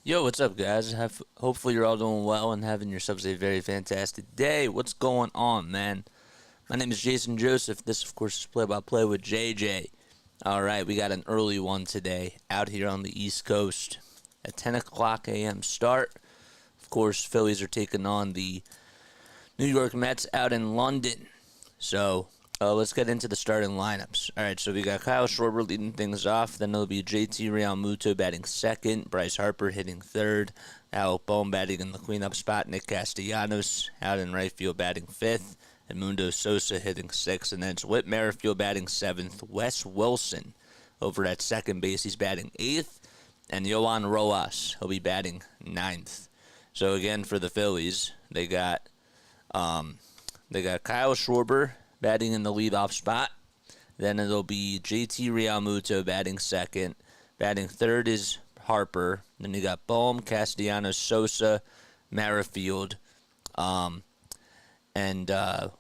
Yo, what's up, guys? Hopefully you're all doing well and having yourselves a very fantastic day. What's going on, man? My name is Jason Joseph. This, of course, is Play by Play with JJ. All right, we got an early one today out here on the East Coast at 10 o'clock a.m. start. Of course, Phillies are taking on the New York Mets out in London. So let's get into the starting lineups. All right, so we got Kyle Schwarber leading things off. Then it'll be JT Realmuto batting second, Bryce Harper hitting third, Alec Bohm batting in the cleanup spot, Nick Castellanos out in right field batting fifth, and Mundo Sosa hitting sixth, and then it's Whit Merrifield batting seventh, Wes Wilson over at second base, he's batting eighth, and Yohan Rojas, he'll be batting ninth. So again, for the Phillies, they got Kyle Schwarber batting in the leadoff spot. Then it'll be JT Realmuto batting second. Batting third is Harper. Then you got Bohm, Castellanos, Sosa, Merrifield, and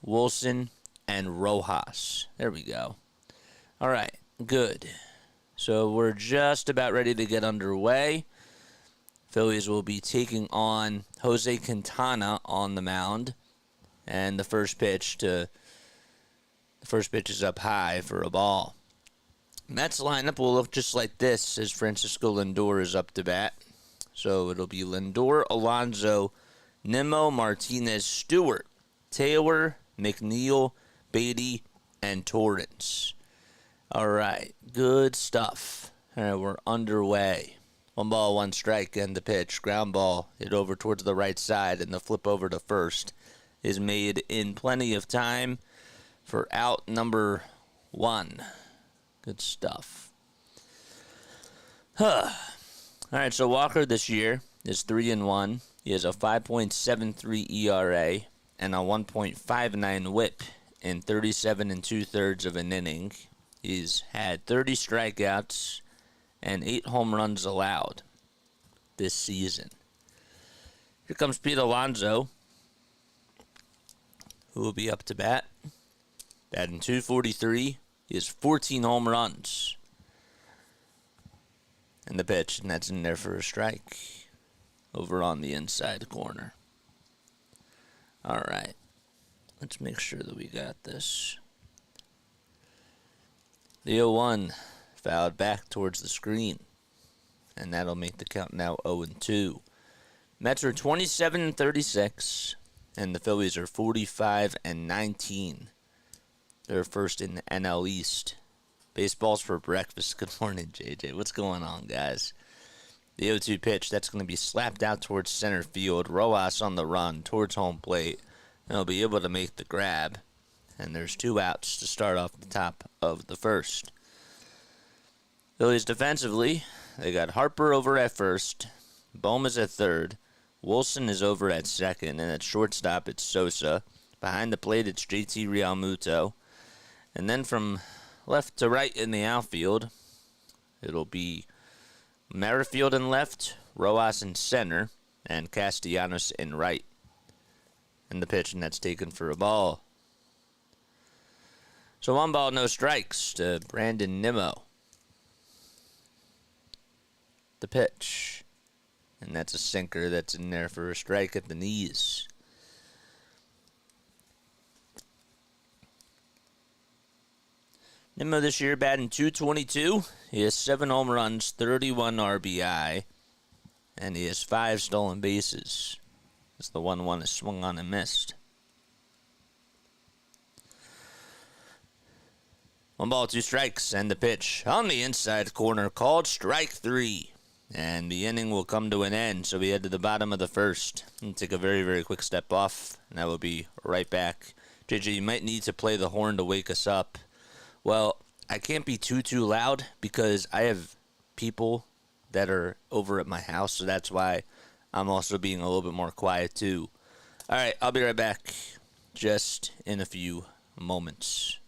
Wilson and Rojas. There we go. All right, good. So we're just about ready to get underway. Phillies will be taking on Jose Quintana on the mound. And the first pitch is up high for a ball. Mets lineup will look just like this as Francisco Lindor is up to bat. So it'll be Lindor, Alonso, Nimmo, Martinez, Stewart, Taylor, McNeil, Beatty, and Torrance. All right, good stuff. All right, we're underway. 1 ball, 1 strike, and the pitch. Ground ball, hit over towards the right side, and the flip over to first is made in plenty of time for out number 1. Good stuff. All right, so Walker this year is 3-1. He has a 5.73 ERA and a 1.59 WHIP in 37 2/3 of an inning. He's had 30 strikeouts and 8 home runs allowed this season. Here comes Pete Alonso, who will be up to bat. Batting .243. He has 14 home runs. And the pitch, and that's in there for a strike. Over on the inside corner. All right. Let's make sure that we got this. The 0-1 fouled back towards the screen. And that'll make the count now 0-2. Mets are 27-36. And the Phillies are 45-19. They're first in the NL East. Baseball's for breakfast. Good morning, JJ. What's going on, guys? The 0-2 pitch, that's going to be slapped out towards center field. Rojas on the run towards home plate. And he'll be able to make the grab. And there's 2 outs to start off the top of the first. Phillies defensively, they got Harper over at first. Bohm is at third. Wilson is over at second, and at shortstop, it's Sosa. Behind the plate, it's JT Realmuto. And then from left to right in the outfield, it'll be Merrifield in left, Rojas in center, and Castellanos in right. And the pitch, and that's taken for a ball. So 1 ball, no strikes to Brandon Nimmo. The pitch. And that's a sinker that's in there for a strike at the knees. Nimmo this year batting .222. He has 7 home runs, 31 RBI, and he has 5 stolen bases. As the 1-1 is swung on and missed. 1 ball, 2 strikes, and the pitch on the inside corner called strike 3. And the inning will come to an end, so we head to the bottom of the first. And take a very, very quick step off, and I will be right back. JJ, you might need to play the horn to wake us up. Well, I can't be too loud because I have people that are over at my house, so that's why I'm also being a little bit more quiet too. All right, I'll be right back just in a few moments.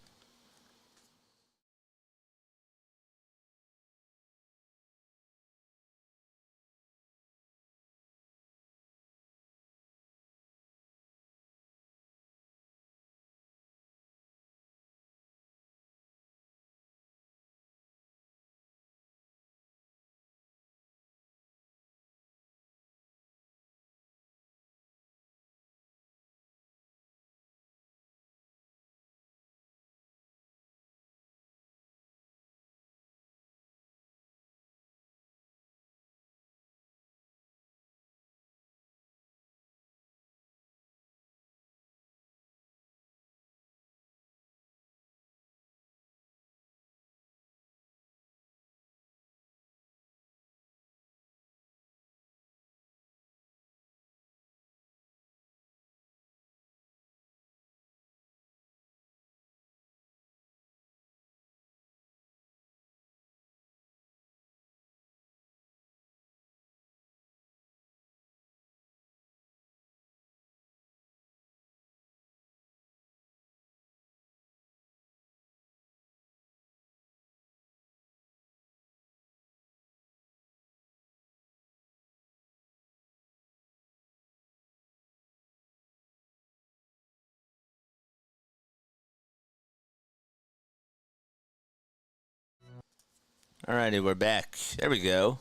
Alrighty, we're back. There we go.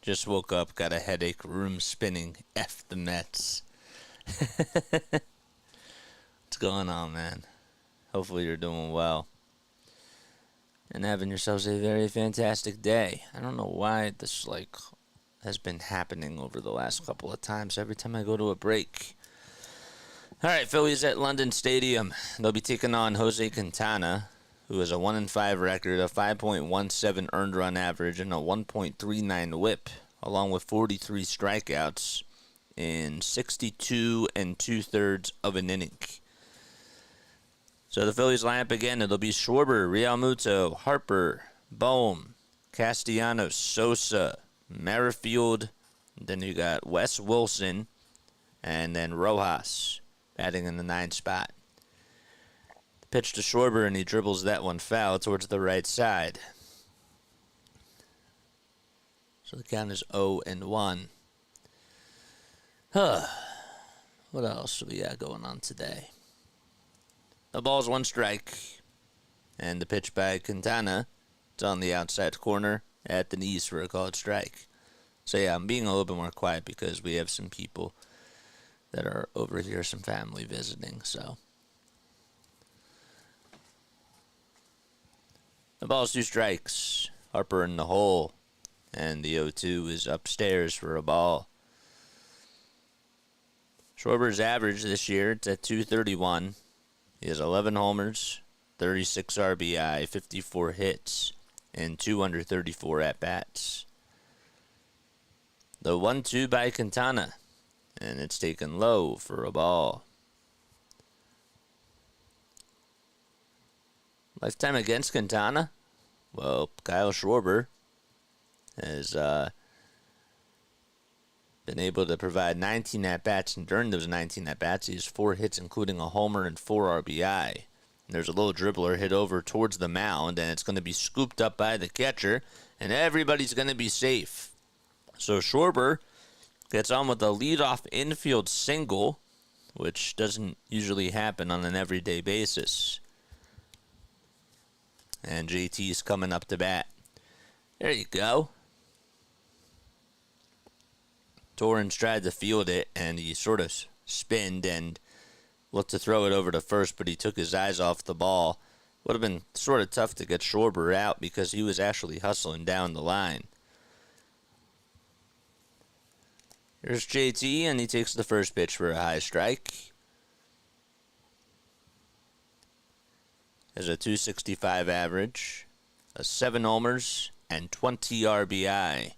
Just woke up, got a headache, room spinning. F the Mets. What's going on, man? Hopefully you're doing well. And having yourselves a very fantastic day. I don't know why this, has been happening over the last couple of times. Every time I go to a break. Alright, Phillies at London Stadium. They'll be taking on Jose Quintana, who has a 1-5 record, a 5.17 earned run average, and a 1.39 whip, along with 43 strikeouts in 62 2/3 of an inning. So the Phillies lineup again, it'll be Schwarber, Realmuto, Harper, Bohm, Castellanos, Sosa, Merrifield, then you got Wes Wilson, and then Rojas batting in the 9th spot. Pitch to Schwarber, and he dribbles that one foul towards the right side. So the count is 0-1. What else do we got going on today? The ball's 1 strike, and the pitch by Quintana, it's on the outside corner at the knees for a called strike. So yeah, I'm being a little bit more quiet because we have some people that are over here, some family visiting, so. The ball's 2 strikes. Harper in the hole. And the 0-2 is upstairs for a ball. Schwarber's average this year, it's at 231. He has 11 homers, 36 RBI, 54 hits, and 234 at-bats. The 1-2 by Quintana. And it's taken low for a ball. Lifetime against Quintana? Well, Kyle Schwarber has been able to provide 19 at-bats, and during those 19 at-bats, he has 4 hits, including a homer and 4 RBI. And there's a little dribbler hit over towards the mound, and it's going to be scooped up by the catcher, and everybody's going to be safe. So Schwarber gets on with a leadoff infield single, which doesn't usually happen on an everyday basis. And JT's coming up to bat. There you go. Torrens tried to field it, and he sort of spinned and looked to throw it over to first, but he took his eyes off the ball. Would have been sort of tough to get Schwarber out because he was actually hustling down the line. Here's JT, and he takes the first pitch for a high strike. Has a 265 average, a 7 homers, and 20 RBI.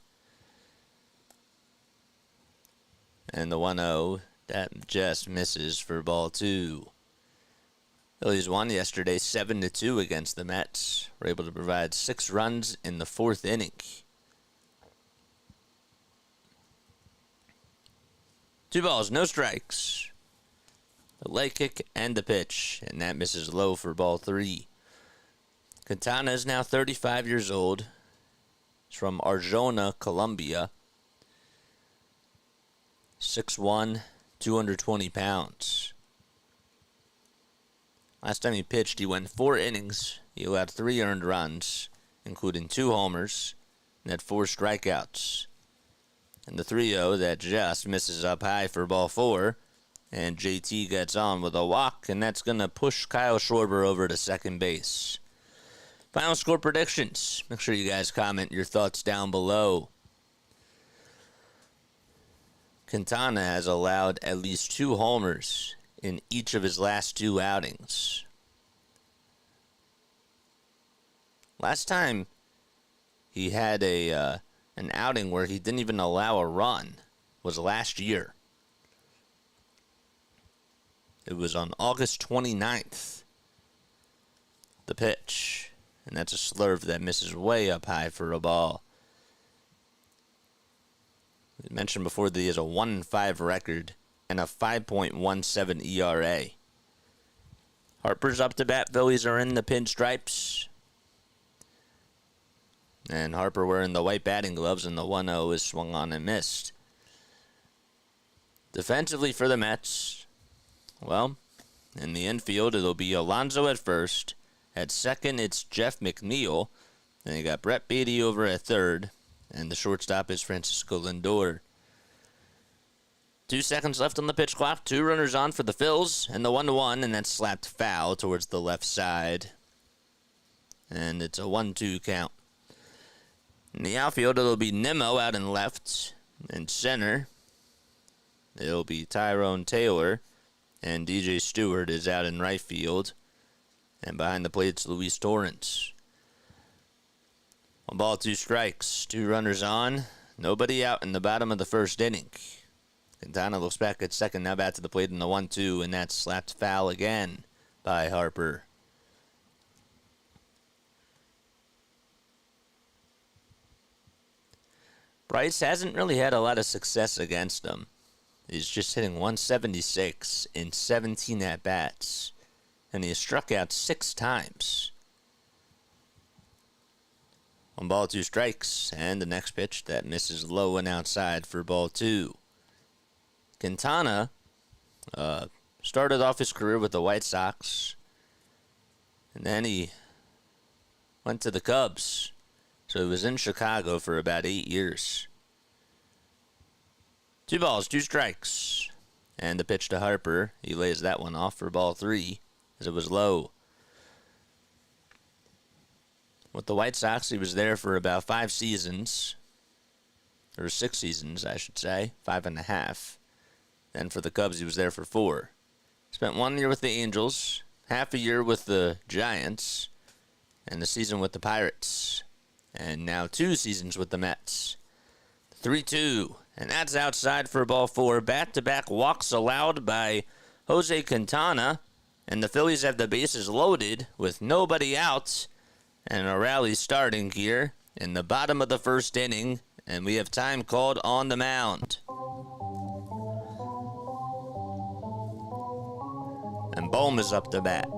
And the 1-0, that just misses for ball 2. Phillies won yesterday 7-2 against the Mets. Were able to provide 6 runs in the 4th inning. 2 balls, no strikes. The leg kick and the pitch, and that misses low for ball 3. Quintana is now 35 years old. He's from Arjona, Colombia. 6'1", 220 pounds. Last time he pitched, he went 4 innings. He allowed 3 earned runs, including 2 homers, and had 4 strikeouts. And the 3-0 that just misses up high for ball 4. And JT gets on with a walk, and that's going to push Kyle Schwarber over to second base. Final score predictions. Make sure you guys comment your thoughts down below. Quintana has allowed at least 2 homers in each of his last 2 outings. Last time he had an outing where he didn't even allow a run was last year. It was on August 29th. The pitch. And that's a slurve that misses way up high for a ball. We mentioned before that he has a 1-5 record and a 5.17 ERA. Harper's up to bat. Phillies are in the pinstripes. And Harper wearing the white batting gloves, and the 1-0 is swung on and missed. Defensively for the Mets, well, in the infield, it'll be Alonso at first. At second, it's Jeff McNeil. Then you got Brett Beatty over at third, and the shortstop is Francisco Lindor. 2 seconds left on the pitch clock. 2 runners on for the Phils, and the 1-1, and that's slapped foul towards the left side. And it's a 1-2 count. In the outfield, it'll be Nimmo out in left. In center, it'll be Tyrone Taylor, and DJ Stewart is out in right field. And behind the plate, it's Luis Torrens. 1 ball, 2 strikes. 2 runners on. Nobody out in the bottom of the first inning. Quintana looks back at second, now back to the plate in the 1-2, and that's slapped foul again by Harper. Bryce hasn't really had a lot of success against him. He's just hitting 176 in 17 at-bats, and he has struck out 6 times. 1 ball, 2 strikes, and the next pitch that misses low and outside for ball 2. Quintana started off his career with the White Sox, and then he went to the Cubs. So he was in Chicago for about 8 years. 2 balls, 2 strikes. And the pitch to Harper. He lays that one off for ball 3 as it was low. With the White Sox, he was there for about 5 seasons. Or 6 seasons, I should say. 5.5. Then for the Cubs, he was there for 4. Spent 1 year with the Angels, half a year with the Giants, and the season with the Pirates. And now 2 seasons with the Mets. 3-2. And that's outside for ball 4. Back-to-back walks allowed by Jose Quintana. And the Phillies have the bases loaded with nobody out. And a rally starting here in the bottom of the first inning. And we have time called on the mound. And Bohm is up to bat.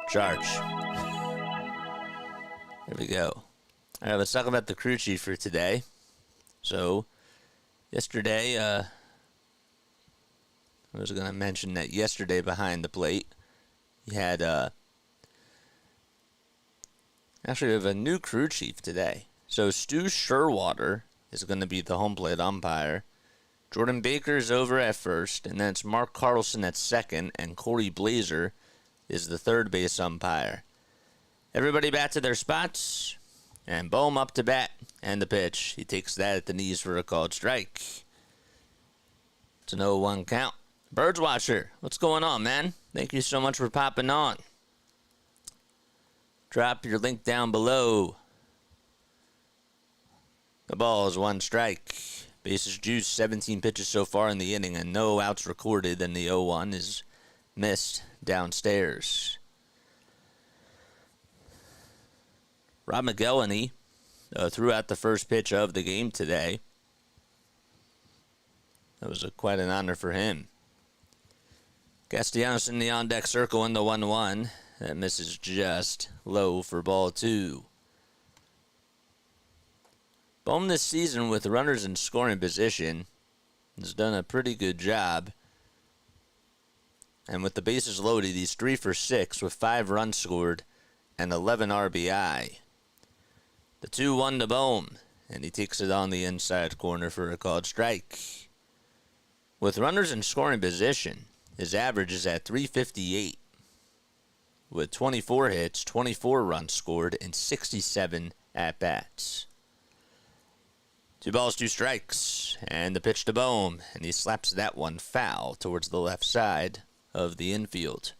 Charge. There we go. All right, let's talk about the crew chief for today. So, yesterday, I was going to mention that yesterday behind the plate, you had, actually, we have a new crew chief today. So, Stu Sherwater is going to be the home plate umpire. Jordan Baker is over at first, and then it's Mark Carlson at second, and Corey Blazer is the third base umpire. Everybody back to their spots, and Bohm up to bat, and the pitch. He takes that at the knees for a called strike. It's an 0-1 count. Birdswatcher, what's going on, man? Thank you so much for popping on. Drop your link down below. The ball is 1 strike. Bases juiced, 17 pitches so far in the inning, and no outs recorded, and the 0-1 is missed downstairs. Rob McElhenney threw out the first pitch of the game today. That was quite an honor for him. Castellanos in the on-deck circle in the 1-1. That misses just low for ball 2. Bohm this season with runners in scoring position has done a pretty good job. And with the bases loaded, he's 3 for 6 with 5 runs scored and 11 RBI. The 2-1 to Bohm, and he takes it on the inside corner for a called strike. With runners in scoring position, his average is at 358. With 24 hits, 24 runs scored, and 67 at-bats. 2 balls, 2 strikes, and the pitch to Bohm, and he slaps that one foul towards the left side of the infield.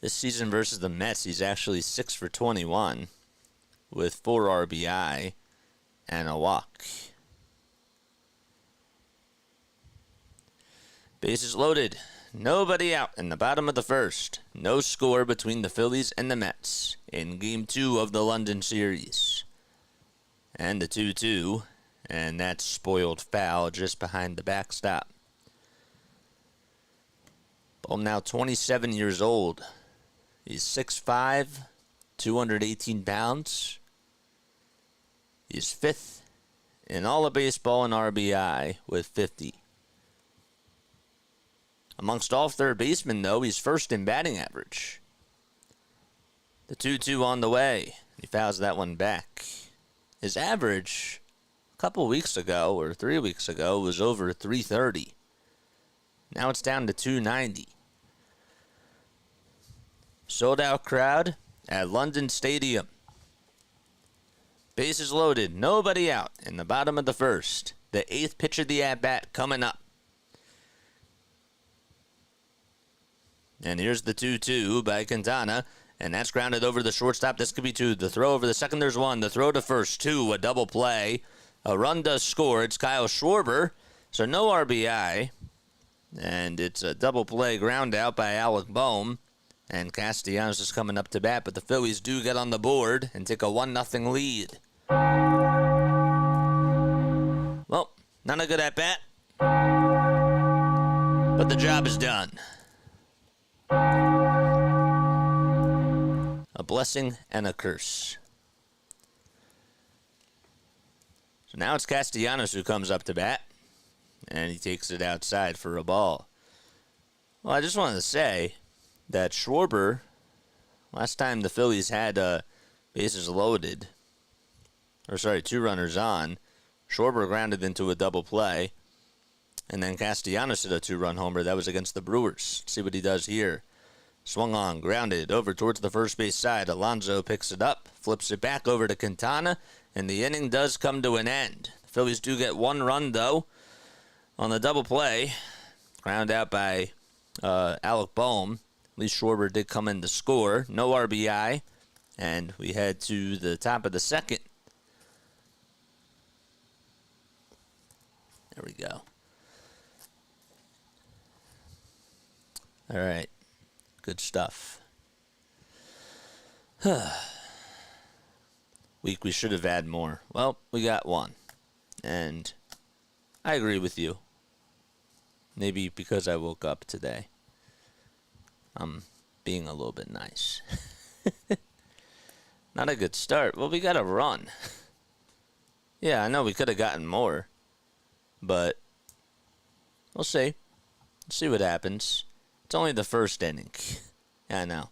This season versus the Mets, he's actually 6 for 21 with 4 RBI and a walk. Bases loaded. Nobody out in the bottom of the first. No score between the Phillies and the Mets in Game 2 of the London series. And the 2-2. And that's spoiled foul just behind the backstop. Bohm now 27 years old. He's 6'5", 218 pounds. He's 5th in all of baseball in RBI with 50. Amongst all third basemen, though, he's first in batting average. The 2-2 on the way. He fouls that one back. His average a couple weeks ago, or 3 weeks ago, was over 330. Now it's down to 290. Sold out crowd at London Stadium. Bases loaded, nobody out in the bottom of the first. The 8th pitch of the at-bat coming up. And here's the 2-2 by Quintana. And that's grounded over the shortstop. This could be 2. The throw over the second, there's 1. The throw to first, 2. A double play. A run does score. It's Kyle Schwarber. So no RBI. And it's a double play ground out by Alec Bohm. And Castellanos is coming up to bat. But the Phillies do get on the board and take a 1-0 lead. Well, not a good at bat. But the job is done. A blessing and a curse. So now it's Castellanos who comes up to bat. And he takes it outside for a ball. Well, I just wanted to say that Schwarber, last time the Phillies had bases loaded, 2 runners on, Schwarber grounded into a double play. And then Castellanos hit a 2-run homer. That was against the Brewers. Let's see what he does here. Swung on, grounded, over towards the first base side. Alonso picks it up, flips it back over to Quintana, and the inning does come to an end. The Phillies do get 1 run, though, on the double play. Ground out by Alec Bohm. At least Schwarber did come in to score. No RBI. And we head to the top of the second. There we go. All right. Good stuff. We should have had more. Well, we got 1. And I agree with you. Maybe because I woke up today. I'm being a little bit nice. Not a good start. Well, we got a run. Yeah, I know we could have gotten more. But we'll see. Let's see what happens. It's only the first inning. Yeah, I know.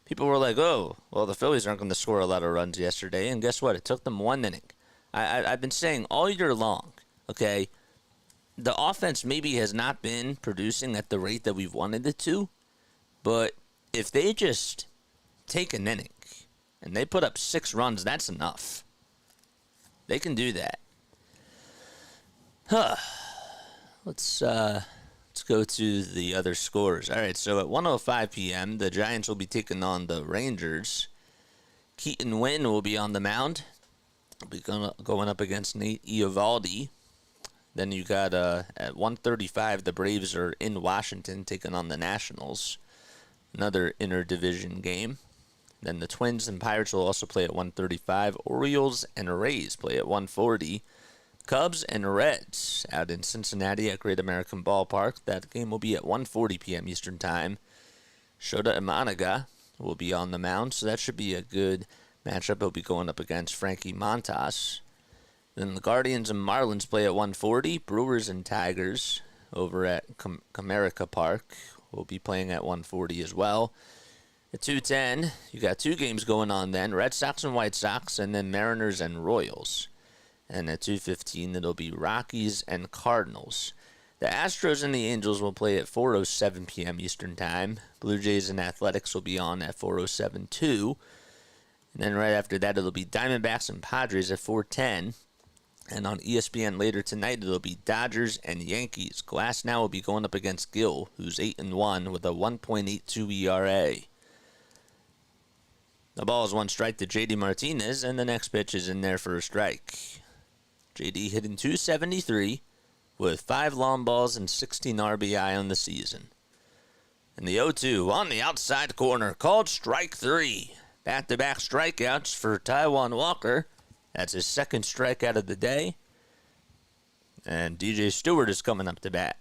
People were like, oh, well, the Phillies aren't going to score a lot of runs yesterday. And guess what? It took them 1 inning. I've been saying all year long, okay, the offense maybe has not been producing at the rate that we've wanted it to. But if they just take an inning and they put up 6 runs, that's enough. They can do that. Let's go to the other scores. All right, so at 1:05 p.m., the Giants will be taking on the Rangers. Keaton Wynn will be on the mound. He'll be going up against Nate Eovaldi. Then you got at 1:35, the Braves are in Washington taking on the Nationals. Another interdivision game. Then the Twins and Pirates will also play at 1:35. Orioles and Rays play at 1:40. Cubs and Reds out in Cincinnati at Great American Ballpark. That game will be at 1:40 p.m. Eastern Time. Shota Imanaga will be on the mound, so that should be a good matchup. He'll be going up against Frankie Montas. Then the Guardians and Marlins play at 1:40. Brewers and Tigers over at Comerica Park will be playing at 1:40 as well. At 2:10, you got 2 games going on then. Red Sox and White Sox, and then Mariners and Royals. And at 2:15, it'll be Rockies and Cardinals. The Astros and the Angels will play at 4:07 p.m. Eastern Time. Blue Jays and Athletics will be on at 4:07 too. And then right after that, it'll be Diamondbacks and Padres at 4:10. And on ESPN later tonight, it'll be Dodgers and Yankees. Glass now will be going up against Gill, who's 8-1 with a 1.82 ERA. The ball is 1 strike to J.D. Martinez, and the next pitch is in there for a strike. J.D. hitting .273 with 5 long balls and 16 RBI on the season. And the 0-2 on the outside corner, called strike 3. Back-to-back strikeouts for Taijuan Walker. That's his 2nd strikeout of the day. And DJ Stewart is coming up to bat.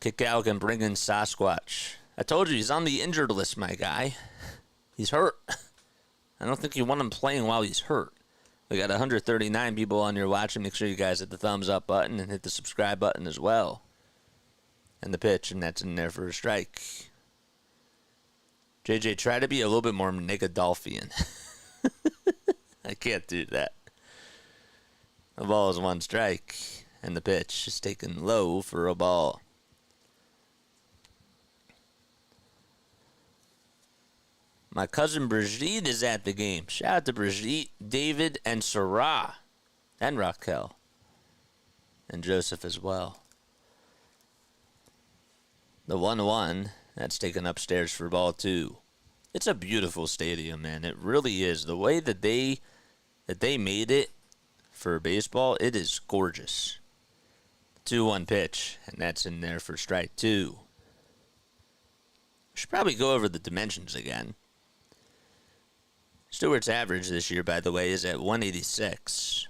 Kick out and bring in Sasquatch. I told you, he's on the injured list, my guy. He's hurt. I don't think you want him playing while he's hurt. We got 139 people on here watching. Make sure you guys hit the thumbs up button and hit the subscribe button as well. And the pitch, and that's in there for a strike. JJ, try to be a little bit more Nigadolfian. I can't do that. The ball is 1 strike, and the pitch is taken low for a ball. My cousin Brigitte is at the game. Shout out to Brigitte, David, and Sarah, and Raquel, and Joseph as well. The 1-1, that's taken upstairs for ball 2. It's a beautiful stadium, man. It really is. The way that they made it for baseball, it is gorgeous. 2-1 pitch, and that's in there for strike 2. Should probably go over the dimensions again. Stewart's average this year, by the way, is at 186.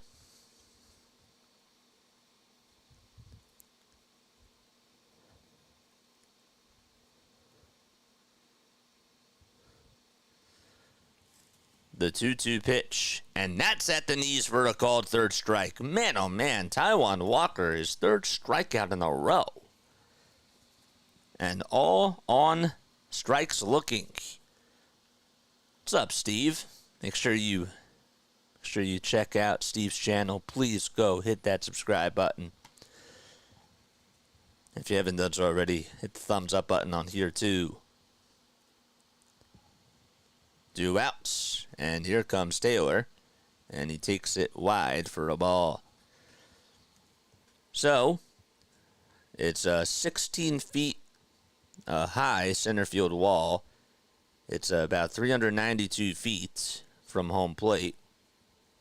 The 2-2 pitch, and that's at the knees for a called third strike. Man, oh man, Taijuan Walker, his 3rd strikeout in a row. And all on strikes looking. What's up, Steve? Make sure you check out Steve's channel. Please go hit that subscribe button. If you haven't done so already, hit the thumbs up button on here too. 2 outs, and here comes Taylor, and he takes it wide for a ball. So, it's a 16 feet high center field wall. It's about 392 feet from home plate,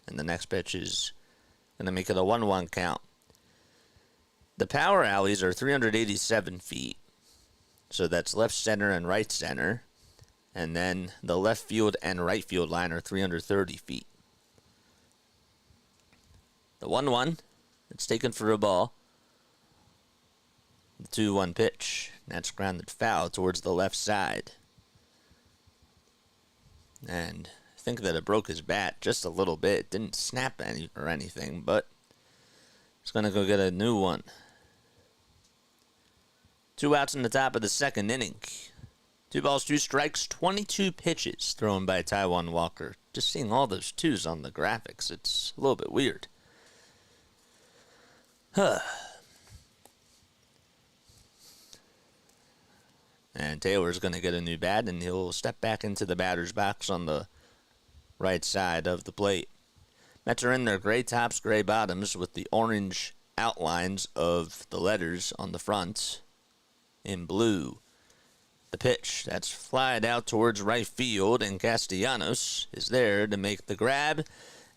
and the next pitch is going to make it a 1-1 count. The power alleys are 387 feet, so that's left center and right center. And then the left field and right field line are 330 feet. The 1-1, it's taken for a ball. The 2-1 pitch, that's grounded foul towards the left side. And I think that it broke his bat just a little bit. It didn't snap anything, but it's going to go get a new one. 2 outs in the top of the 2nd inning. 2 balls, 2 strikes, 22 pitches thrown by Taijuan Walker. Just seeing all those 2s on the graphics, it's a little bit weird. And Taylor's going to get a new bat, and he'll step back into the batter's box on the right side of the plate. Mets are in their gray tops, gray bottoms, with the orange outlines of the letters on the front in blue. The pitch, that's flied out towards right field, and Castellanos is there to make the grab,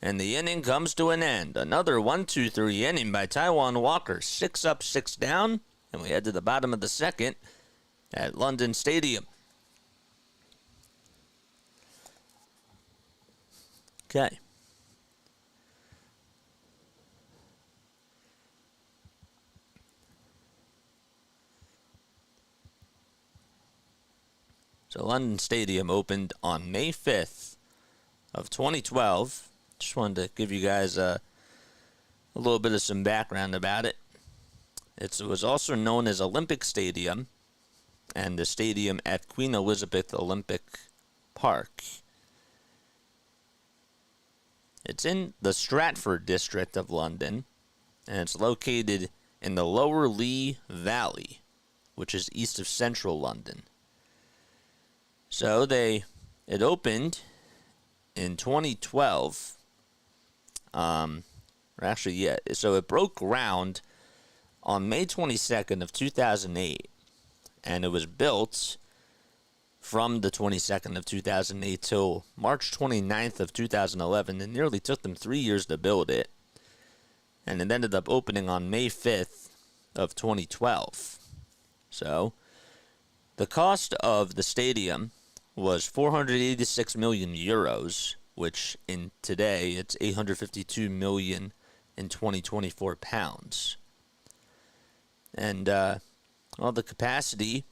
and the inning comes to an end. Another 1-2-3 inning by Taijuan Walker. 6 up, 6 down, and we head to the bottom of the 2nd at London Stadium. Okay. So London Stadium opened on May 5th of 2012. Just wanted to give you guys a little bit of some background about it. It was also known as Olympic Stadium and the stadium at Queen Elizabeth Olympic Park. It's in the Stratford district of London, and it's located in the Lower Lee Valley, which is east of central London. So it opened in 2012. So it broke ground on May 22nd of 2008, and it was built from the 22nd of 2008 till March 29th of 2011. It nearly took them 3 years to build it, and it ended up opening on May 5th of 2012. So the cost of the stadium was 486 million euros, which in today it's 852 million in 2024 pounds. And the capacity,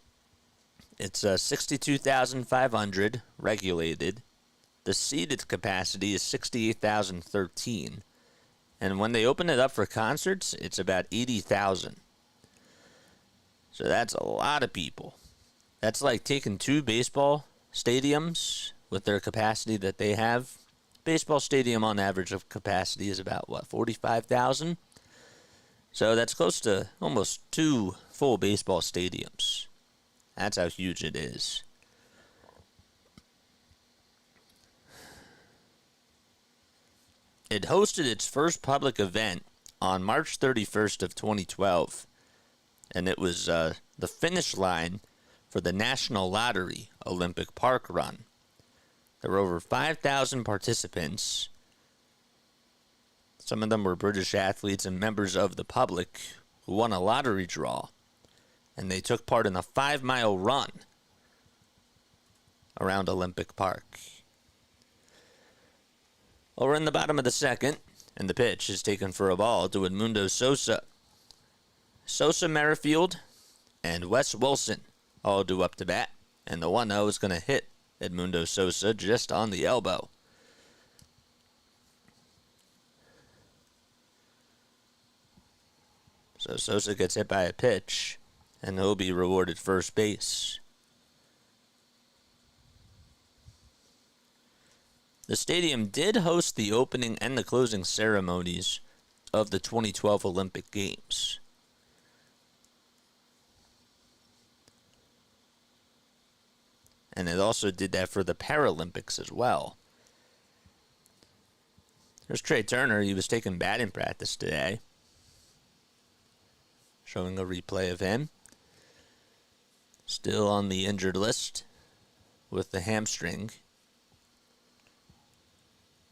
it's 62,500 regulated, the seated capacity is 68,013. And when they open it up for concerts, it's about 80,000. So that's a lot of people. That's like taking two baseball stadiums with their capacity that they have. Baseball stadium on average of capacity is about, 45,000? So that's close to almost two full baseball stadiums. That's how huge it is. It hosted its first public event on March 31st of 2012, and it was the finish line for the National Lottery Olympic Park Run. There were over 5,000 participants. Some of them were British athletes and members of the public who won a lottery draw, and they took part in a 5-mile run around Olympic Park. Well, we're in the bottom of the second, and the pitch is taken for a ball to Edmundo Sosa. Sosa, Merrifield, and Wes Wilson all due up to bat, and the 1-0 is going to hit Edmundo Sosa just on the elbow. So Sosa gets hit by a pitch, and he'll be rewarded first base. The stadium did host the opening and the closing ceremonies of the 2012 Olympic Games. And it also did that for the Paralympics as well. There's Trey Turner. He was taking batting practice today. Showing a replay of him. Still on the injured list with the hamstring.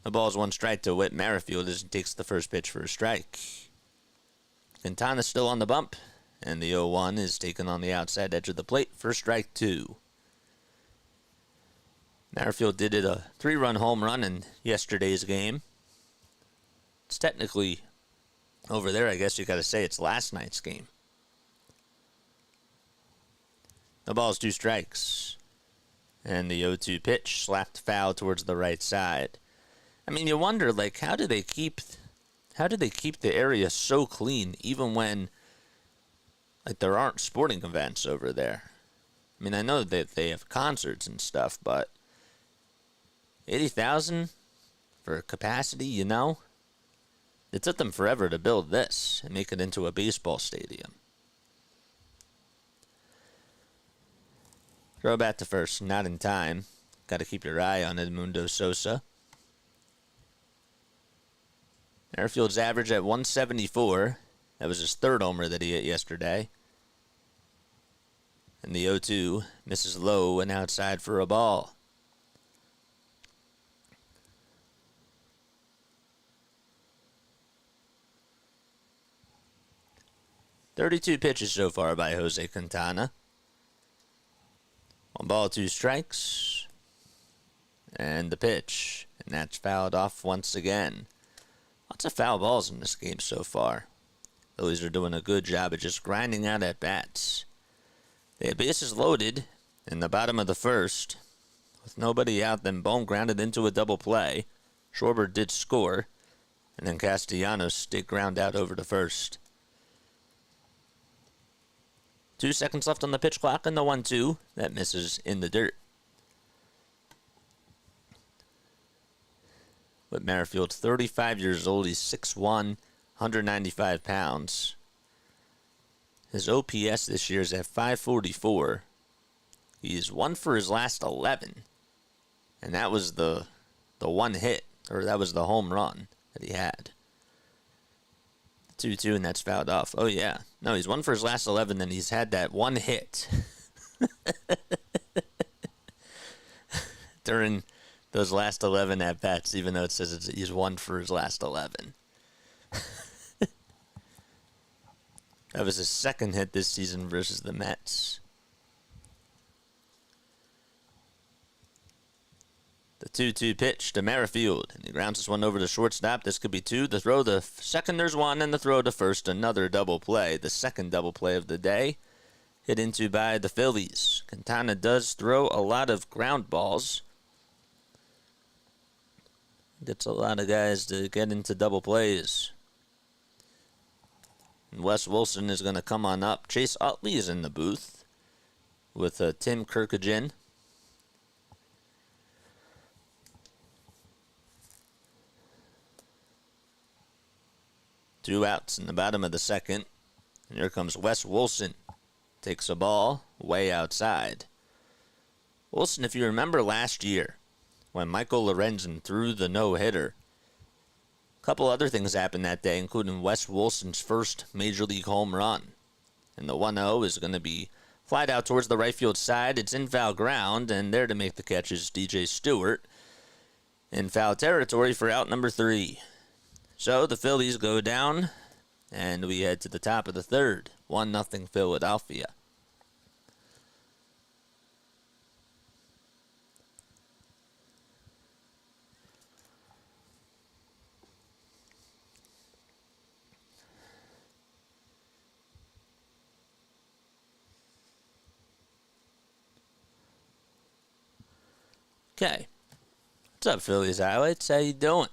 The ball's 1 strike to Whit Merrifield as he takes the first pitch for a strike. Quintana still on the bump, and the 0-1 is taken on the outside edge of the plate for strike 2. Merrifield did it a 3-run home run in yesterday's game. It's technically over there, I guess you got to say it's last night's game. The ball's 2 strikes. And the 0-2 pitch slapped foul towards the right side. I mean, you wonder, like, how do they keep the area so clean even when, like, there aren't sporting events over there? I mean, I know that they have concerts and stuff, but 80,000 for capacity, you know? It took them forever to build this and make it into a baseball stadium. Throw back to first, not in time. Got to keep your eye on Edmundo Sosa. Merrifield's average at 174. That was his 3rd homer that he hit yesterday. And the 0-2 misses low and outside for a ball. .32 pitches so far by Jose Quintana. 1 ball, 2 strikes. And the pitch. And that's fouled off once again. Lots of foul balls in this game so far. Phillies are doing a good job of just grinding out at bats. They had bases loaded in the bottom of the first. With nobody out, then Bohm grounded into a double play. Schwarber did score. And then Castellanos did ground out over to first. 2 seconds left on the pitch clock, and the 1-2 that misses in the dirt. But Merrifield's 35 years old. He's 6'1", 195 pounds. His OPS this year is at 544. He's 1 for his last 11. And that was the one hit, or that was the home run that he had. 2-2, and that's fouled off. Oh, yeah. No, he's 1 for his last 11, and he's had that one hit. During those last 11 at-bats, even though it says he's 1 for his last 11. That was his 2nd hit this season versus the Mets. The 2-2 pitch to Merrifield, and he grounds this one over to shortstop. This could be 2. The throw to second, there's 1, and the throw to first, another double play. The 2nd double play of the day, hit into by the Phillies. Quintana does throw a lot of ground balls. Gets a lot of guys to get into double plays. And Wes Wilson is going to come on up. Chase Utley is in the booth with Tim Kirkagen. 2 outs in the bottom of the second. And here comes Wes Wilson. Takes a ball way outside. Wilson, if you remember last year, when Michael Lorenzen threw the no-hitter, a couple other things happened that day, including Wes Wilson's first Major League home run. And the 1-0 is going to be flied out towards the right field side. It's in foul ground, and there to make the catch is DJ Stewart in foul territory for out number 3. So the Phillies go down, and we head to the top of the third. 1-0 Philadelphia. Okay. What's up, Phillies Highlights? How you doing?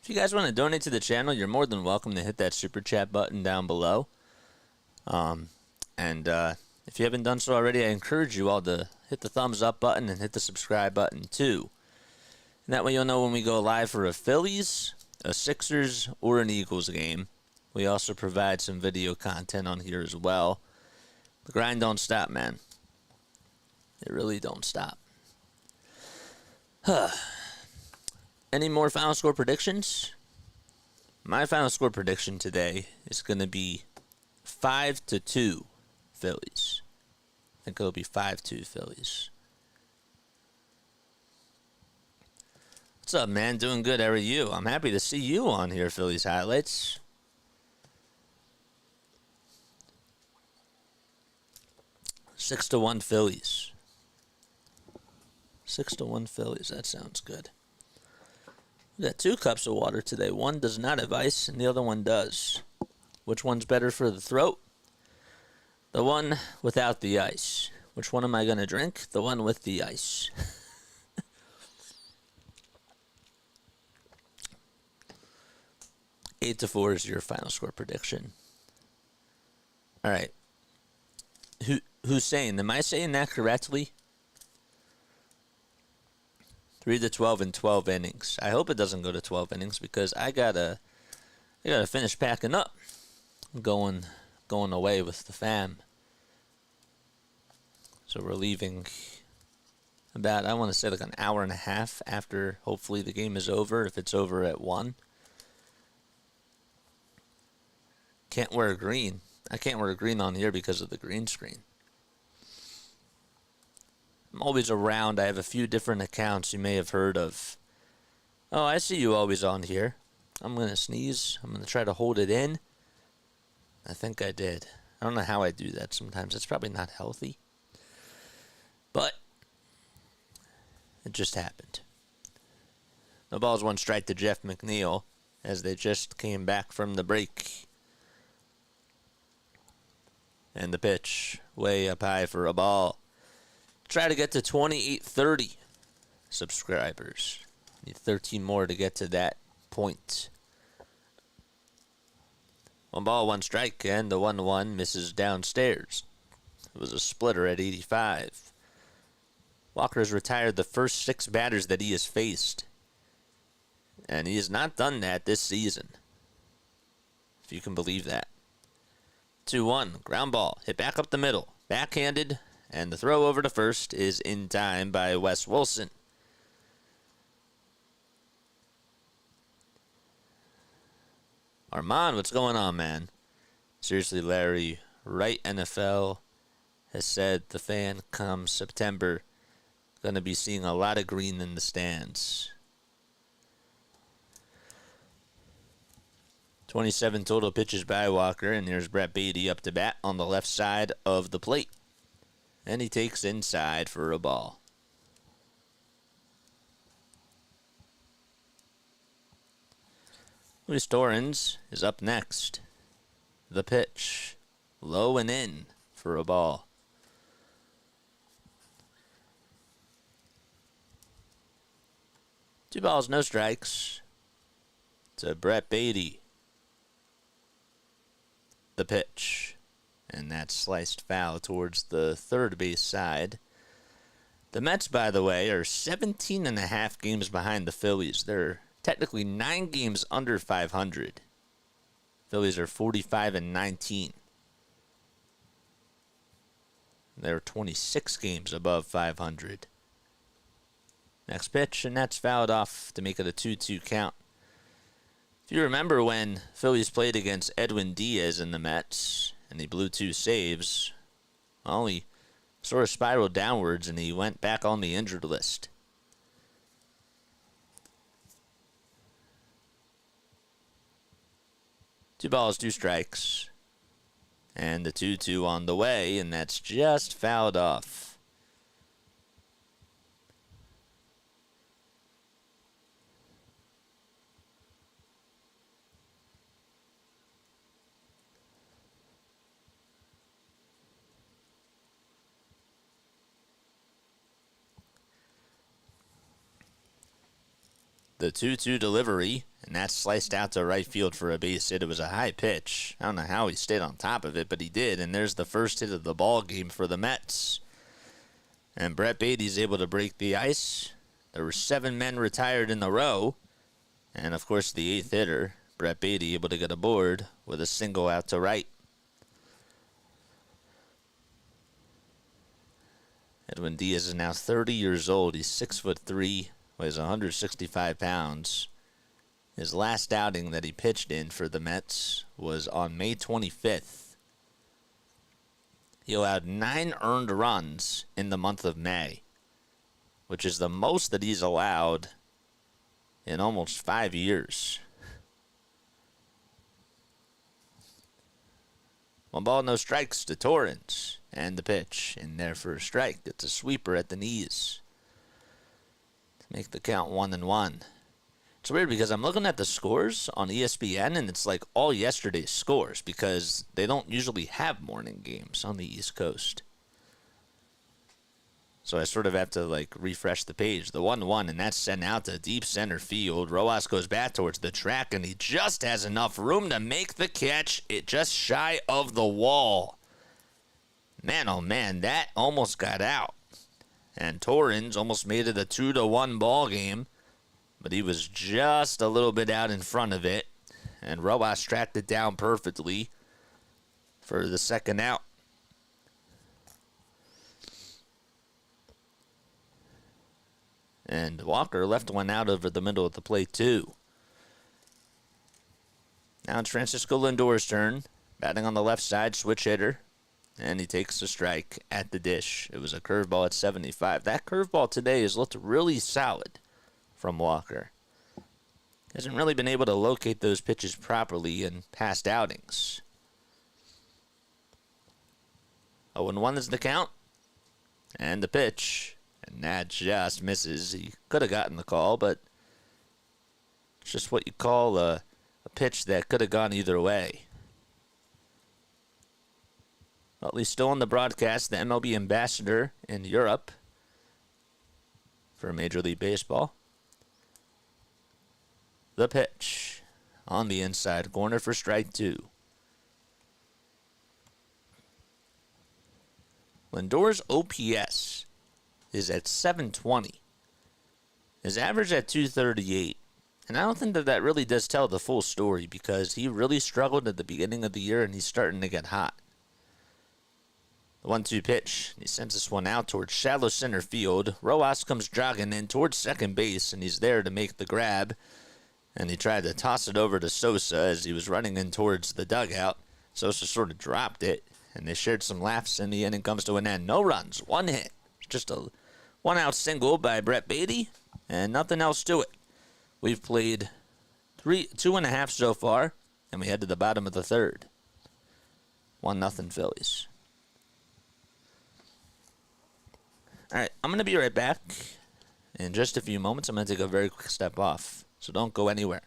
If you guys want to donate to the channel, you're more than welcome to hit that super chat button down below. If you haven't done so already, I encourage you all to hit the thumbs up button and hit the subscribe button too. And that way you'll know when we go live for a Phillies, a Sixers, or an Eagles game. We also provide some video content on here as well. The grind don't stop, man. It really don't stop. Any more final score predictions? My final score prediction today is going to be 5-2 Phillies. I think it'll be 5-2 Phillies. What's up, man? Doing good. How are you? I'm happy to see you on here, Phillies Highlights. Six to 1 Phillies. 6-1 Phillies. That sounds good. We got 2 cups of water today. One does not have ice, and the other one does. Which one's better for the throat? The one without the ice. Which one am I going to drink? The one with the ice. 8-4 is your final score prediction. All right. Who's saying? Am I saying that correctly? 3-12 in 12 innings. I hope it doesn't go to 12 innings because I gotta finish packing up. Going away with the fam. So we're leaving about, I want to say like an hour and a half after hopefully the game is over, if it's over at 1. Can't wear green. I can't wear green on here because of the green screen. I'm always around. I have a few different accounts you may have heard of. Oh, I see you always on here. I'm going to sneeze. I'm going to try to hold it in. I think I did. I don't know how I do that sometimes. It's probably not healthy. But it just happened. No balls, 1 strike to Jeff McNeil as they just came back from the break. And the pitch way up high for a ball. Try to get to 2830 subscribers. Need 13 more to get to that point. 1 ball, 1 strike, and the 1-1 misses downstairs. It was a splitter at 85. Walker has retired the first 6 batters that he has faced. And he has not done that this season. If you can believe that. 2-1, ground ball, hit back up the middle. Backhanded. And the throw over to first is in time by Wes Wilson. Armand, what's going on, man? Seriously, Larry, right NFL has said the fan come September going to be seeing a lot of green in the stands. 27 total pitches by Walker, and there's Brett Beatty up to bat on the left side of the plate. And he takes inside for a ball. Luis Torrens is up next. The pitch. Low and in for a ball. Two balls, no strikes. to Brett Beatty. The pitch. And that sliced foul towards the third base side. The Mets, by the way, are 17.5 games behind the Phillies. They're technically 9 games under 500. Phillies are 45-19. They're 26 games above 500. Next pitch, and that's fouled off to make it a 2-2 count. If you remember when Phillies played against Edwin Diaz in the Mets, and he blew 2 saves, well, he sort of spiraled downwards, and he went back on the injured list. Two balls, 2 strikes. And the 2-2 on the way, and that's just fouled off. The 2-2 delivery, and that's sliced out to right field for a base hit. It was a high pitch. I don't know how he stayed on top of it, but he did. And there's the first hit of the ball game for the Mets. And Brett Beatty's able to break the ice. There were 7 men retired in a row. And, of course, the 8th hitter, Brett Beatty, able to get aboard with a single out to right. Edwin Diaz is now 30 years old. He's 6'3", weighs 165 pounds. His last outing that he pitched in for the Mets was on May 25th. He allowed 9 earned runs in the month of May, which is the most that he's allowed in almost 5 years. 1 ball, no strikes to Torrens. And the pitch in there for a strike. It's a sweeper at the knees to make the count 1-1. It's weird because I'm looking at the scores on ESPN, and it's like all yesterday's scores because they don't usually have morning games on the East Coast. So I sort of have to like refresh the page. The 1-1, and that's sent out to deep center field. Rojas goes back towards the track, and he just has enough room to make the catch. It just shy of the wall. Man, oh man, that almost got out. And Torrens almost made it a 2-1 ball game, but he was just a little bit out in front of it. And Rojas tracked it down perfectly for the second out. And Walker left one out over the middle of the plate, too. Now it's Francisco Lindor's turn. Batting on the left side, switch hitter. And he takes the strike at the dish. It was a curveball at 75. That curveball today has looked really solid from Walker. Hasn't really been able to locate those pitches properly in past outings. 0-1 is the count. And the pitch. And that just misses. He could have gotten the call, but it's just what you call a pitch that could have gone either way. Well, he's still on the broadcast, the MLB ambassador in Europe for Major League Baseball. The pitch on the inside corner for strike 2. Lindor's OPS is at 720. His average at 238. And I don't think that really does tell the full story because he really struggled at the beginning of the year and he's starting to get hot. The 1-2 pitch. He sends this one out towards shallow center field. Rojas comes jogging in towards second base, and he's there to make the grab. And he tried to toss it over to Sosa as he was running in towards the dugout. Sosa sort of dropped it, and they shared some laughs, and the inning comes to an end. No runs, 1 hit. Just a 1-out single by Brett Beatty, and nothing else to it. We've played 2.5 so far, and we head to the bottom of the third. 1-0 Phillies. All right, I'm going to be right back. In just a few moments, I'm going to take a very quick step off, so don't go anywhere.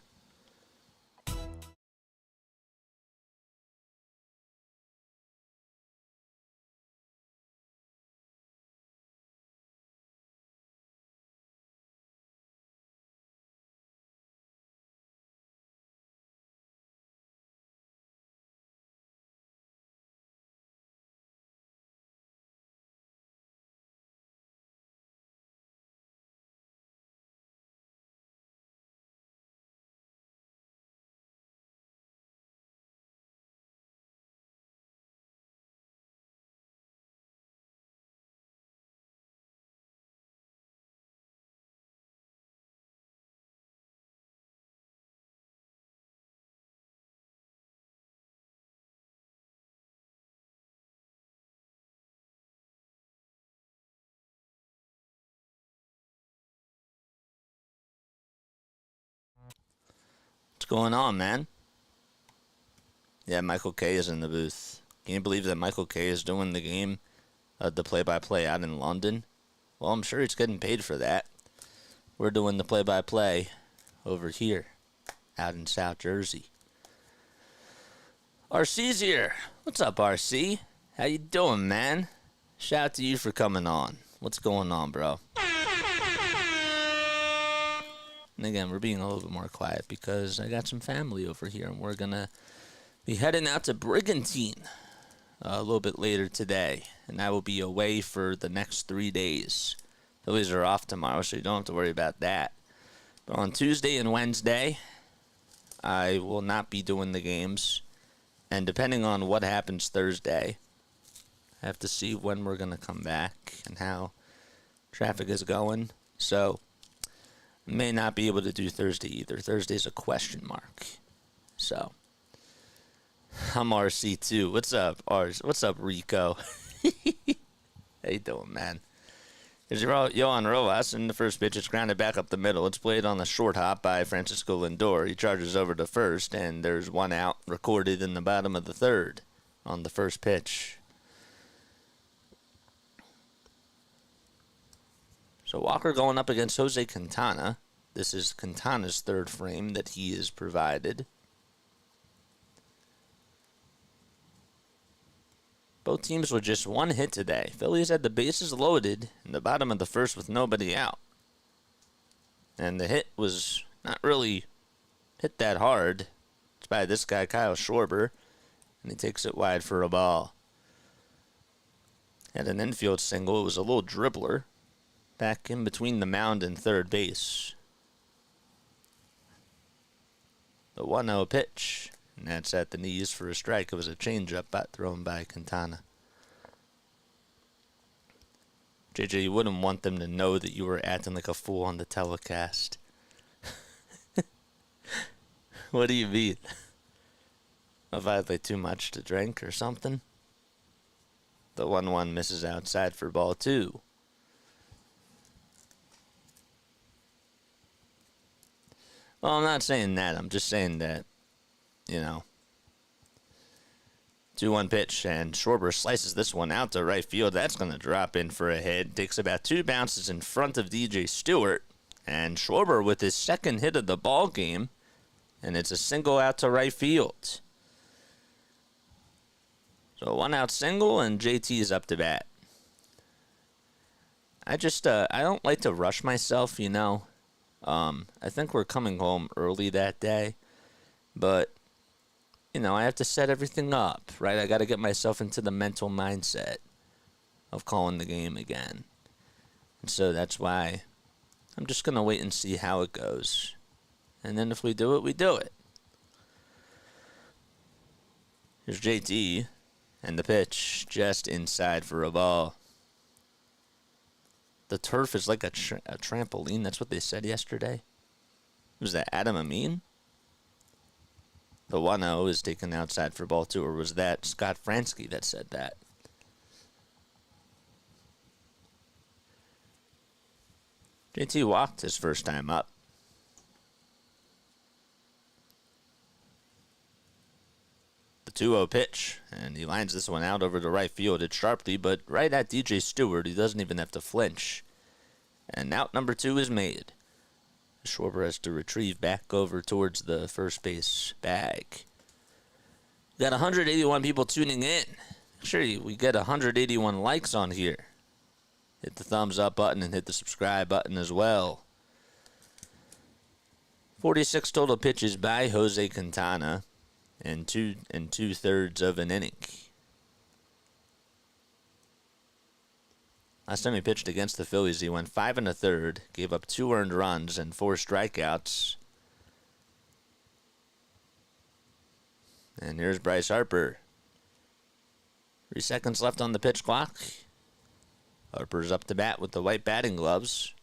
going on, man? Yeah, Michael K is in the booth. Can you believe that Michael K is doing the game, the play-by-play out in London? Well, I'm sure he's getting paid for that. We're doing the play-by-play over here, out in South Jersey. RC's here. What's up, RC? How you doing, man? Shout out to you for coming on. What's going on, bro? And again, we're being a little bit more quiet because I got some family over here, and we're going to be heading out to Brigantine a little bit later today, and I will be away for the next 3 days. Phillies are off tomorrow, so you don't have to worry about that. But on Tuesday and Wednesday, I will not be doing the games, and depending on what happens Thursday, I have to see when we're going to come back and how traffic is going. So may not be able to do Thursday either. Thursday's a question mark. So I'm RC too. What's up, Ars? What's up, Rico? How you doing, man? Here's Yohan Rojas, and the first pitch is grounded back up the middle. It's played on the short hop by Francisco Lindor. He charges over to first, and there's one out recorded in the bottom of the third on the first pitch. So Walker going up against Jose Quintana. This is Quintana's third frame that he has provided. Both teams with just one hit today. Phillies had the bases loaded in the bottom of the first with nobody out. And the hit was not really hit that hard. It's by this guy, Kyle Schwarber. And he takes it wide for a ball. Had an infield single. It was a little dribbler. Back in between the mound and third base. The 1-0 pitch. And that's at the knees for a strike. It was a changeup thrown by Quintana. JJ, you wouldn't want them to know that you were acting like a fool on the telecast. What do you mean? If I had like too much to drink or something? The 1-1 misses outside for ball 2. Well, I'm not saying that. I'm just saying that, 2-1 pitch, and Schwarber slices this one out to right field. That's going to drop in for a hit. Takes about 2 bounces in front of DJ Stewart, and Schwarber with his second hit of the ball game, and it's a single out to right field. So 1-out single, and JT is up to bat. I don't like to rush myself, I think we're coming home early that day, but, I have to set everything up, right? I got to get myself into the mental mindset of calling the game again. And so that's why I'm just going to wait and see how it goes. And then if we do it, we do it. Here's JT, and the pitch just inside for a ball. The turf is like a trampoline. That's what they said yesterday. Was that Adam Amin? The 1-0 is taken outside for ball 2, or was that Scott Fransky that said that? JT walked his first time up. The 2-0 pitch, and he lines this one out over to right field. It's sharply, but right at DJ Stewart. He doesn't even have to flinch. And out number 2 is made. Schwarber has to retrieve back over towards the first base bag. We got 181 people tuning in. Make sure we get 181 likes on here. Hit the thumbs up button and hit the subscribe button as well. 46 total pitches by Jose Quintana in 2 2/3 of an inning. Last time he pitched against the Phillies, he went 5 1/3, gave up 2 earned runs and 4 strikeouts. And here's Bryce Harper. 3 seconds left on the pitch clock. Harper's up to bat with the white batting gloves.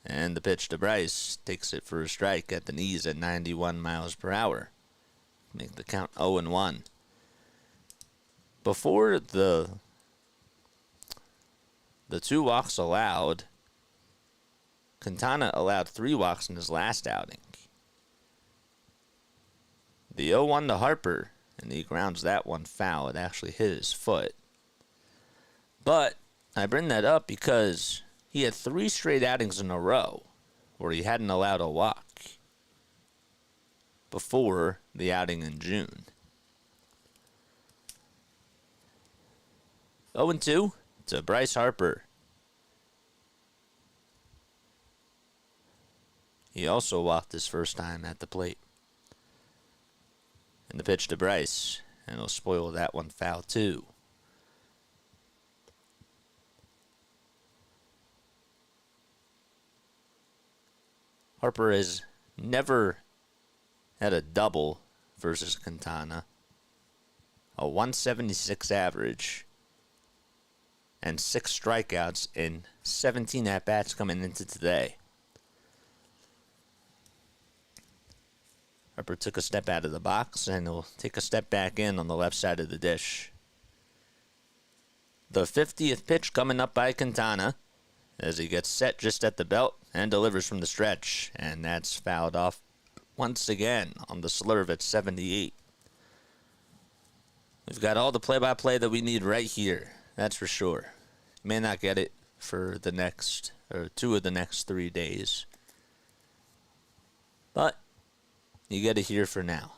And the pitch to Bryce takes it for a strike at the knees at 91 miles per hour. Make the count 0-1. Before the 2 walks allowed, Quintana allowed 3 walks in his last outing. The 0-1 to Harper, and he grounds that one foul. It actually hit his foot. But I bring that up because he had 3 straight outings in a row where he hadn't allowed a walk before the outing in June. 0-2 to Bryce Harper. He also walked his first time at the plate. And the pitch to Bryce, and he'll spoil that one foul too. Harper has never had a double versus Quintana. A 176 average and 6 strikeouts in 17 at-bats coming into today. Harper took a step out of the box, and he'll take a step back in on the left side of the dish. The 50th pitch coming up by Quintana as he gets set just at the belt and delivers from the stretch, and that's fouled off once again on the slurve at 78. We've got all the play-by-play that we need right here, that's for sure. May not get it for the next, or 2 of the next 3 days, but you get it here for now.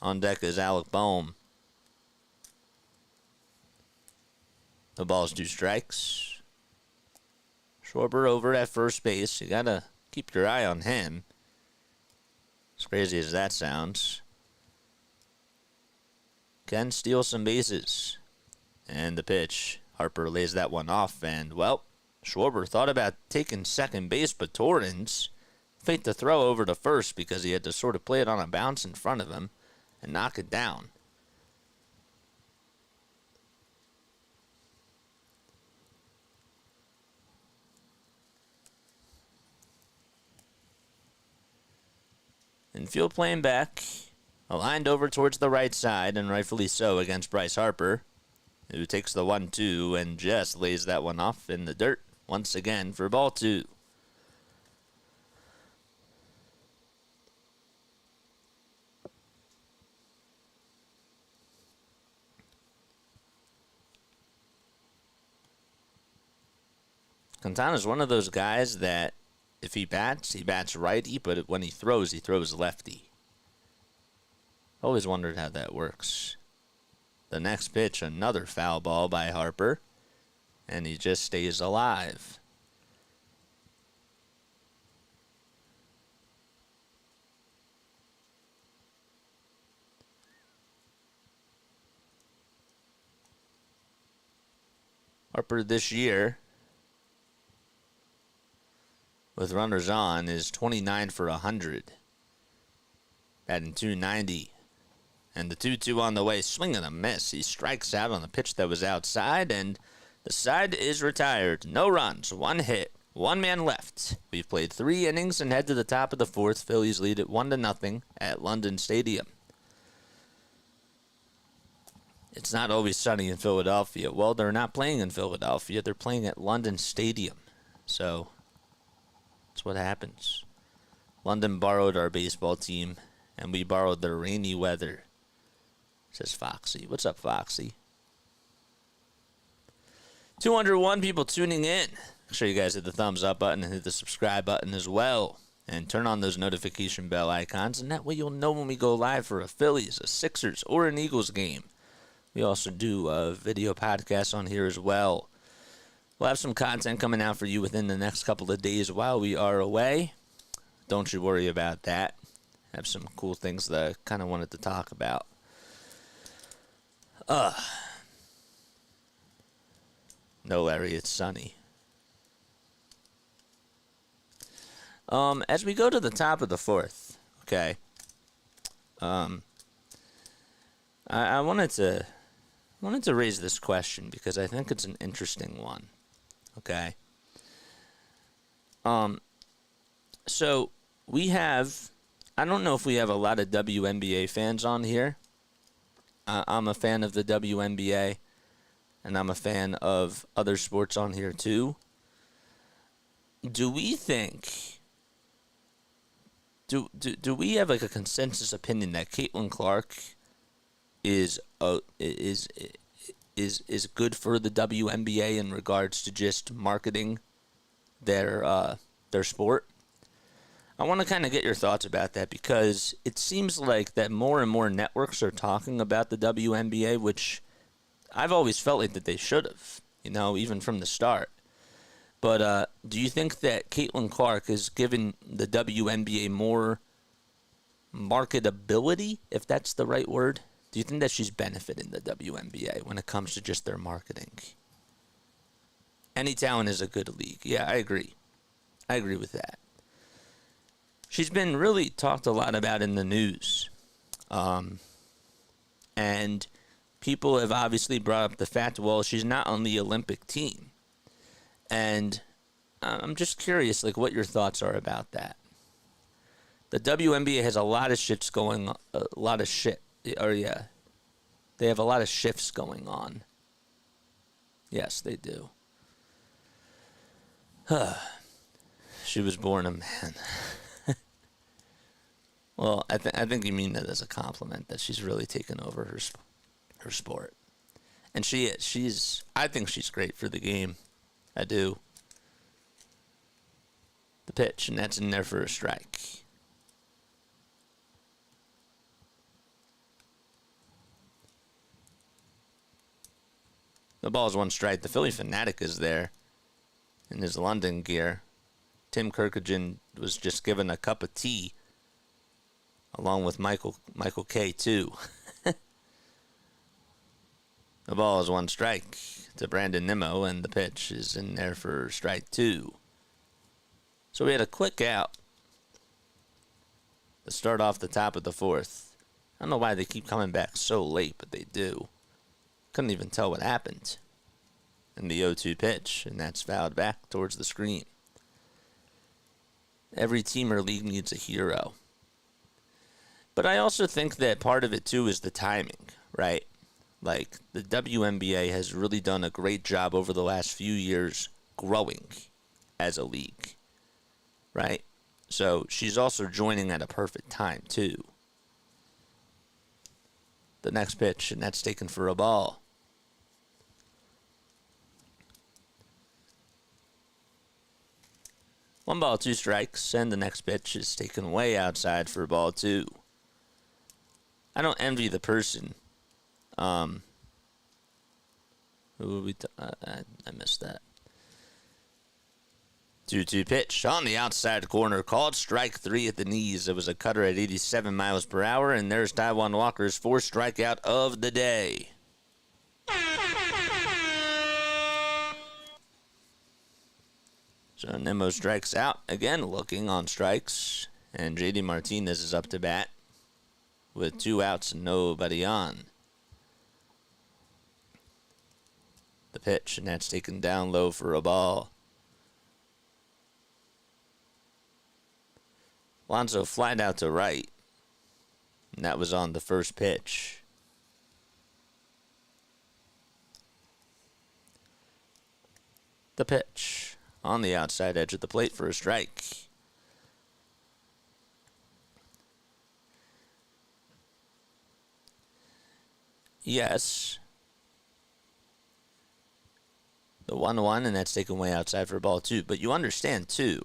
On deck is Alec Bohm. The ball's 2 strikes. Schwarber over at first base. You gotta keep your eye on him. As crazy as that sounds. Can steal some bases. And the pitch. Harper lays that one off, and, well, Schwarber thought about taking second base, but Torrens faked the throw over to first because he had to sort of play it on a bounce in front of him and knock it down. Infield playing back, aligned over towards the right side, and rightfully so against Bryce Harper, who takes the 1-2 and just lays that one off in the dirt once again for ball 2. Quintana's one of those guys that if he bats righty, but when he throws lefty. Always wondered how that works. The next pitch, another foul ball by Harper, and he just stays alive. Harper this year, with runners on, is 29 for 100. Batting .290. And the 2-2 on the way, swing and a miss. He strikes out on the pitch that was outside, and the side is retired. No runs, 1 hit, 1 man left. We've played 3 innings and head to the top of the 4th. Phillies lead it 1-0 at London Stadium. It's not always sunny in Philadelphia. Well, they're not playing in Philadelphia. They're playing at London Stadium. So that's what happens. London borrowed our baseball team, and we borrowed their rainy weather, says Foxy. What's up, Foxy? 201 people tuning in. Make sure you guys hit the thumbs up button and hit the subscribe button as well. And turn on those notification bell icons, and that way you'll know when we go live for a Phillies, a Sixers, or an Eagles game. We also do a video podcast on here as well. We'll have some content coming out for you within the next couple of days while we are away. Don't you worry about that. Have some cool things that I kind of wanted to talk about. No, Larry, it's sunny. As we go to the top of the 4th, okay, I wanted to raise this question because I think it's an interesting one, okay? So we have, I don't know if we have a lot of WNBA fans on here. I'm a fan of the WNBA, and I'm a fan of other sports on here too. Do we think? Do we have like a consensus opinion that Caitlin Clark is is good for the WNBA in regards to just marketing their sport? I want to kind of get your thoughts about that because it seems like that more and more networks are talking about the WNBA, which I've always felt like that they should have, even from the start. But do you think that Caitlin Clark is giving the WNBA more marketability, if that's the right word? Do you think that she's benefiting the WNBA when it comes to just their marketing? Any talent is a good league. Yeah, I agree. I agree with that. She's been really talked a lot about in the news. And people have obviously brought up the fact, well, she's not on the Olympic team. And I'm just curious, like, what your thoughts are about that. The WNBA has a lot of shifts going on. They have a lot of shifts going on. Yes, they do. She was born a man. Well, I think you mean that as a compliment, that she's really taken over her sport. And she is. I think she's great for the game. I do. The pitch, and that's in there for a strike. The ball's one strike. The Philly fanatic is there in his London gear. Tim Kirkagin was just given a cup of tea, along with Michael K. too. The ball is one strike to Brandon Nimmo, and the pitch is in there for strike 2. So we had a quick out to start off the top of the 4th. I don't know why they keep coming back so late, but they do. Couldn't even tell what happened in the 0-2 pitch, and that's fouled back towards the screen. Every team or league needs a hero. But I also think that part of it, too, is the timing, right? Like, the WNBA has really done a great job over the last few years growing as a league, right? So she's also joining at a perfect time, too. The next pitch, and that's taken for a ball. One ball, 2 strikes, and the next pitch is taken way outside for ball 2. I don't envy the person. Who would we? I missed that. 2-2 pitch on the outside corner, called strike 3 at the knees. It was a cutter at 87 miles per hour, and there's Taijuan Walker's 4th strikeout of the day. So Nimmo strikes out, again looking on strikes, and JD Martinez is up to bat with 2 outs and nobody on. The pitch, and that's taken down low for a ball. Alonso flied out to right, and that was on the first pitch. The pitch on the outside edge of the plate for a strike. Yes. The 1-1, and that's taken way outside for ball 2. But you understand, too,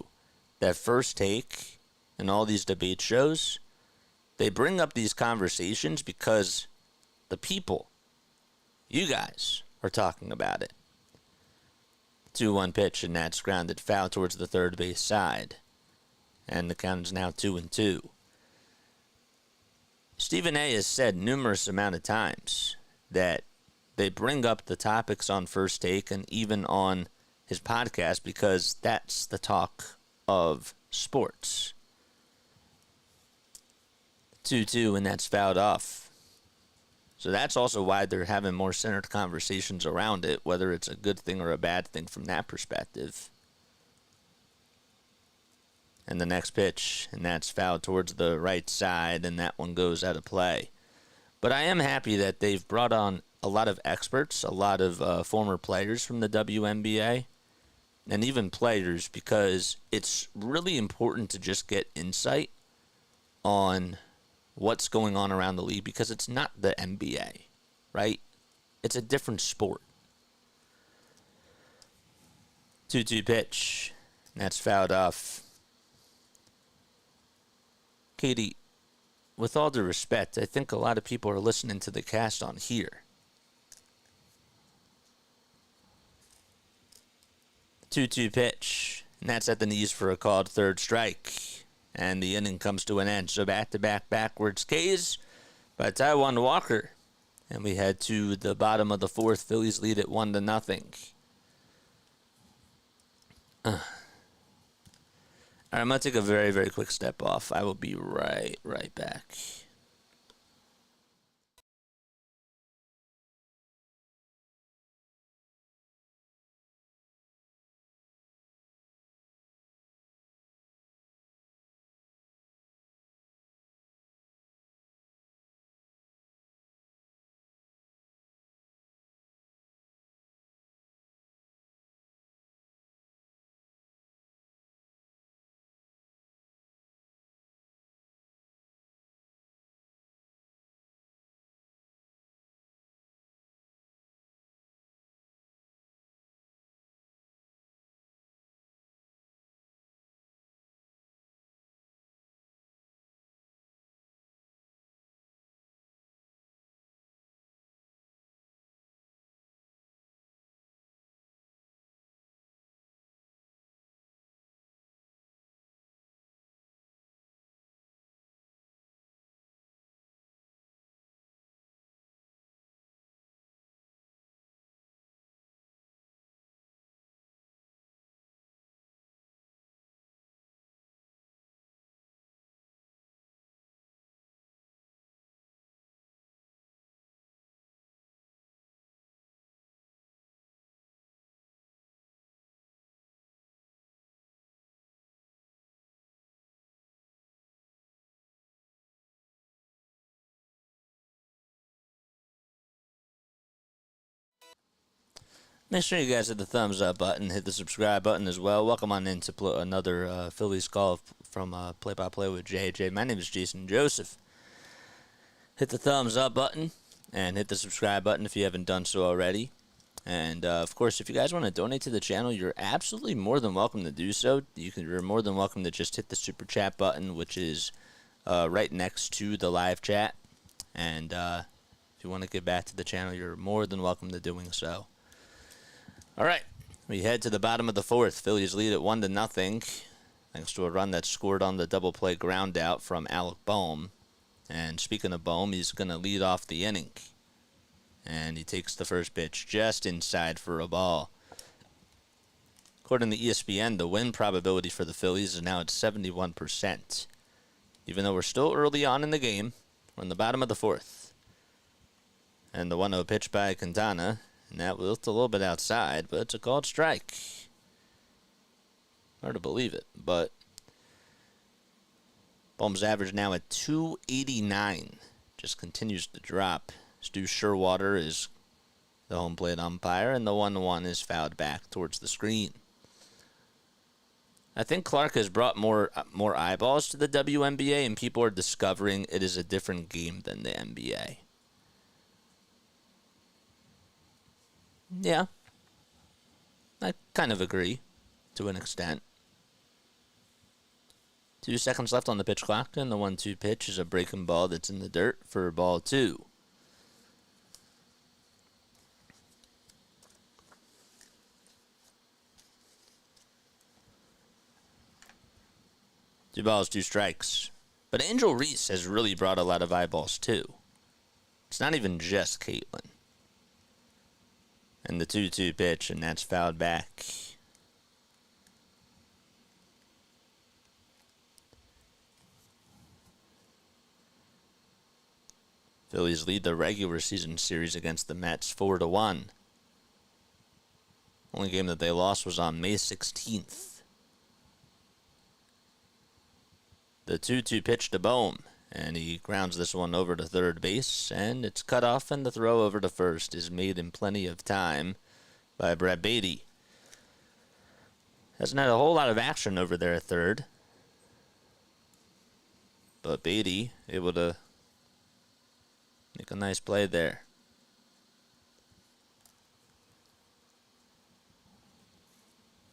that First Take and all these debate shows, they bring up these conversations because the people, you guys, are talking about it. 2-1 pitch, and that's grounded foul towards the third base side. And the count is now 2-2. Stephen A. has said numerous amount of times that they bring up the topics on First Take and even on his podcast because that's the talk of sports. 2-2, and that's fouled off. So that's also why they're having more centered conversations around it, whether it's a good thing or a bad thing from that perspective. And the next pitch, and that's fouled towards the right side, and that one goes out of play. But I am happy that they've brought on a lot of experts, a lot of former players from the WNBA, and even players, because it's really important to just get insight on what's going on around the league, because it's not the NBA, right? It's a different sport. 2-2 pitch. That's fouled off. Katie, with all due respect, I think a lot of people are listening to the cast on here. 2-2 pitch. And that's at the knees for a called third strike. And the inning comes to an end. So back-to-back backwards Ks by Taijuan Walker. And we head to the bottom of the fourth. Phillies lead at 1-0. All right, I'm going to take a very, very quick step off. I will be right back. Make sure you guys hit the thumbs up button, hit the subscribe button as well. Welcome on in to another Phillies call from Play by Play with JJ. My name is Jason Joseph. Hit the thumbs up button and hit the subscribe button if you haven't done so already. And of course, if you guys want to donate to the channel, you're absolutely more than welcome to do so. You're more than welcome to just hit the super chat button, which is right next to the live chat. And if you want to give back to the channel, you're more than welcome to doing so. All right, we head to the bottom of the fourth. Phillies lead at 1-0, thanks to a run that scored on the double play ground out from Alec Bohm. And speaking of Bohm, he's going to lead off the inning. And he takes the first pitch just inside for a ball. According to ESPN, the win probability for the Phillies is now at 71%. Even though we're still early on in the game, we're in the bottom of the fourth. And the 1-0 pitch by Quintana. And that was a little bit outside, but it's a called strike. Hard to believe it, but Bohm's average now at 289. Just continues to drop. Stu Sherwater is the home plate umpire, and the 1-1 is fouled back towards the screen. I think Clark has brought more eyeballs to the WNBA, and people are discovering it is a different game than the NBA. Yeah, I kind of agree to an extent. 2 seconds left on the pitch clock, and the 1-2 pitch is a breaking ball that's in the dirt for ball 2. Two balls, 2 strikes. But Angel Reese has really brought a lot of eyeballs too. It's not even just Caitlin. And the 2-2 pitch, and that's fouled back. Phillies lead the regular season series against the Mets 4-1. Only game that they lost was on May 16th. The 2-2 pitch to Bohm, And he grounds this one over to third base, and it's cut off, and the throw over to first is made in plenty of time by Brett Beatty. Hasn't had a whole lot of action over there at third. But Beatty able to make a nice play there.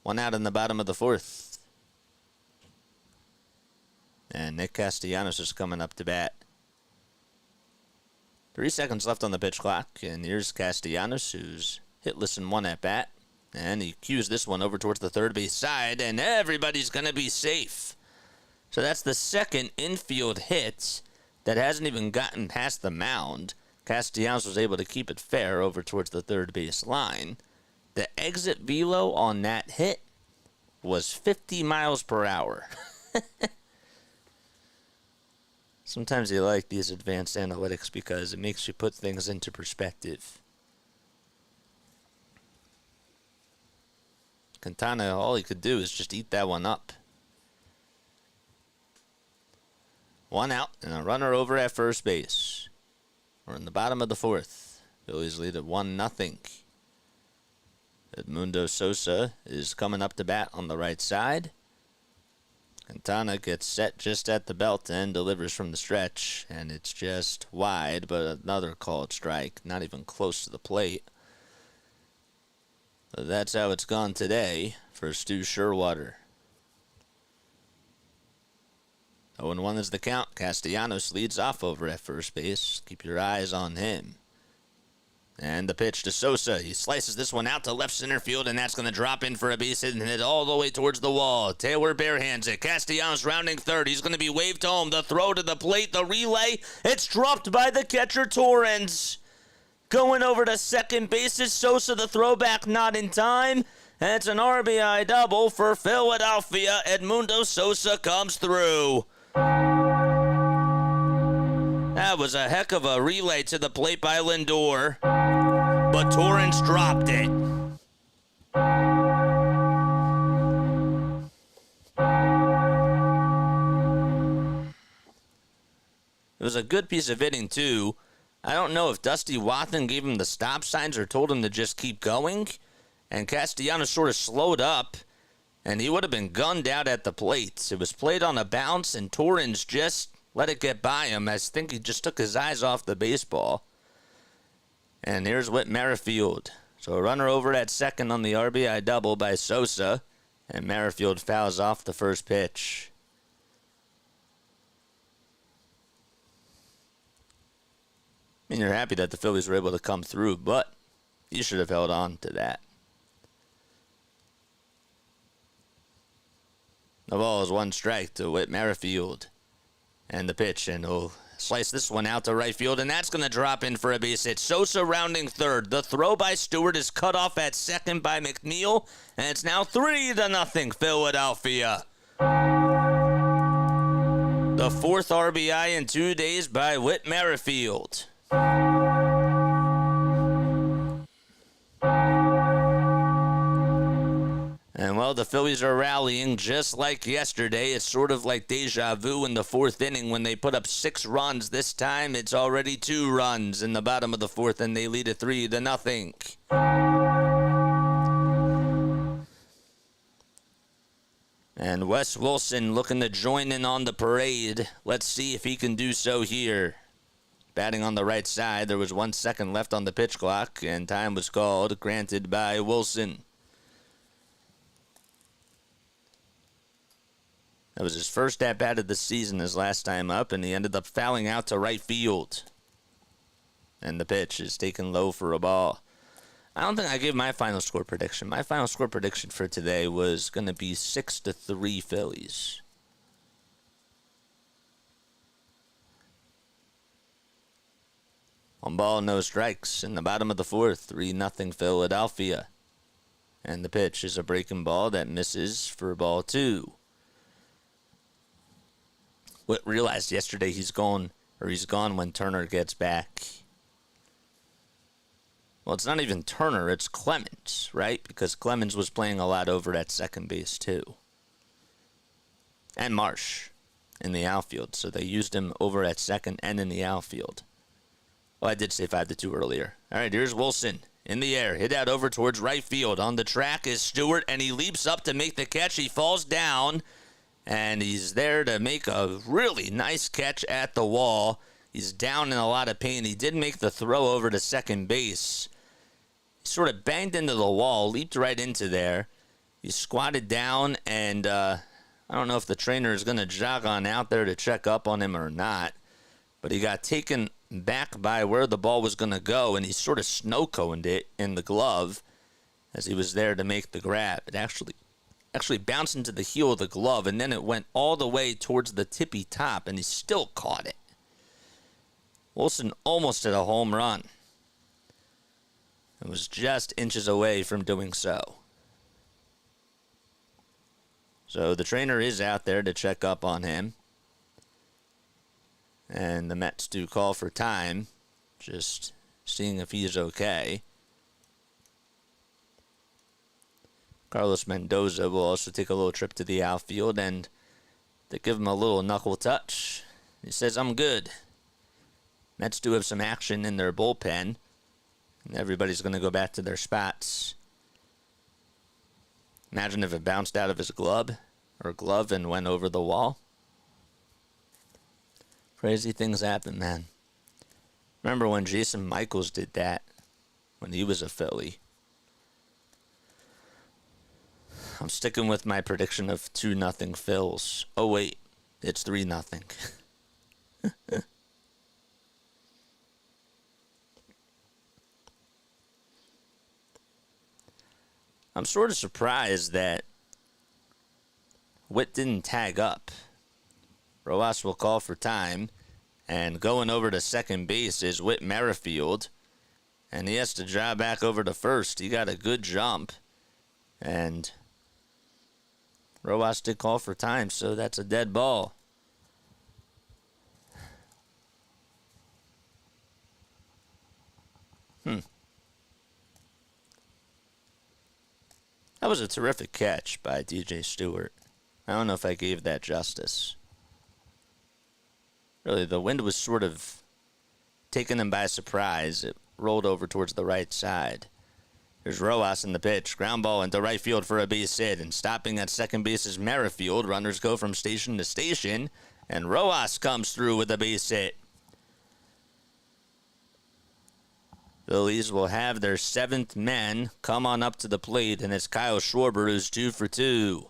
One out in the bottom of the fourth. And Nick Castellanos is coming up to bat. 3 seconds left on the pitch clock, and here's Castellanos, who's hitless in one at bat. And he cues this one over towards the third base side, and everybody's going to be safe. So that's the second infield hit that hasn't even gotten past the mound. Castellanos was able to keep it fair over towards the third base line. The exit velo on that hit was 50 miles per hour. Sometimes you like these advanced analytics because it makes you put things into perspective. Quintana, all he could do is just eat that one up. One out and a runner over at first base. We're in the bottom of the fourth. Phillies lead at 1-0. Edmundo Sosa is coming up to bat on the right side. Quintana gets set just at the belt and delivers from the stretch, and it's just wide, but another called strike, not even close to the plate. So that's how it's gone today for Stu Sherwater. 0-1 is the count. Castellanos leads off over at first base. Keep your eyes on him. And the pitch to Sosa. He slices this one out to left center field, and that's going to drop in for a base hit and hit all the way towards the wall. Taylor barehands it. Castellanos rounding third. He's going to be waved home. The throw to the plate, the relay. It's dropped by the catcher, Torrens. Going over to second base is Sosa. The throwback not in time. And it's an RBI double for Philadelphia. Edmundo Sosa comes through. That was a heck of a relay to the plate by Lindor, but Torrens dropped it. It was a good piece of hitting, too. I don't know if Dusty Wathan gave him the stop signs or told him to just keep going, and Castellanos sort of slowed up, and he would have been gunned out at the plate. It was played on a bounce, and Torrens just let it get by him. I think he just took his eyes off the baseball. And here's Whit Merrifield. So a runner over at second on the RBI double by Sosa. And Merrifield fouls off the first pitch. I mean, you're happy that the Phillies were able to come through, but you should have held on to that. The ball is one strike to Whit Merrifield. And the pitch, and he'll slice this one out to right field, and that's going to drop in for a base hit. Sosa rounding third. The throw by Stewart is cut off at second by McNeil, and it's now 3-0 Philadelphia. The fourth RBI in 2 days by Whit Merrifield. And, well, the Phillies are rallying just like yesterday. It's sort of like deja vu in the fourth inning when they put up 6 runs. This time it's already 2 runs in the bottom of the fourth, and they lead it 3-0. And Wes Wilson looking to join in on the parade. Let's see if he can do so here. Batting on the right side, there was 1 second left on the pitch clock, and time was called, granted by Wilson. That was his first at-bat of the season his last time up, and he ended up fouling out to right field. And the pitch is taken low for a ball. I don't think I gave my final score prediction. My final score prediction for today was going to be 6-3 Phillies. One ball, no strikes in the bottom of the fourth, 3-0 Philadelphia. And the pitch is a breaking ball that misses for ball 2. What realized yesterday he's gone when Turner gets back. Well, it's not even Turner, it's Clemens, right? Because Clemens was playing a lot over at second base too. And Marsh. in the outfield. So they used him over at second and in the outfield. Oh, I did say 5-2 earlier. All right, here's Wilson in the air. Hit out over towards right field. On the track is Stewart, and he leaps up to make the catch. He falls down, and he's there to make a really nice catch at the wall. He's down in a lot of pain. He did make the throw over to second base. He sort of banged into the wall, leaped right into there. He squatted down, and I don't know if the trainer is going to jog on out there to check up on him or not, but he got taken back by where the ball was going to go, and he sort of snow-coned it in the glove as he was there to make the grab. It actually bounced into the heel of the glove, and then it went all the way towards the tippy top, and he still caught it. Wilson almost hit a home run. It was just inches away from doing so. So the trainer is out there to check up on him. And the Mets do call for time, just seeing if he's okay. Carlos Mendoza will also take a little trip to the outfield, and they give him a little knuckle touch. He says, "I'm good." Mets do have some action in their bullpen, and everybody's going to go back to their spots. Imagine if it bounced out of his glove and went over the wall. Crazy things happen, man. Remember when Jason Michaels did that when he was a Philly? I'm sticking with my prediction of 2-0 Phils. Oh, wait. It's 3-0. I'm sort of surprised that Witt didn't tag up. Rojas will call for time, and going over to second base is Whit Merrifield, and he has to drive back over to first. He got a good jump, and Rojas did call for time, so that's a dead ball. That was a terrific catch by DJ Stewart. I don't know if I gave that justice. Really, the wind was sort of taking him by surprise. It rolled over towards the right side. There's Rojas in the pitch. Ground ball into right field for a base hit. And stopping at second base is Merrifield. Runners go from station to station. And Rojas comes through with a base hit. Phillies will have their seventh man come on up to the plate. And it's Kyle Schwarber, who's 2 for 2.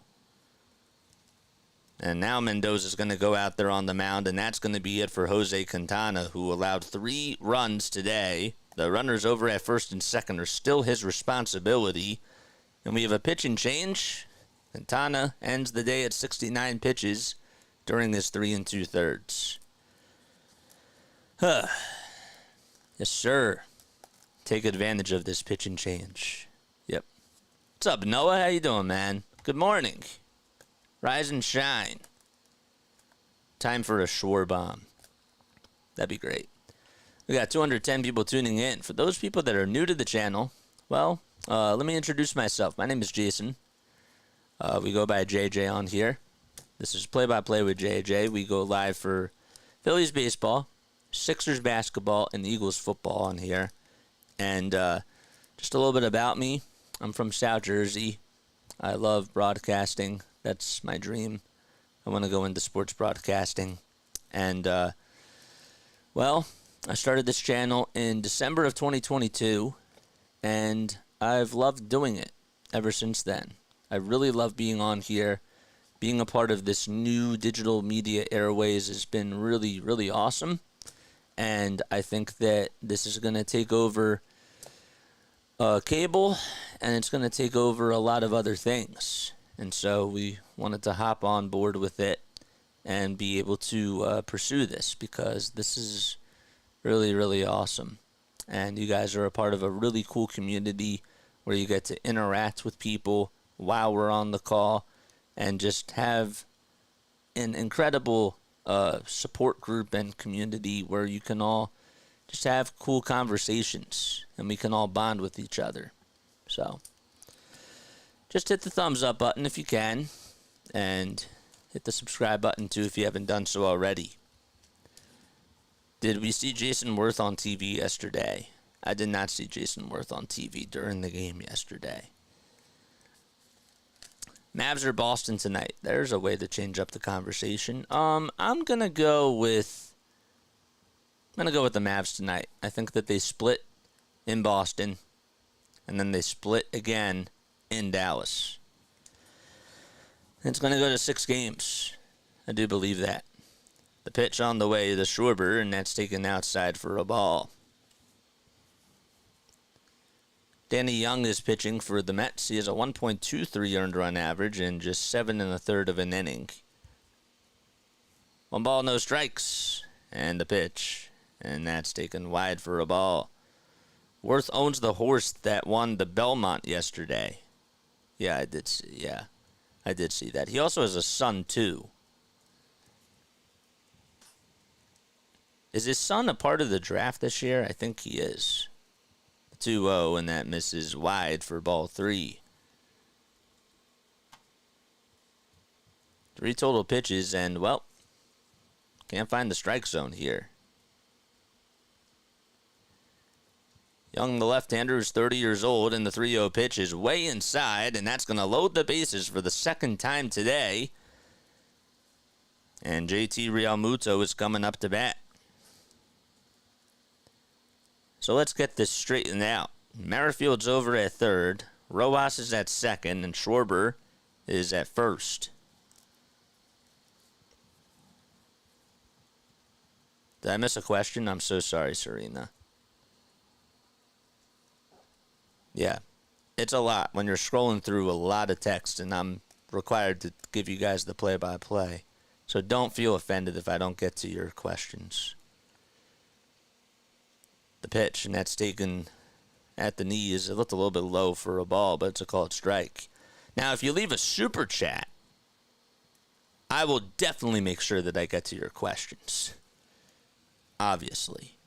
And now Mendoza's going to go out there on the mound, and that's going to be it for Jose Quintana, who allowed 3 runs today. The runners over at first and second are still his responsibility. And we have a pitching change. Quintana ends the day at 69 pitches during his 3 2/3. Yes, sir. Take advantage of this pitching change. Yep. What's up, Noah? How you doing, man? Good morning. Rise and shine. Time for a shore bomb. That'd be great. We got 210 people tuning in. For those people that are new to the channel, well, let me introduce myself. My name is Jason. We go by JJ on here. This is Play-by-Play with JJ. We go live for Phillies baseball, Sixers basketball, and Eagles football on here. And just a little bit about me. I'm from South Jersey. I love broadcasting. That's my dream. I want to go into sports broadcasting. And, well, I started this channel in December of 2022, and I've loved doing it ever since then. I really love being on here. Being a part of this new digital media airways has been really, really awesome. And I think that this is going to take over cable, and it's going to take over a lot of other things. And so we wanted to hop on board with it and be able to pursue this, because this is really, really awesome. And you guys are a part of a really cool community where you get to interact with people while we're on the call and just have an incredible support group and community where you can all just have cool conversations and we can all bond with each other. So just hit the thumbs up button if you can, and Hit the subscribe button, too, if you haven't done so already. Did we see Jason Worth on TV yesterday? I did not see Jason Worth on TV during the game yesterday. Mavs or Boston tonight? There's a way to change up the conversation. I'm gonna go with the Mavs tonight. I think that they split in Boston, and then they split again in Dallas. It's gonna go to 6 games. I do believe that. The pitch on the way to Schwarber, and that's taken outside for a ball. Danny Young is pitching for the Mets. He has a 1.23 earned run average in just 7 1/3 of an inning. 1 ball, no strikes, and the pitch, and that's taken wide for a ball. Worth owns the horse that won the Belmont yesterday. I did see that. He also has a son, too. Is his son a part of the draft this year? I think he is. 2-0, and that misses wide for ball 3. 3 total pitches, and, well, can't find the strike zone here. Young, the left-hander, is 30 years old, and the 3-0 pitch is way inside, and that's going to load the bases for the second time today. And JT Realmuto is coming up to bat. So let's get this straightened out. Merrifield's over at third, Rojas is at second, and Schwarber is at first. Did I miss a question? I'm so sorry, Serena. Yeah, it's a lot when you're scrolling through a lot of text, and I'm required to give you guys the play-by-play. So don't feel offended if I don't get to your questions. The pitch, and that's taken at the knees. It looked a little bit low for a ball, but it's a called strike. Now, if you leave a super chat, I will definitely make sure that I get to your questions. Obviously.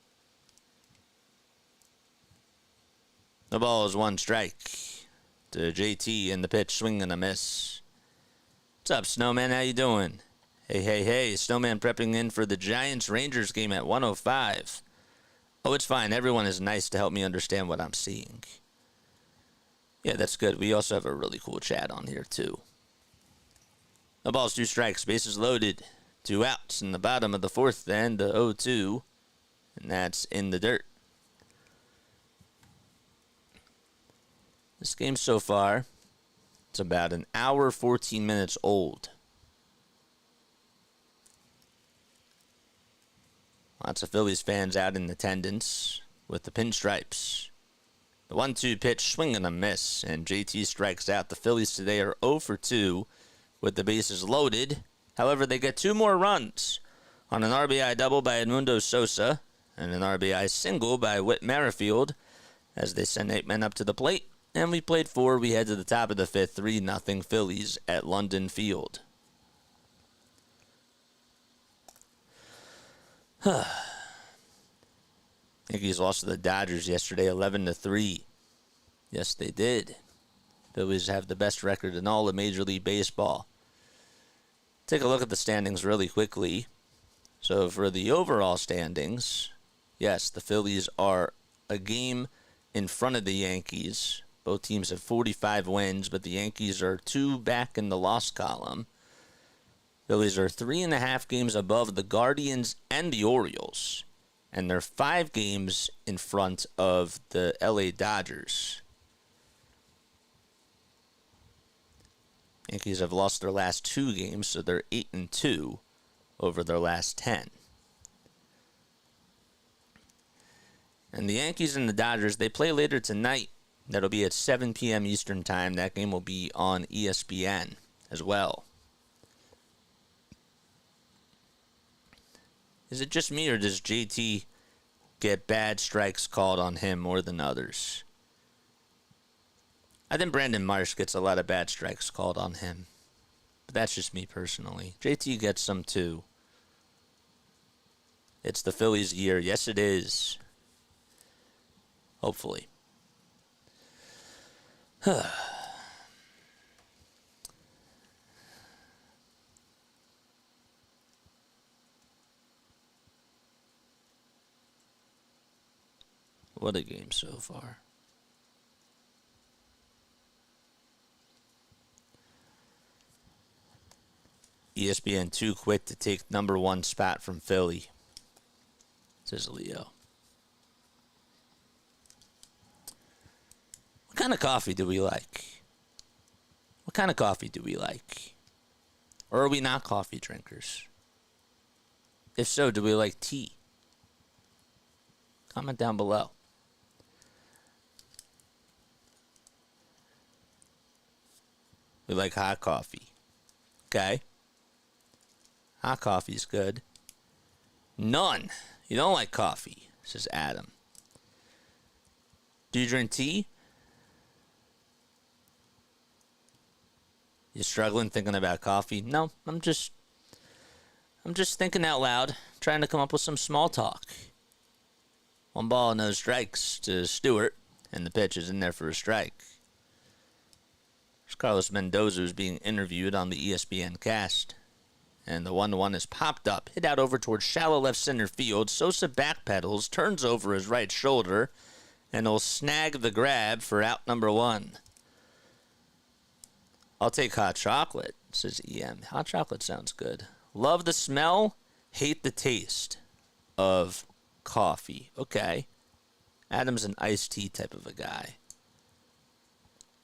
The ball is 1 strike to JT, and the pitch swing and a miss. What's up, Snowman? How you doing? Hey. Snowman prepping in for the Giants-Rangers game at 1:05. Oh, it's fine. Everyone is nice to help me understand what I'm seeing. Yeah, that's good. We also have a really cool chat on here, too. The ball's 2 strikes. Bases loaded. 2 outs in the bottom of the 4th, and the 0-2. And that's in the dirt. This game so far, it's about an hour, 14 minutes old. Lots of Phillies fans out in attendance with the pinstripes. The 1-2 pitch, swing and a miss, and JT strikes out. The Phillies today are 0 for 2 with the bases loaded. However, they get 2 more runs on an RBI double by Edmundo Sosa and an RBI single by Whit Merrifield as they send 8 men up to the plate. And we played 4. We head to the top of the 5th, 3-0 Phillies at London Field. Yankees lost to the Dodgers yesterday, 11-3. Yes, they did. Phillies have the best record in all of Major League Baseball. Take a look at the standings really quickly. So for the overall standings, yes, the Phillies are a game in front of the Yankees. Both teams have 45 wins, but the Yankees are 2 back in the loss column. Phillies are 3.5 games above the Guardians and the Orioles, and they're 5 games in front of the LA Dodgers. Yankees have lost their last 2 games, so they're 8-2 over their last 10. And the Yankees and the Dodgers, they play later tonight. That'll be at 7 p.m. Eastern Time. That game will be on ESPN as well. Is it just me, or does JT get bad strikes called on him more than others? I think Brandon Marsh gets a lot of bad strikes called on him. But that's just me personally. JT gets some too. It's the Phillies' year. Yes, it is. Hopefully. What a game so far. ESPN too quick to take number 1 spot from Philly, says Leo. What kind of coffee do we like? What kind of coffee do we like? Or are we not coffee drinkers? If so, do we like tea? Comment down below. We like hot coffee. Okay. Hot coffee's good. None. You don't like coffee, says Adam. Do you drink tea? You struggling thinking about coffee? No, I'm just thinking out loud, trying to come up with some small talk. 1 ball, no strikes to Stewart, and the pitch is in there for a strike. Carlos Mendoza is being interviewed on the ESPN cast. And the 1-1 is popped up, hit out over towards shallow left center field. Sosa backpedals, turns over his right shoulder, and will snag the grab for out number 1. I'll take hot chocolate, says EM. Hot chocolate sounds good. Love the smell, hate the taste of coffee. Okay. Adam's an iced tea type of a guy.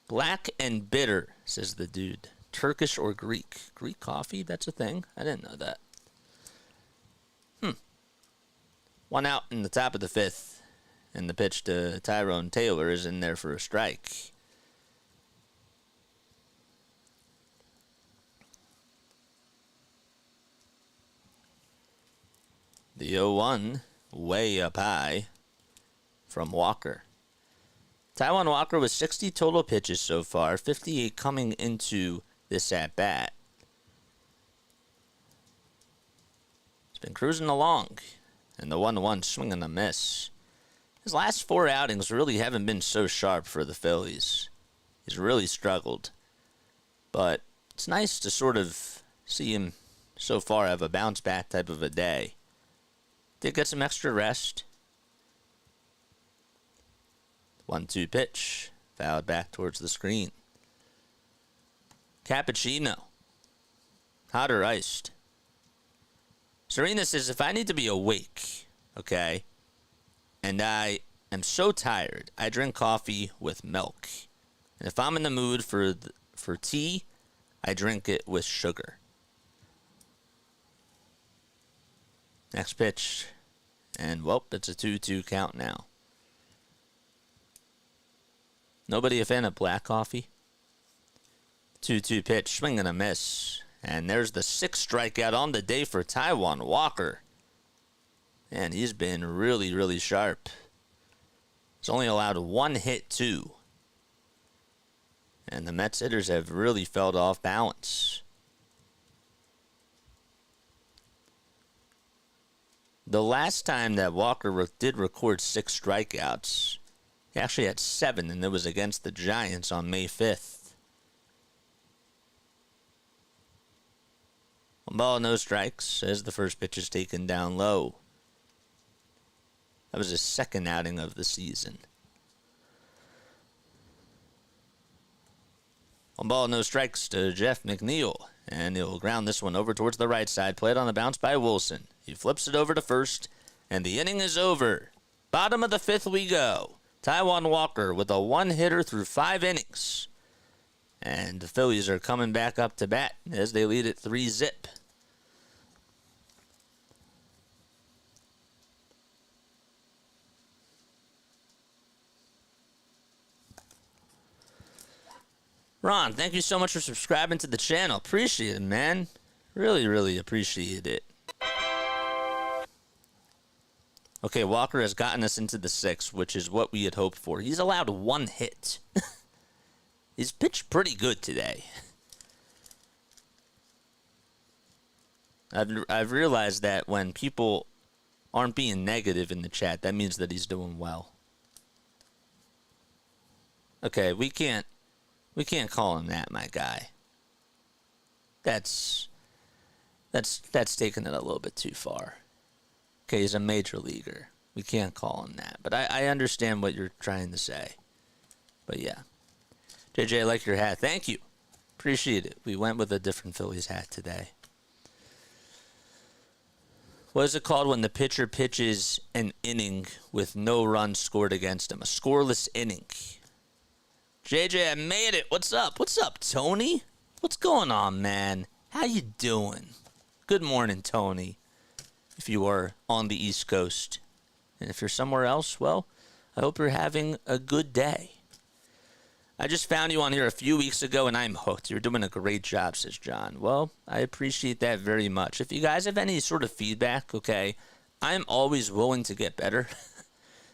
Black and bitter, says the dude. Turkish or Greek? Greek coffee? That's a thing? I didn't know that. 1 out in the top of the 5th. And the pitch to Tyrone Taylor is in there for a strike. The 0-1 way up high from Walker. Taijuan Walker with 60 total pitches so far, 58 coming into this at-bat. He's been cruising along, and the 1-1 swing and a miss. His last 4 outings really haven't been so sharp for the Phillies. He's really struggled. But it's nice to sort of see him so far have a bounce-back type of a day. Did get some extra rest. 1-2 pitch. Fouled back towards the screen. Cappuccino. Hot or iced? Serena says, if I need to be awake, okay, and I am so tired, I drink coffee with milk. And if I'm in the mood for tea, I drink it with sugar. Next pitch. And, well, it's a 2-2 count now. Nobody a fan of black coffee? 2-2 pitch, swing and a miss. And there's the 6th strikeout on the day for Taijuan Walker. And he's been really, really sharp. He's only allowed 1 hit, too. And the Mets hitters have really felt off balance. The last time that Walker did record 6 strikeouts, he actually had 7, and it was against the Giants on May 5th. 1 ball, no strikes, as the first pitch is taken down low. That was his 2nd outing of the season. 1 ball, no strikes to Jeff McNeil. And he'll ground this one over towards the right side. Played on the bounce by Wilson. He flips it over to first. And the inning is over. Bottom of the 5th we go. Taijuan Walker with a 1-hitter through 5 innings. And the Phillies are coming back up to bat as they lead at 3-0. Ron, thank you so much for subscribing to the channel. Appreciate it, man. Really, really appreciate it. Okay, Walker has gotten us into the 6th, which is what we had hoped for. He's allowed 1 hit. He's pitched pretty good today. I've realized that when people aren't being negative in the chat, that means that he's doing well. Okay, we can't call him that, my guy. That's taking it a little bit too far. Okay, he's a major leaguer. We can't call him that. But I understand what you're trying to say. But yeah. JJ, I like your hat. Thank you. Appreciate it. We went with a different Phillies hat today. What is it called when the pitcher pitches an inning with no runs scored against him? A scoreless inning. JJ, I made it. What's up? What's up, Tony? What's going on, man? How you doing? Good morning, Tony. If you are on the East Coast. And if you're somewhere else, well, I hope you're having a good day. I just found you on here a few weeks ago, and I'm hooked. You're doing a great job, says John. Well, I appreciate that very much. If you guys have any sort of feedback, okay, I'm always willing to get better.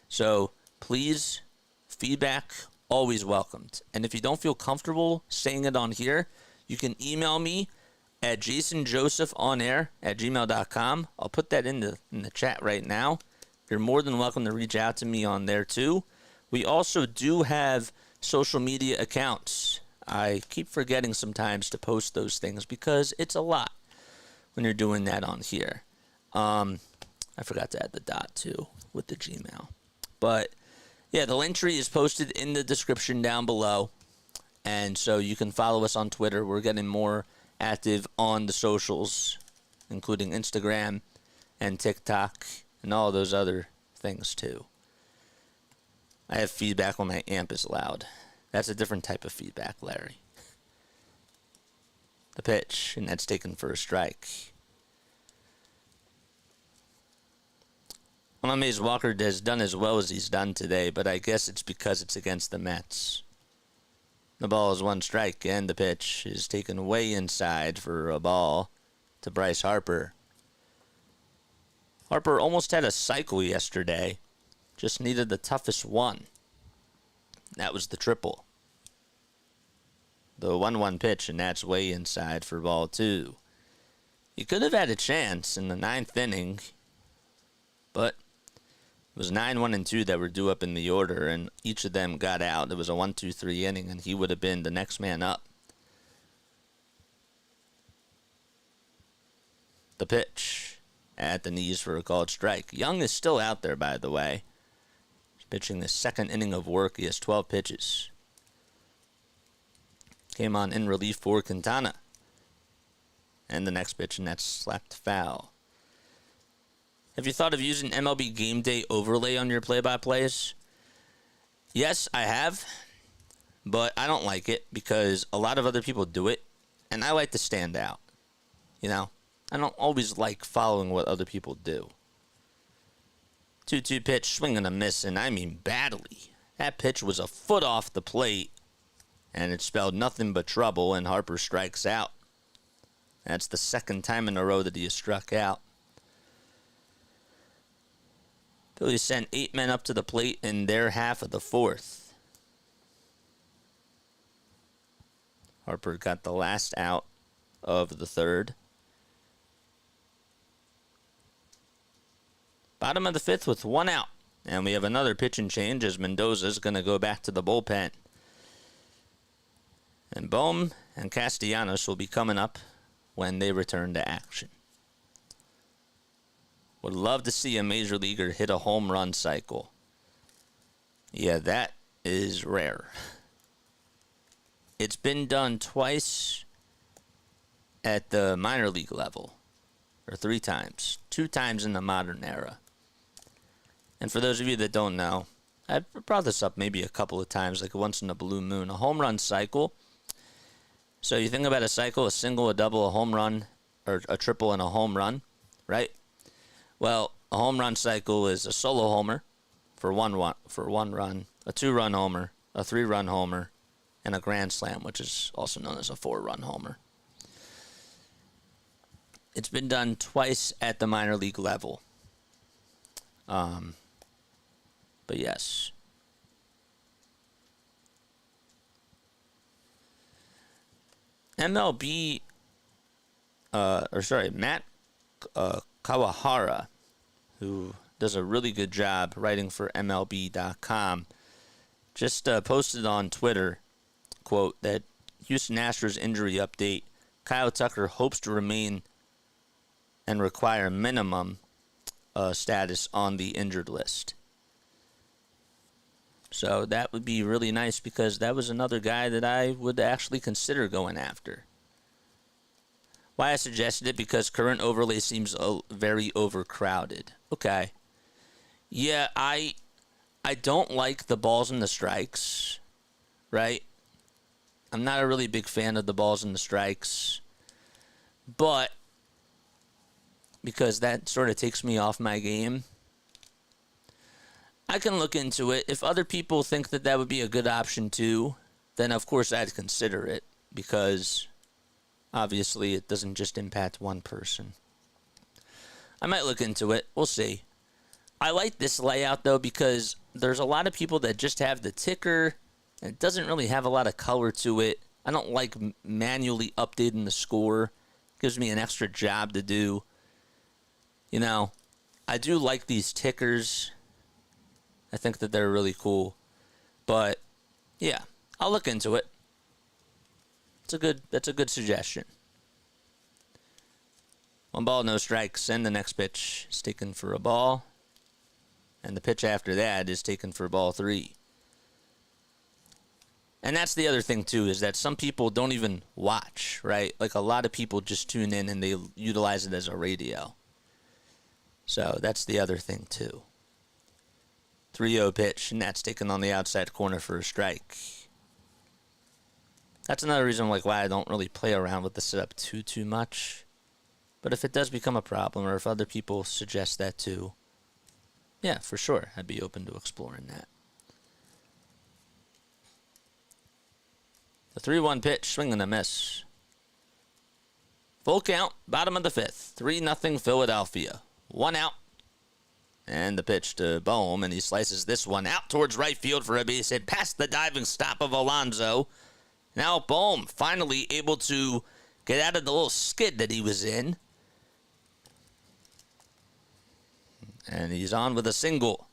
So please, feedback, always welcomed. And if you don't feel comfortable saying it on here, you can email me at jasonjosephonair@gmail.com. I'll put that in the chat right now. You're more than welcome to reach out to me on there, too. We also do have social media accounts. I keep forgetting sometimes to post those things because it's a lot when you're doing that on here. I forgot to add the dot too with the Gmail. But yeah, the link tree is posted in the description down below. And so you can follow us on Twitter. We're getting more active on the socials, including Instagram and TikTok and all those other things too. I have feedback when my amp is loud. That's a different type of feedback, Larry. The pitch, and that's taken for a strike. I'm amazed Walker has done as well as he's done today, but I guess it's because it's against the Mets. The ball is one strike, and the pitch is taken way inside for a ball to Bryce Harper. Harper almost had a cycle yesterday. Just needed the toughest one. That was the triple. The 1-1 pitch, and that's way inside for ball 2. He could have had a chance in the 9th inning, but it was 9, 1, and 2 that were due up in the order, and each of them got out. It was a 1-2-3 inning, and he would have been the next man up. The pitch at the knees for a called strike. Young is still out there, by the way. Pitching the 2nd inning of work. He has 12 pitches. Came on in relief for Quintana. And the next pitch, and that's slapped foul. Have you thought of using MLB Game Day overlay on your play-by-plays? Yes, I have. But I don't like it because a lot of other people do it. And I like to stand out. You know? I don't always like following what other people do. 2-2 pitch, swing and a miss, and I mean badly. That pitch was a foot off the plate, and it spelled nothing but trouble, and Harper strikes out. That's the 2nd time in a row that he has struck out. Phillies sent 8 men up to the plate in their half of the 4th. Harper got the last out of the 3rd. Bottom of the 5th with 1 out. And we have another pitching change as Mendoza's going to go back to the bullpen. And Bohm and Castellanos will be coming up when they return to action. Would love to see a major leaguer hit a home run cycle. Yeah, that is rare. It's been done twice at the minor league level. Or 3 times. 2 times in the modern era. And for those of you that don't know, I've brought this up maybe a couple of times, like once in a blue moon. A home run cycle. So you think about a cycle, a single, a double, a home run, or a triple and a home run, right? Well, a home run cycle is a solo homer for one run, a 2-run homer, a 3-run homer, and a grand slam, which is also known as a 4-run homer. It's been done twice at the minor league level. But yes. MLB, Matt Kawahara, who does a really good job writing for MLB.com, just posted on Twitter, quote, that Houston Astros injury update, Kyle Tucker hopes to remain and require minimum status on the injured list. So that would be really nice because that was another guy that I would actually consider going after. Why I suggested it, because current overlay seems very overcrowded. Okay. Yeah, I don't like the balls and the strikes, right? I'm not a really big fan of the balls and the strikes, but because that sort of takes me off my game, I can look into it. If other people think that that would be a good option too, then of course I'd consider it, because obviously it doesn't just impact one person. I might look into it. We'll see. I like this layout though because there's a lot of people that just have the ticker and it doesn't really have a lot of color to it. I don't like manually updating the score. It gives me an extra job to do. You know, I do like these tickers. I think that they're really cool. But yeah, I'll look into it. That's a good suggestion. 1 ball, no strikes, and the next pitch is taken for a ball. And the pitch after that is taken for ball 3. And that's the other thing, too, is that some people don't even watch, right? Like, a lot of people just tune in and they utilize it as a radio. So that's the other thing, too. 3-0 pitch, and that's taken on the outside corner for a strike. That's another reason like why I don't really play around with the setup too much. But if it does become a problem, or if other people suggest that too, yeah, for sure, I'd be open to exploring that. The 3-1 pitch, swing and a miss. Full count, bottom of the 5th. 3-0 Philadelphia. 1 out. And the pitch to Bohm, and he slices this one out towards right field for a base hit past the diving stop of Alonso. Now Bohm finally able to get out of the little skid that he was in. And he's on with a single.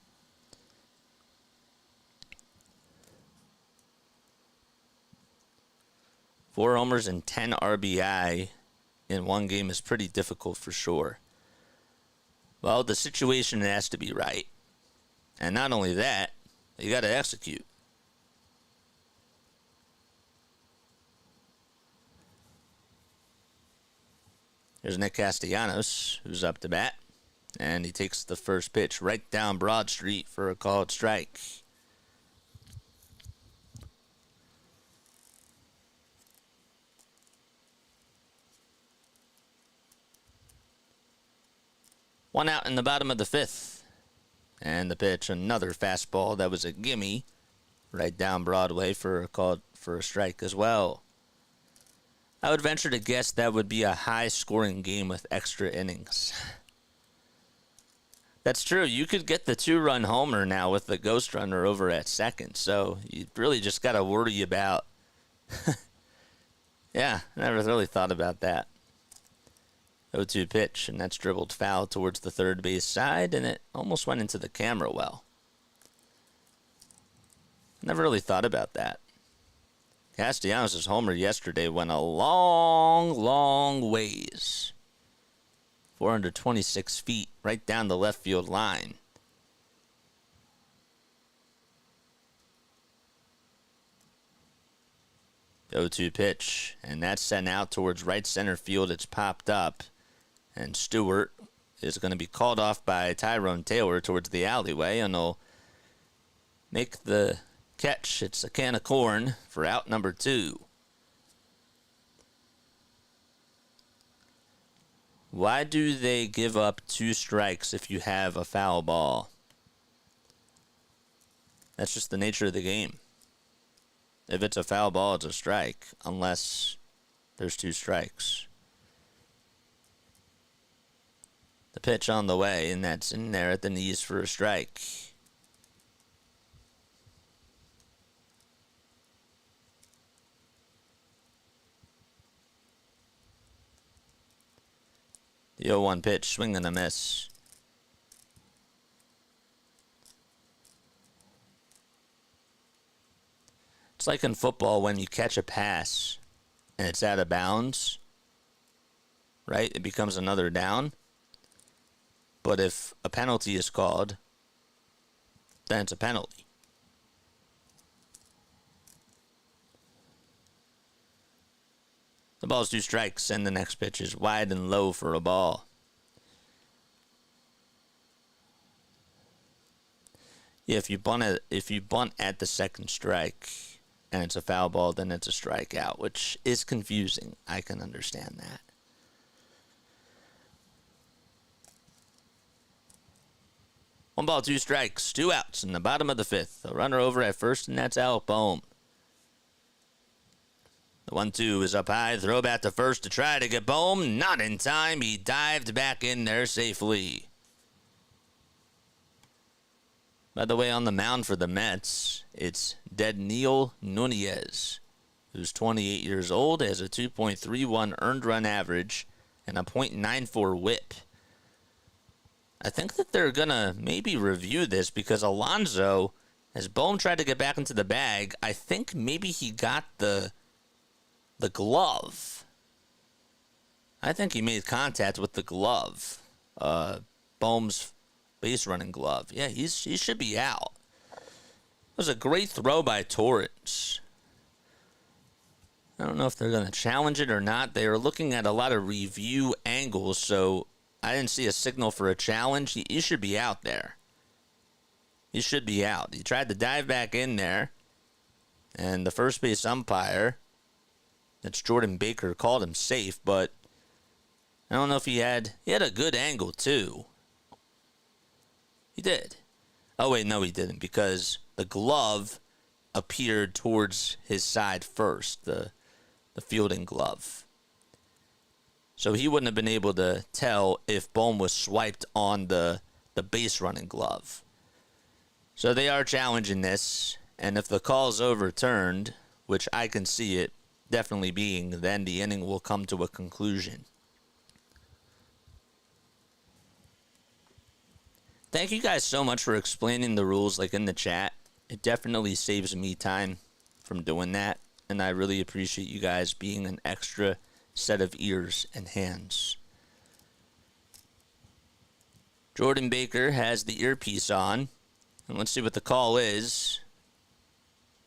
Four homers and 10 RBI in one game is pretty difficult for sure. Well, the situation has to be right. And not only that, you got to execute. Here's Nick Castellanos, who's up to bat. And he takes the first pitch right down Broad Street for a called strike. One out in the bottom of the 5th. And the pitch, another fastball that was a gimme right down Broadway for a call for a strike as well. I would venture to guess that would be a high-scoring game with extra innings. That's true. You could get the 2-run homer now with the ghost runner over at second. So you really just got to worry about... Yeah, I never really thought about that. 0-2 pitch, and that's dribbled foul towards the third base side, and it almost went into the camera well. Never really thought about that. Castellanos' homer yesterday went a long ways. 426 feet, right down the left field line. The 0-2 pitch, and that's sent out towards right center field. It's popped up, and Stewart is going to be called off by Tyrone Taylor towards the alleyway, and he'll make the catch. It's a can of corn for out number 2. Why do they give up 2 strikes if you have a foul ball? That's just the nature of the game. If it's a foul ball, it's a strike, unless there's 2 strikes. The pitch on the way, and that's in there at the knees for a strike. The 0-1 pitch, swing and a miss. It's like in football when you catch a pass and it's out of bounds, right? It becomes another down. But if a penalty is called, then it's a penalty. The ball's 2 strikes, and the next pitch is wide and low for a ball. Yeah, if you bunt at the second strike and it's a foul ball, then it's a strikeout, which is confusing. I can understand that. One ball, 2 strikes, 2 outs in the bottom of the 5th. A runner over at first, and that's Alec Bohm. The 1-2 is up high. Throw back to first to try to get Bohm. Not in time. He dived back in there safely. By the way, on the mound for the Mets, it's Dedniel Nunez, who's 28 years old, has a 2.31 earned run average and a .94 whip. I think that they're going to maybe review this because Alonso, as Bohm tried to get back into the bag, I think maybe he got the glove. I think he made contact with the glove. Bohm's base running glove. Yeah, he should be out. It was a great throw by Torrance. I don't know if they're going to challenge it or not. They are looking at a lot of review angles, so I didn't see a signal for a challenge. He should be out there. He should be out. He tried to dive back in there, and the first base umpire, that's Jordan Baker, called him safe, but I don't know if he had a good angle too. He did. Oh, wait, no, he didn't, because the glove appeared towards his side first, the fielding glove. So he wouldn't have been able to tell if Bohm was swiped on the base running glove. So they are challenging this, and if the call is overturned, which I can see it definitely being, then the inning will come to a conclusion. Thank you guys so much for explaining the rules like in the chat. It definitely saves me time from doing that, and I really appreciate you guys being an extra set of ears and hands. Jordan Baker has the earpiece on, and let's see what the call is.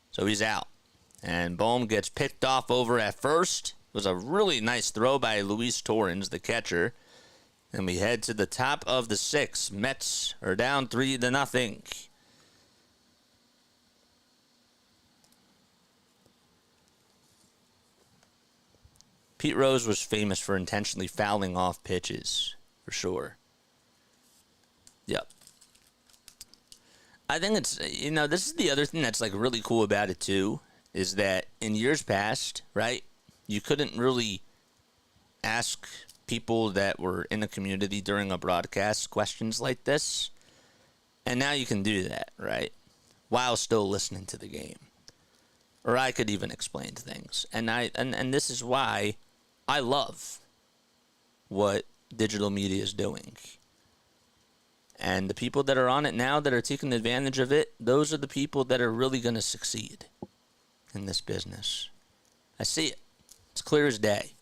So he's out, and Bohm gets picked off over at first. It was a really nice throw by Luis Torrens, the catcher. And we head to the top of the 6th. Mets are down 3-0. Pete Rose was famous for intentionally fouling off pitches, for sure. Yep. I think it's, this is the other thing that's like really cool about it too, is that in years past, right, you couldn't really ask people that were in the community during a broadcast questions like this, and now you can do that, right, while still listening to the game. Or I could even explain things, and this is why I love what digital media is doing. And the people that are on it now that are taking advantage of it, those are the people that are really going to succeed in this business. I see it. It's clear as day.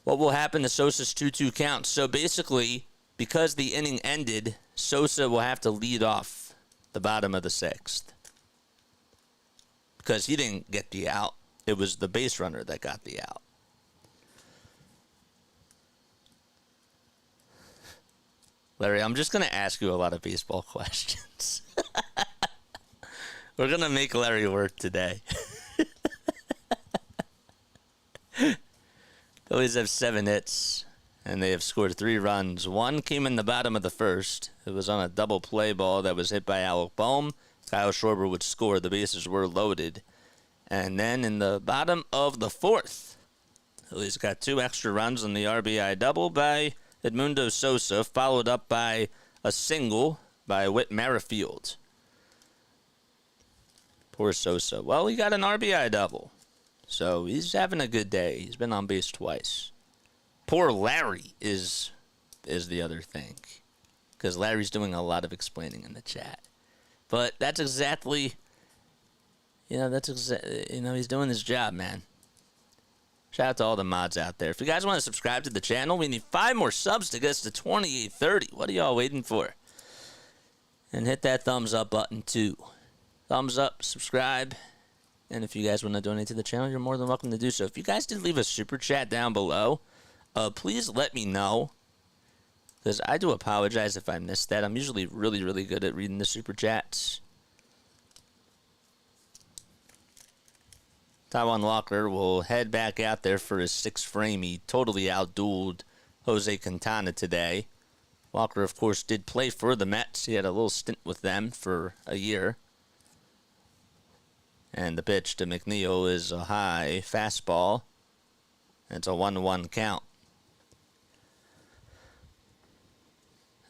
What will happen to Sosa's 2-2 count? So basically, because the inning ended, Sosa will have to lead off the bottom of the 6th. Because he didn't get the out. It was the base runner that got the out. Larry, I'm just going to ask you a lot of baseball questions. We're going to make Larry work today. Phillies have 7 hits, and they have scored 3 runs. One came in the bottom of the 1st. It was on a double play ball that was hit by Alec Bohm. Kyle Schwarber would score. The bases were loaded. And then in the bottom of the 4th, Phillies got 2 extra runs on the RBI double by Edmundo Sosa, followed up by a single by Whit Merrifield. Poor Sosa. Well, he got an RBI double. So he's having a good day. He's been on base twice. Poor Larry is the other thing, because Larry's doing a lot of explaining in the chat. But that's exactly, he's doing his job, man. Shout out to all the mods out there. If you guys want to subscribe to the channel, we need 5 more subs to get us to 2830. What are y'all waiting for? And hit that thumbs up button too. Thumbs up, subscribe. And if you guys want to donate to the channel, you're more than welcome to do so. If you guys did leave a super chat down below, please let me know. Because I do apologize if I missed that. I'm usually really, really good at reading the super chats. Taijuan Walker will head back out there for his 6th frame. He totally outdueled Jose Quintana today. Walker, of course, did play for the Mets. He had a little stint with them for a year. And the pitch to McNeil is a high fastball. It's a 1-1 count.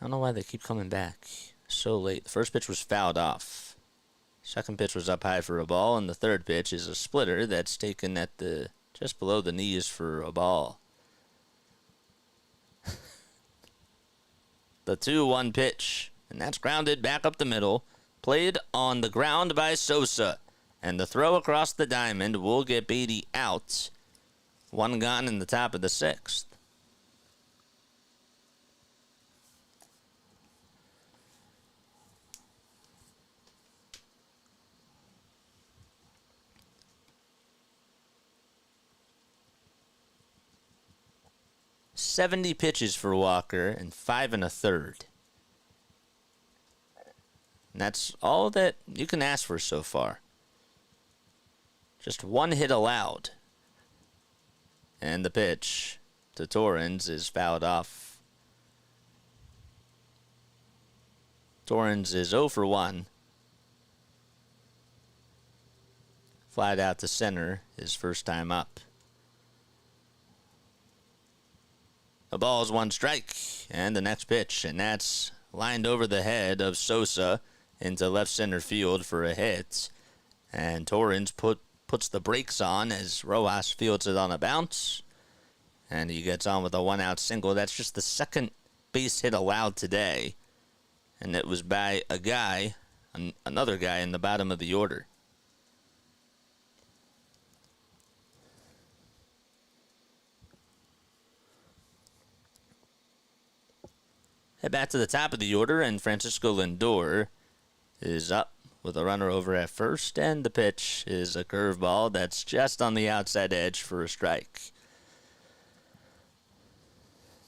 I don't know why they keep coming back so late. The first pitch was fouled off. Second pitch was up high for a ball, and the third pitch is a splitter that's taken at the just below the knees for a ball. The 2-1 pitch, and that's grounded back up the middle, played on the ground by Sosa, and the throw across the diamond will get Beatty out. 1 gone in the top of the 6th. .70 pitches for Walker and 5 1/3. And that's all that you can ask for so far. Just 1 hit allowed. And the pitch to Torrens is fouled off. Torrens is 0 for 1. Flied out to center, his first time up. The ball is 1 strike, and the next pitch, and that's lined over the head of Sosa into left center field for a hit. And Torrens puts the brakes on as Rojas fields it on a bounce, and he gets on with a 1-out single. That's just the 2nd base hit allowed today, and it was by a guy, another guy in the bottom of the order. Head back to the top of the order, and Francisco Lindor is up with a runner over at first, and the pitch is a curveball that's just on the outside edge for a strike.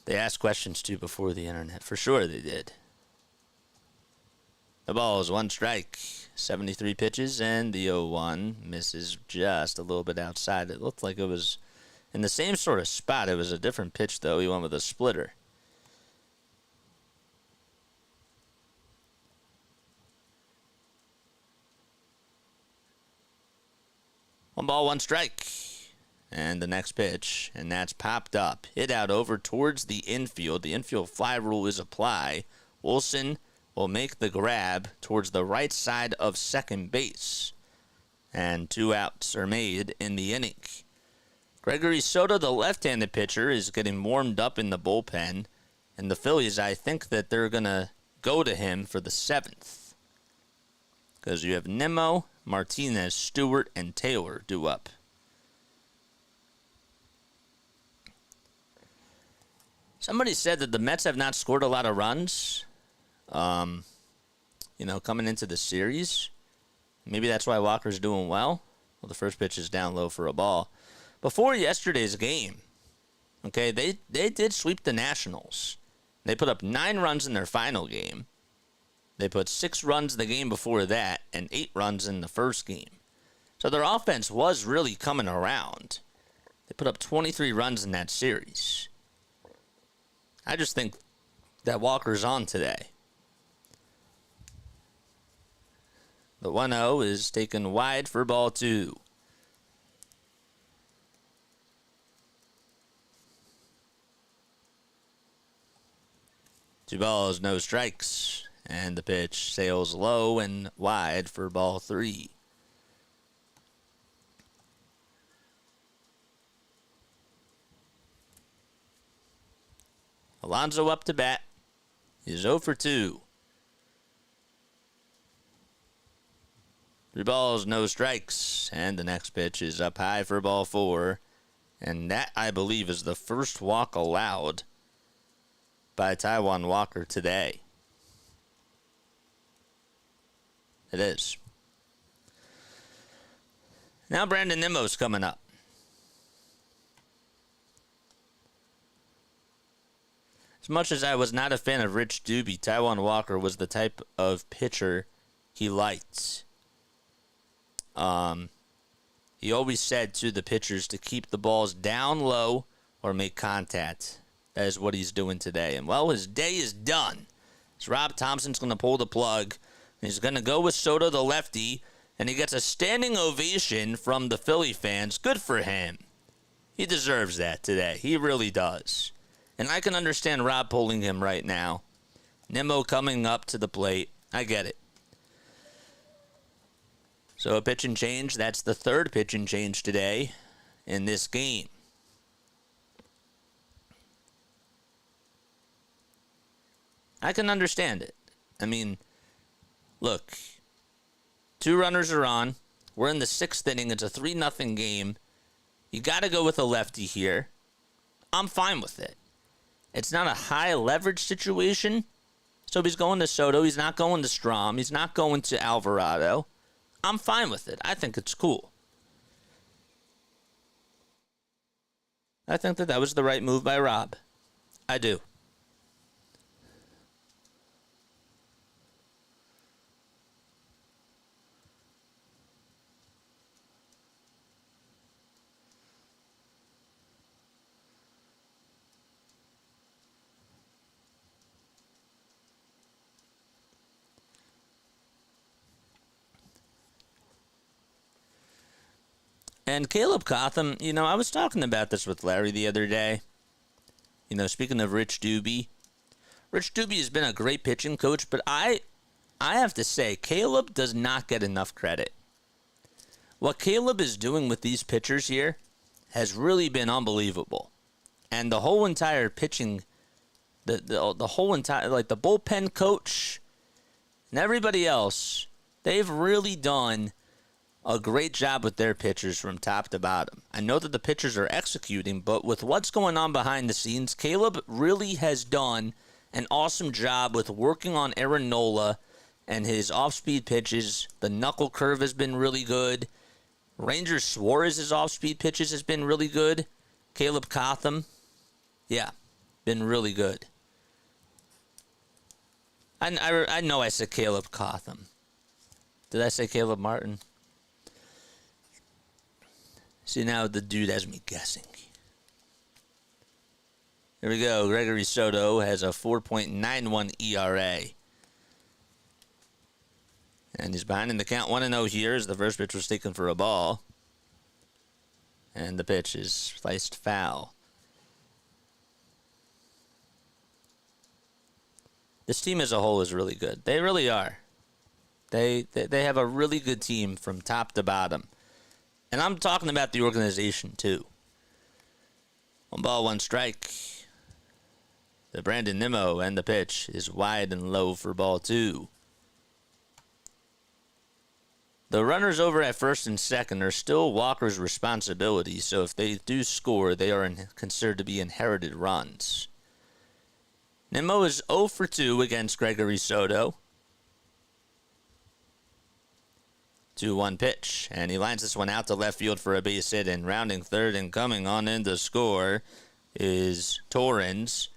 They asked questions too before the internet. For sure they did. The ball is 1 strike, 73 pitches, and the 0-1 misses just a little bit outside. It looked like it was in the same sort of spot. It was a different pitch, though. He went with a splitter. One ball, 1 strike. And the next pitch, and that's popped up. Hit out over towards the infield. The infield fly rule is applied. Wilson will make the grab towards the right side of second base. And 2 outs are made in the inning. Gregory Soto, the left-handed pitcher, is getting warmed up in the bullpen. And the Phillies, I think that they're going to go to him for the 7th. Because you have Nimmo, Martinez, Stewart, and Taylor due up. Somebody said that the Mets have not scored a lot of runs, coming into the series. Maybe that's why Walker's doing well. Well, the first pitch is down low for a ball. Before yesterday's game, okay, they did sweep the Nationals. They put up 9 runs in their final game. They put 6 runs the game before that and 8 runs in the first game. So their offense was really coming around. They put up 23 runs in that series. I just think that Walker's on today. The 1-0 is taken wide for ball 2. Two balls, no strikes. And the pitch sails low and wide for ball 3. Alonso up to bat. He's 0 for 2. 3 balls, no strikes. And the next pitch is up high for ball 4. And that, I believe, is the first walk allowed by Taijuan Walker today. It is. Now Brandon Nimmo's coming up. As much as I was not a fan of Rich Doobie, Taijuan Walker was the type of pitcher he liked. He always said to the pitchers to keep the balls down low or make contact. That is what he's doing today. And, well, his day is done. So Rob Thompson's going to pull the plug. He's going to go with Soto, the lefty, and he gets a standing ovation from the Philly fans. Good for him. He deserves that today. He really does. And I can understand Rob pulling him right now. Nimmo coming up to the plate. I get it. So a pitch and change. That's the third pitch and change today in this game. I can understand it. I mean, look, 2 runners are on. We're in the 6th inning. It's a 3-0 game. You got to go with a lefty here. I'm fine with it. It's not a high leverage situation. So he's going to Soto. He's not going to Strom. He's not going to Alvarado. I'm fine with it. I think it's cool. I think that was the right move by Rob. I do. And Caleb Cotham, I was talking about this with Larry the other day. Speaking of Rich Doobie. Rich Doobie has been a great pitching coach, but I have to say, Caleb does not get enough credit. What Caleb is doing with these pitchers here has really been unbelievable. And the whole entire pitching, the whole entire, the bullpen coach and everybody else, they've really done a great job with their pitchers from top to bottom. I know that the pitchers are executing, but with what's going on behind the scenes, Caleb really has done an awesome job with working on Aaron Nola and his off-speed pitches. The knuckle curve has been really good. Ranger Suarez's off-speed pitches has been really good. Caleb Cotham, been really good. I know I said Caleb Cotham. Did I say Caleb Martin? See, now the dude has me guessing. Here we go. Gregory Soto has a 4.91 ERA. And he's behind in the count 1-0 here as the first pitch was taken for a ball. And the pitch is sliced foul. This team as a whole is really good. They really are. They have a really good team from top to bottom. And I'm talking about the organization, too. 1 ball, 1 strike. The Brandon Nimmo, and the pitch is wide and low for ball 2. The runners over at first and second are still Walker's responsibility, so if they do score, they are considered to be inherited runs. Nimmo is 0 for 2 against Gregory Soto. 2-1 pitch, and he lines this one out to left field for a base hit, and rounding third and coming on in to score is Torrens,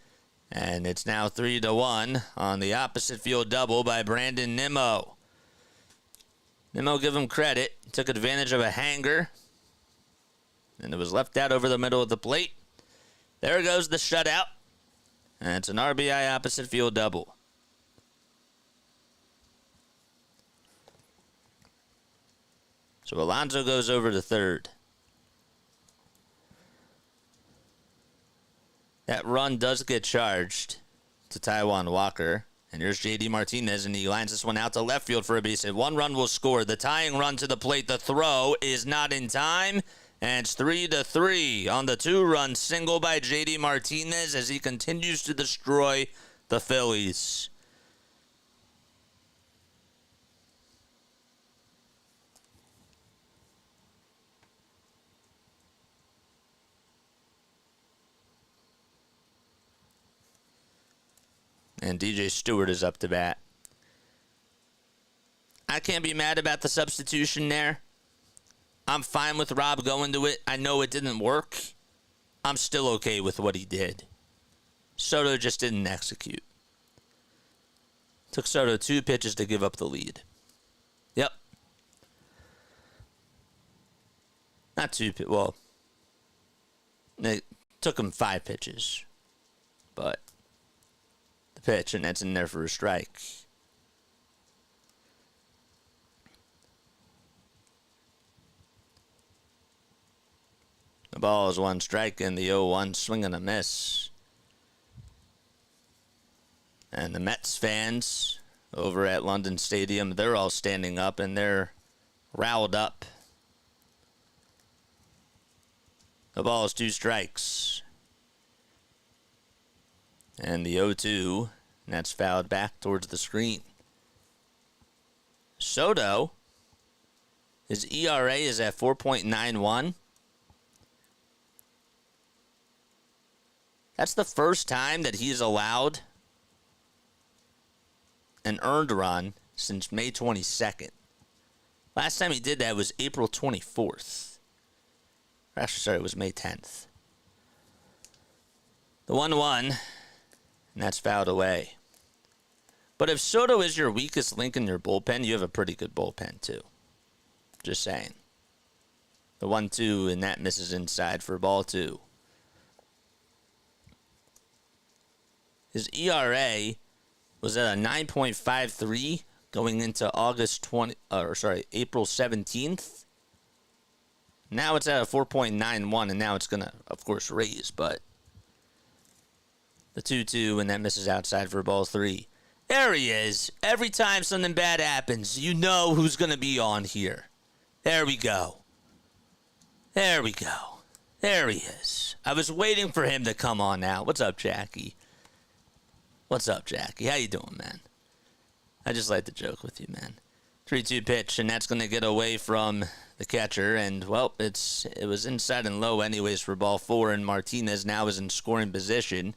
and it's now 3-1 on the opposite field double by Brandon Nimmo. Nimmo, give him credit, took advantage of a hanger, and it was left out over the middle of the plate. There goes the shutout, and it's an RBI opposite field double. So Alonso goes over to third. That run does get charged to Taijuan Walker. And here's J.D. Martinez, and he lines this one out to left field for a base hit. 1 run will score. The tying run to the plate. The throw is not in time. And it's 3-3 on the 2-run single by J.D. Martinez as he continues to destroy the Phillies. And DJ Stewart is up to bat. I can't be mad about the substitution there. I'm fine with Rob going to it. I know it didn't work. I'm still okay with what he did. Soto just didn't execute. Took Soto 2 pitches to give up the lead. Yep. Not 2 pitches. Well, it took him 5 pitches. But the pitch, and that's in there for a strike. The ball is 1 strike, and the 0-1 swing and a miss. And the Mets fans over at London Stadium, they're all standing up, and they're riled up. The ball is 2 strikes. And the 0-2, and that's fouled back towards the screen. Soto, his ERA is at 4.91. That's the first time that he's allowed an earned run since May 22nd. Last time he did that was April 24th. Actually, sorry, it was May 10th. The 1-1, and that's fouled away. But if Soto is your weakest link in your bullpen, you have a pretty good bullpen too. Just saying. The 1-2, and that misses inside for ball 2. His ERA was at a 9.53 going into April 17th. Now it's at a 4.91, and now it's going to, of course, raise, but the 2-2, and that misses outside for ball 3. There he is. Every time something bad happens, you know who's going to be on here. There we go. There we go. There he is. I was waiting for him to come on now. What's up, Jackie? What's up, Jackie? How you doing, man? I just like to joke with you, man. 3-2 pitch, and that's going to get away from the catcher. And, well, it was inside and low anyways for ball 4, and Martinez now is in scoring position.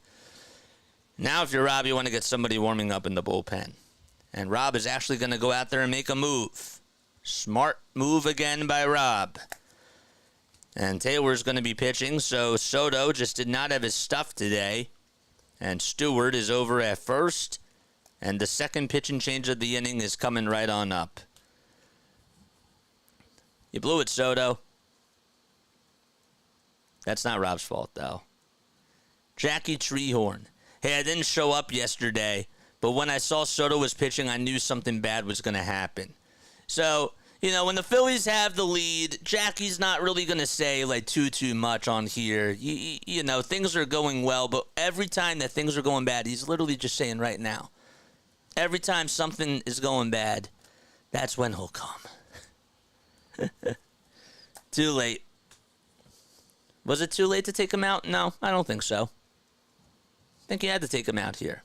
Now, if you're Rob, you want to get somebody warming up in the bullpen. And Rob is actually going to go out there and make a move. Smart move again by Rob. And Taylor's going to be pitching, so Soto just did not have his stuff today. And Stewart is over at first. And the second pitch and change of the inning is coming right on up. You blew it, Soto. That's not Rob's fault, though. Jackie Treehorn. Hey, I didn't show up yesterday, but when I saw Soto was pitching, I knew something bad was going to happen. So, you know, when the Phillies have the lead, Jackie's not really going to say, like, too much on here. You know, things are going well, but every time that things are going bad, he's literally just saying right now. Every time something is going bad, that's when he'll come. Too late. Was it too late to take him out? No, I don't think so. I think he had to take him out here.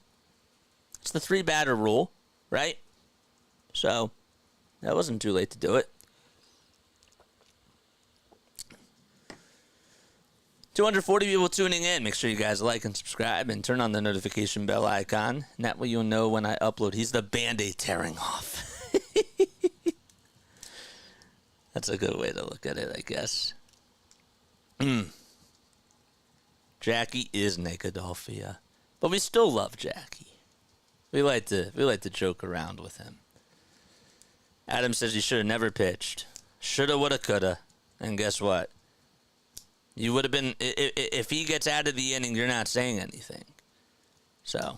It's the 3-batter rule, right? So, that wasn't too late to do it. 240 people tuning in. Make sure you guys like and subscribe and turn on the notification bell icon. And that way you'll know when I upload. He's the Band-Aid tearing off. That's a good way to look at it, I guess. Jackie is Nicodelphia. But we still love Jackie. We like to joke around with him. Adam says he should have never pitched. Shoulda, woulda, coulda. And guess what? You would have been... If he gets out of the inning, you're not saying anything. So...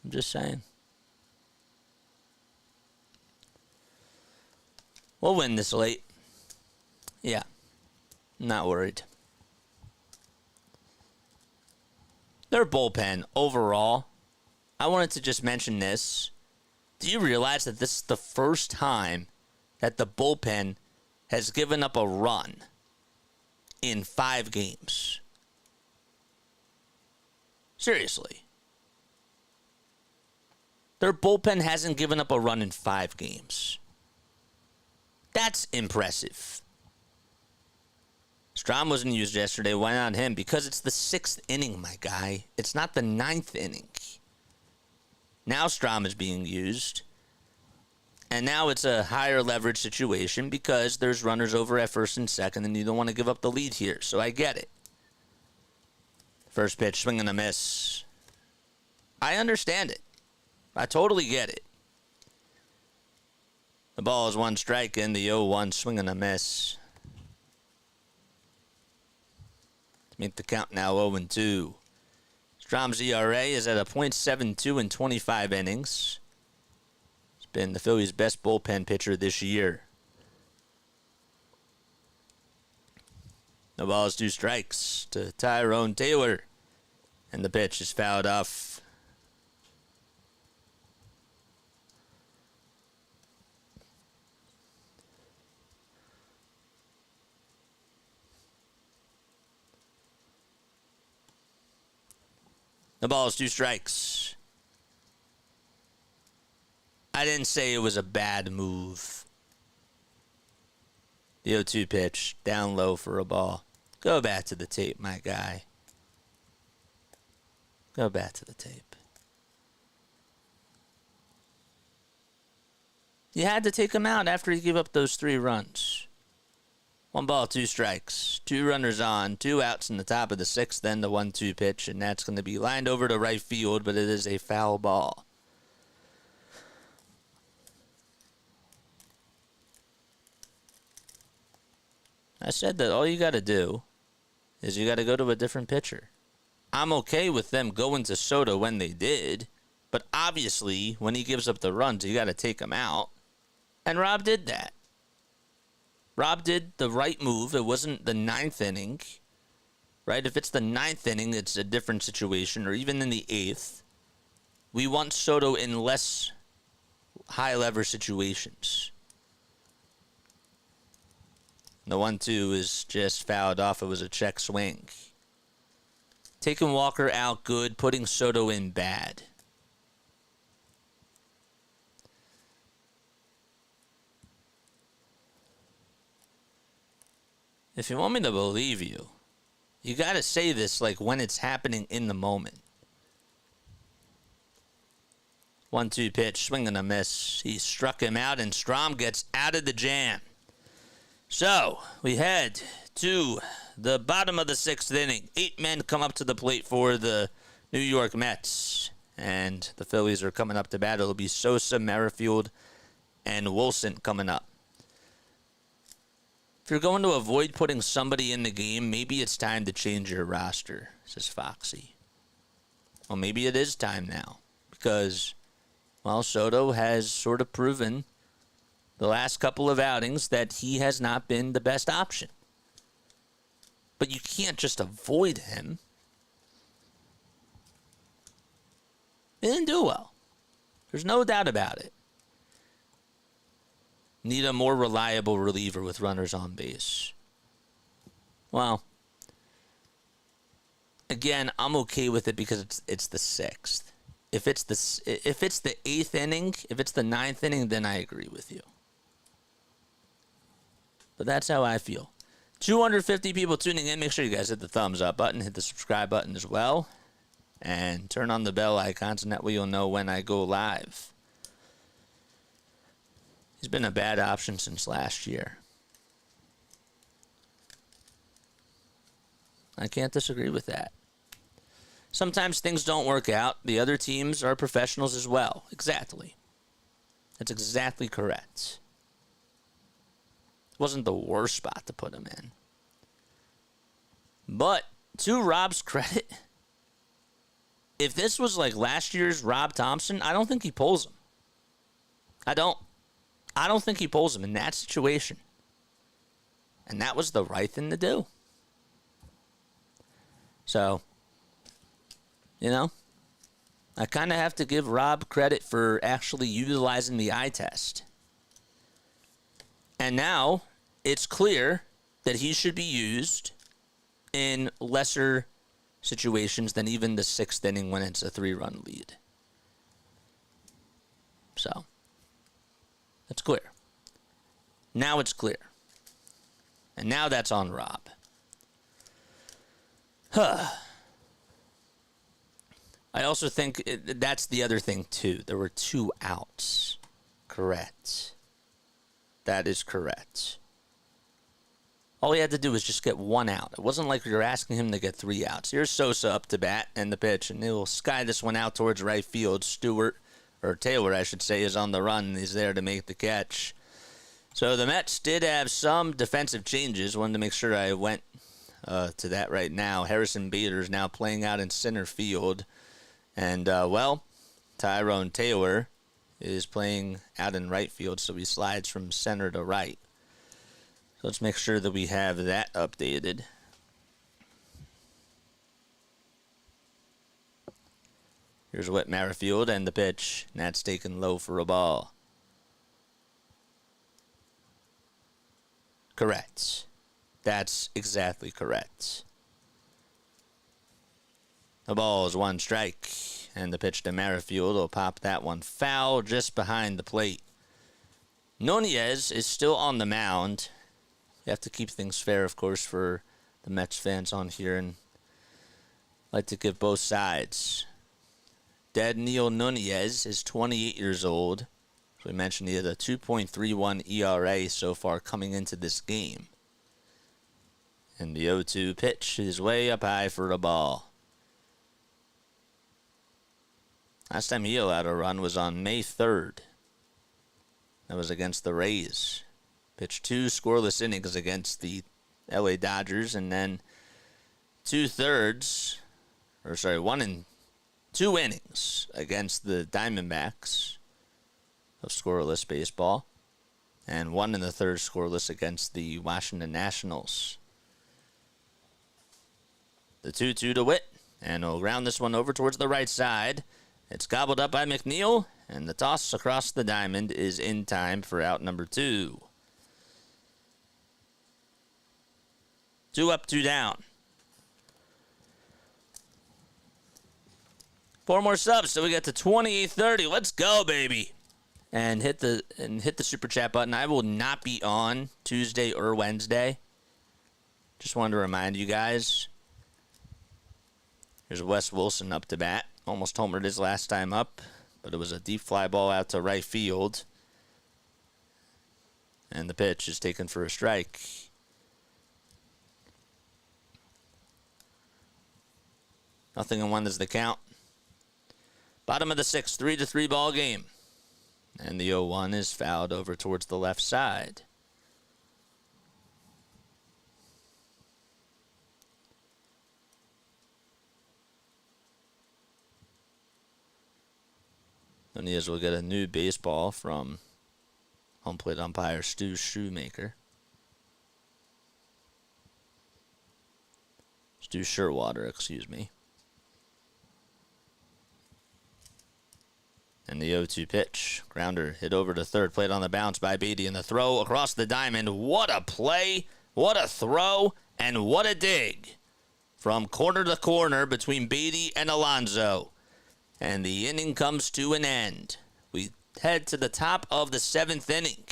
I'm just saying. We'll win this late. Yeah. Not worried. Their bullpen, overall, I wanted to just mention this. Do you realize that this is the first time that the bullpen has given up a run in 5 games? Seriously. Their bullpen hasn't given up a run in 5 games. That's impressive. Strom wasn't used yesterday. Why not him? Because it's the 6th inning, my guy. It's not the 9th inning. Now Strom is being used. And now it's a higher leverage situation because there's runners over at first and second, and you don't want to give up the lead here. So I get it. First pitch, swing and a miss. I understand it. I totally get it. The ball is 1 strike in the 0-1, swing and a miss. To make the count now 0-2. Strom's ERA is at a .72 in 25 innings. He's been the Phillies' best bullpen pitcher this year. The ball is 2 strikes to Tyrone Taylor. And the pitch is fouled off. The ball is 2 strikes. I didn't say it was a bad move. The 0-2 pitch, down low for a ball. Go back to the tape, my guy. Go back to the tape. You had to take him out after he gave up those 3 runs. 1 ball, 2 strikes. 2 runners on, 2 outs in the top of the 6th, then the 1-2 pitch, and that's going to be lined over to right field, but it is a foul ball. I said that all you got to do is you got to go to a different pitcher. I'm okay with them going to Soto when they did, but obviously when he gives up the runs, you got to take him out. And Rob did that. Rob did the right move. It wasn't the 9th inning, right? If it's the 9th inning, it's a different situation, or even in the 8th. We want Soto in less high-lever situations. The 1-2 is just fouled off. It was a check swing. Taking Walker out good, putting Soto in bad. If you want me to believe you, you got to say this like when it's happening in the moment. 1-2 pitch, swing and a miss. He struck him out, and Strom gets out of the jam. So, we head to the bottom of the 6th inning. 8 men come up to the plate for the New York Mets. And the Phillies are coming up to bat. It'll be Sosa, Merrifield, and Wilson coming up. If you're going to avoid putting somebody in the game, maybe it's time to change your roster, says Foxy. Well, maybe it is time now. Because, well, Soto has sort of proven the last couple of outings that he has not been the best option. But you can't just avoid him. He didn't do well. There's no doubt about it. Need a more reliable reliever with runners on base. Well, again, I'm okay with it because it's the 6th. If it's the 8th inning, if it's the 9th inning, then I agree with you. But that's how I feel. 250 people tuning in. Make sure you guys hit the thumbs up button, hit the subscribe button as well, and turn on the bell icons, and that way you'll know when I go live. He's been a bad option since last year. I can't disagree with that. Sometimes things don't work out. The other teams are professionals as well. Exactly. That's exactly correct. It wasn't the worst spot to put him in. But, to Rob's credit, if this was like last year's Rob Thompson, I don't think he pulls him. I don't think he pulls him in that situation. And that was the right thing to do. So, you know, I kind of have to give Rob credit for actually utilizing the eye test. And now it's clear that he should be used in lesser situations than even the 6th inning when it's a 3-run lead. So, that's clear. Now it's clear. And now that's on Rob. I also think that's the other thing, too. There were 2 outs. Correct. That is correct. All he had to do was just get 1 out. It wasn't like we were asking him to get 3 outs. Here's Sosa up to bat and the pitch, and he'll sky this one out towards right field. Taylor, I should say, is on the run, and he's there to make the catch. So the Mets did have some defensive changes. Wanted to make sure I went to that right now. Harrison Bader is now playing out in center field. And, Tyrone Taylor is playing out in right field, so he slides from center to right. So let's make sure that we have that updated. Here's Whit Merrifield and the pitch. And that's taken low for a ball. Correct. That's exactly correct. The ball is 1 strike, and the pitch to Merrifield will pop that one foul just behind the plate. Nunez is still on the mound. You have to keep things fair, of course, for the Mets fans on here, and like to give both sides. Daniel Nunez is 28 years old. As we mentioned, he had a 2.31 ERA so far coming into this game. And the 0-2 pitch is way up high for a ball. Last time he allowed a run was on May 3rd. That was against the Rays. Pitched 2 scoreless innings against the LA Dodgers, and then 1 and 2 innings against the Diamondbacks of scoreless baseball, and 1 in the 3rd scoreless against the Washington Nationals. The 2-2 to Whit, and he'll ground this one over towards the right side. It's gobbled up by McNeil, and the toss across the diamond is in time for out number 2. 2 up, 2 down. 4 more subs, so we get to 28:30. Let's go, baby! And hit the super chat button. I will not be on Tuesday or Wednesday. Just wanted to remind you guys. Here's Wes Wilson up to bat. Almost homered his last time up, but it was a deep fly ball out to right field. And the pitch is taken for a strike. Nothing in 1 is the count. Bottom of the 6th, 3-3 ball game. And the 0-1 is fouled over towards the left side. Nunez will get a new baseball from home plate umpire Stu Shirtwater. Excuse me. And the 0-2 pitch. Grounder hit over to third, plate on the bounce by Beatty, and the throw across the diamond. What a play, what a throw, and what a dig. From corner to corner between Beatty and Alonso. And the inning comes to an end. We head to the top of the 7th inning.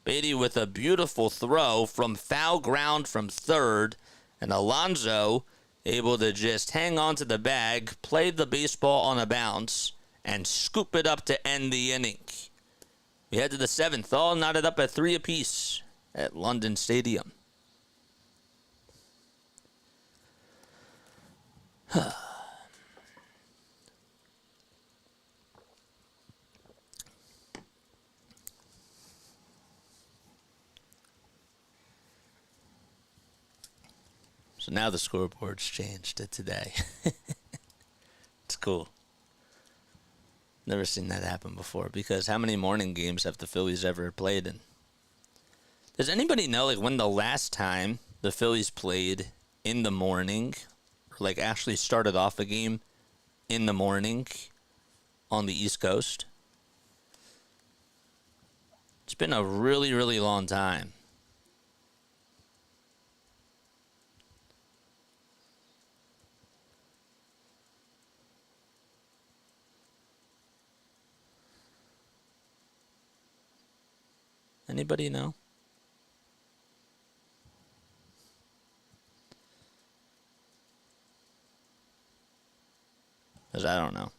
Beatty with a beautiful throw from foul ground from third. And Alonso able to just hang on to the bag, play the baseball on a bounce, and scoop it up to end the inning. We head to the 7th, all knotted up at 3 apiece at London Stadium. So now the scoreboard's changed to today. It's cool. Never seen that happen before, because how many morning games have the Phillies ever played in? Does anybody know, like, when the last time the Phillies played in the morning, or like actually started off a game in the morning on the East Coast? It's been a really, really long time. Anybody know? Because I don't know.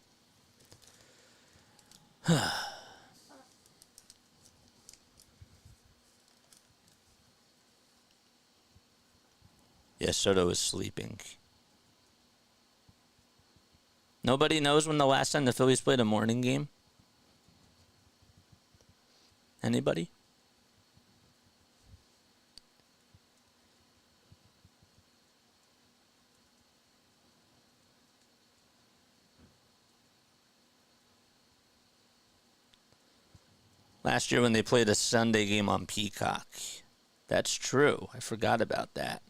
Yes, Soto is sleeping. Nobody knows when the last time the Phillies played a morning game? Anybody? Last year when they played a Sunday game on Peacock. That's true. I forgot about that.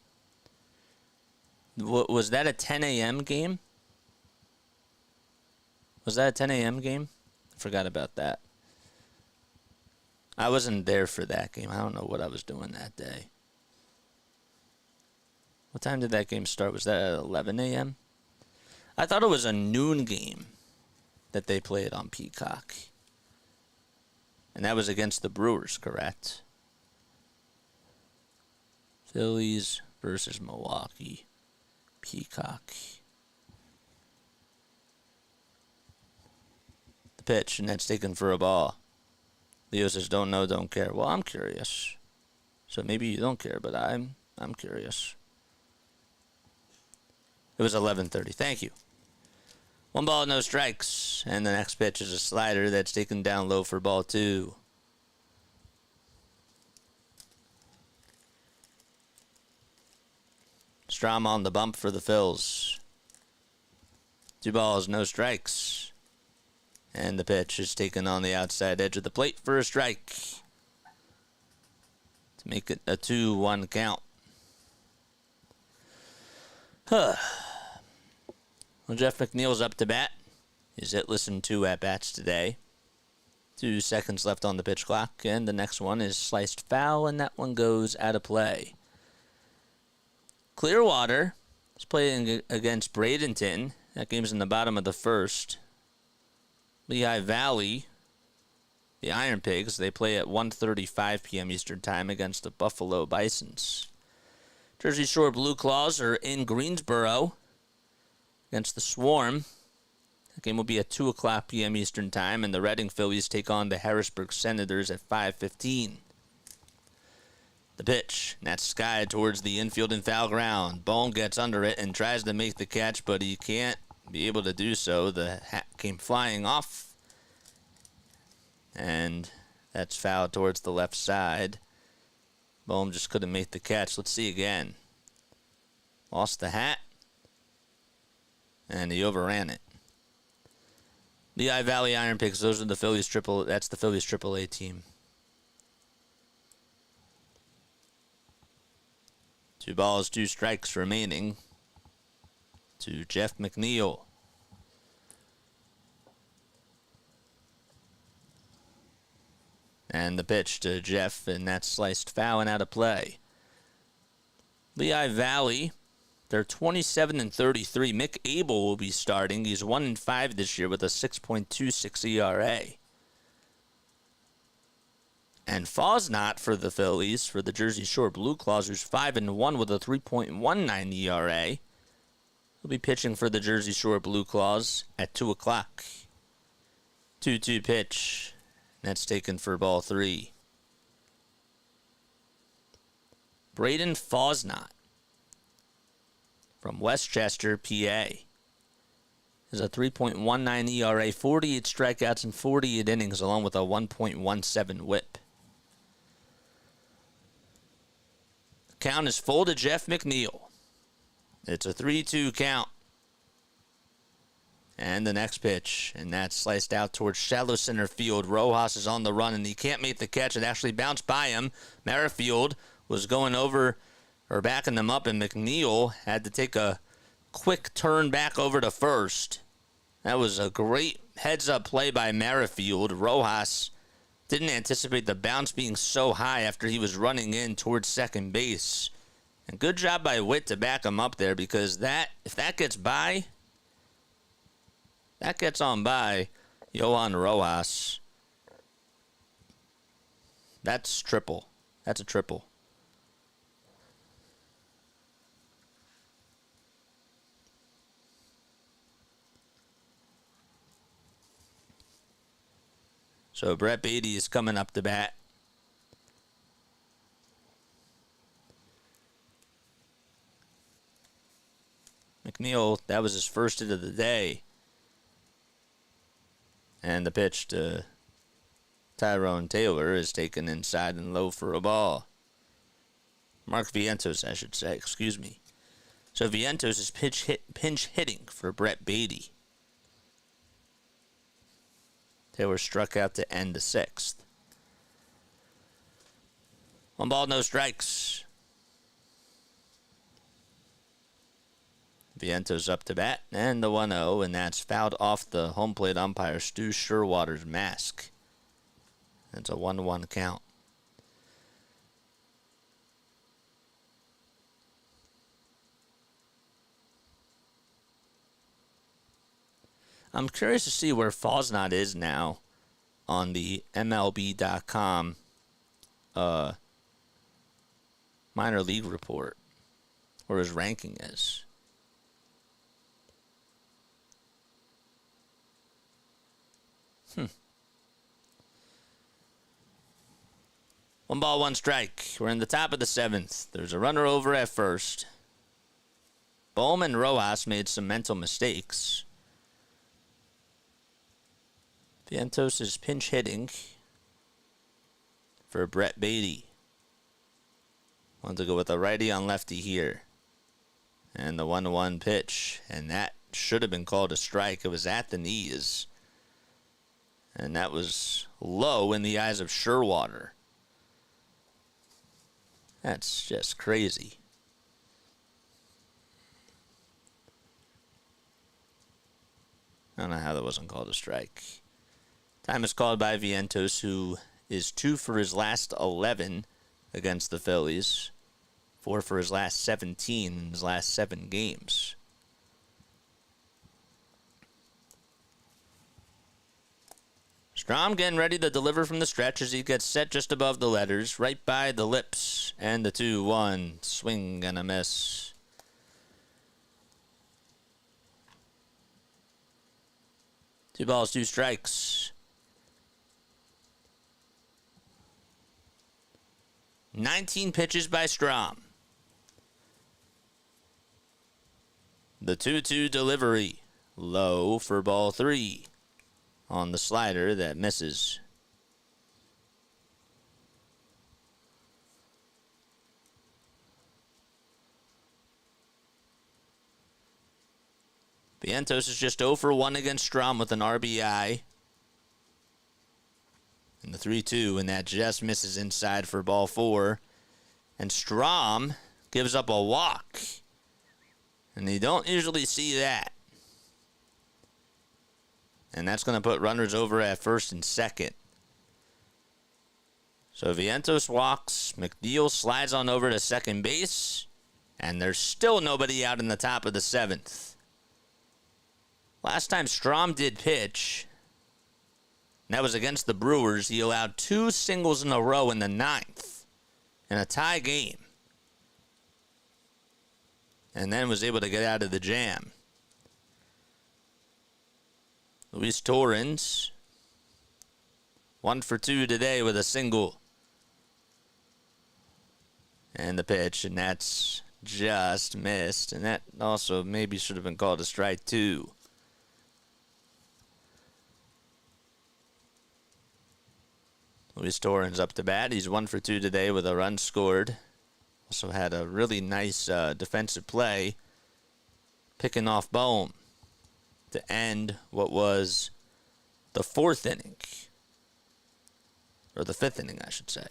Was that a 10 a.m. game? Was that a 10 a.m. game? I forgot about that. I wasn't there for that game. I don't know what I was doing that day. What time did that game start? Was that at 11 a.m.? I thought it was a noon game that they played on Peacock. And that was against the Brewers, correct? Phillies versus Milwaukee. Peacock. The pitch, and that's taken for a ball. Leo says, don't know, don't care. Well, I'm curious. So maybe you don't care, but I'm curious. It was 11:30. Thank you. 1 ball, no strikes. And the next pitch is a slider that's taken down low for ball 2. Strom on the bump for the Phils. 2 balls, no strikes. And the pitch is taken on the outside edge of the plate for a strike. To make it a 2-1 count. Well, Jeff McNeil's up to bat. He's hitless in 2 at-bats today. 2 seconds left on the pitch clock, and the next one is sliced foul, and that one goes out of play. Clearwater is playing against Bradenton. That game's in the bottom of the first. Lehigh Valley, the Iron Pigs, they play at 1:35 p.m. Eastern Time against the Buffalo Bisons. Jersey Shore Blue Claws are in Greensboro against the Swarm. That game will be at 2 o'clock p.m. Eastern Time, and the Reading Phillies take on the Harrisburg Senators at 5:15. The pitch, and that's skied towards the infield and foul ground. Bohm gets under it and tries to make the catch, but he can't be able to do so. The hat came flying off, and that's foul towards the left side. Bohm just couldn't make the catch. Let's see again. Lost the hat, and he overran it. Lehigh Valley Iron Pigs, those are the Phillies that's the Phillies AAA team. 2 balls, 2 strikes remaining to Jeff McNeil. And the pitch to Jeff, and that's sliced foul and out of play. Lehigh Valley, they're 27-33. Mick Abel will be starting. He's 1-5 this year with a 6.26 ERA. And Fosnot for the Phillies, for the Jersey Shore Blue Claws, who's 5-1 with a 3.19 ERA. He'll be pitching for the Jersey Shore Blue Claws at 2 o'clock. 2-2 pitch. That's taken for ball 3. Braden Fosnot from Westchester, PA. Is a 3.19 ERA, 48 strikeouts and 48 innings, along with a 1.17 whip. Count is full to Jeff McNeil. It's a 3-2 count. And the next pitch, and that's sliced out towards shallow center field. Rojas is on the run, and he can't make the catch. It actually bounced by him. Merrifield was going over, or backing them up, and McNeil had to take a quick turn back over to first. That was a great heads-up play by Merrifield. Rojas didn't anticipate the bounce being so high after he was running in towards second base. And good job by Witt to back him up there, because if that gets by, that gets on by Johan Rojas. That's triple. That's a triple. So Brett Beatty is coming up to bat. McNeil, that was his first hit of the day. And the pitch to Tyrone Taylor is taken inside and low for a ball. Mark Vientos, I should say, excuse me. So Vientos is pinch hitting for Brett Beatty. Taylor struck out to end the sixth. 1 ball, no strikes. Vientos up to bat, and the 1-0, and that's fouled off the home plate umpire Stu Sherwater's mask. It's a 1-1 count. I'm curious to see where Fosnot is now on the MLB.com minor league report, where his ranking is. One ball, one strike. We're in the top of the seventh. There's a runner over at first. Bohm and Rojas made some mental mistakes. Vientos is pinch hitting for Brett Beatty. Want to go with a righty on lefty here. And the 1-1 pitch. And that should have been called a strike. It was at the knees. And that was low in the eyes of Sherwater. That's just crazy. I don't know how that wasn't called a strike. Time is called by Vientos, who is 2 for his last 11 against the Phillies. 4 for his last 17 in his last 7 games. Strom getting ready to deliver from the stretch as he gets set just above the letters, right by the lips. And the 2-1 swing and a miss. Two balls, two strikes. 19 pitches by Strom. The 2-2 delivery. Low for ball 3. On the slider that misses. Vientos is just 0 for 1 against Strom with an RBI. And the 3-2, and that just misses inside for ball 4. And Strom gives up a walk. And you don't usually see that. And that's going to put runners over at first and second. So Vientos walks. McNeil slides on over to second base. And there's still nobody out in the top of the 7th. Last time Strom did pitch, and that was against the Brewers, he allowed 2 singles in a row in the 9th in a tie game. And then was able to get out of the jam. Luis Torrens, 1 for 2 today with a single. And the pitch, and that's just missed. And that also maybe should have been called a strike 2. Luis Torrens up to bat. He's 1 for 2 today with a run scored. Also had a really nice defensive play, picking off bohm to end what was the 4th inning. Or the 5th inning, I should say.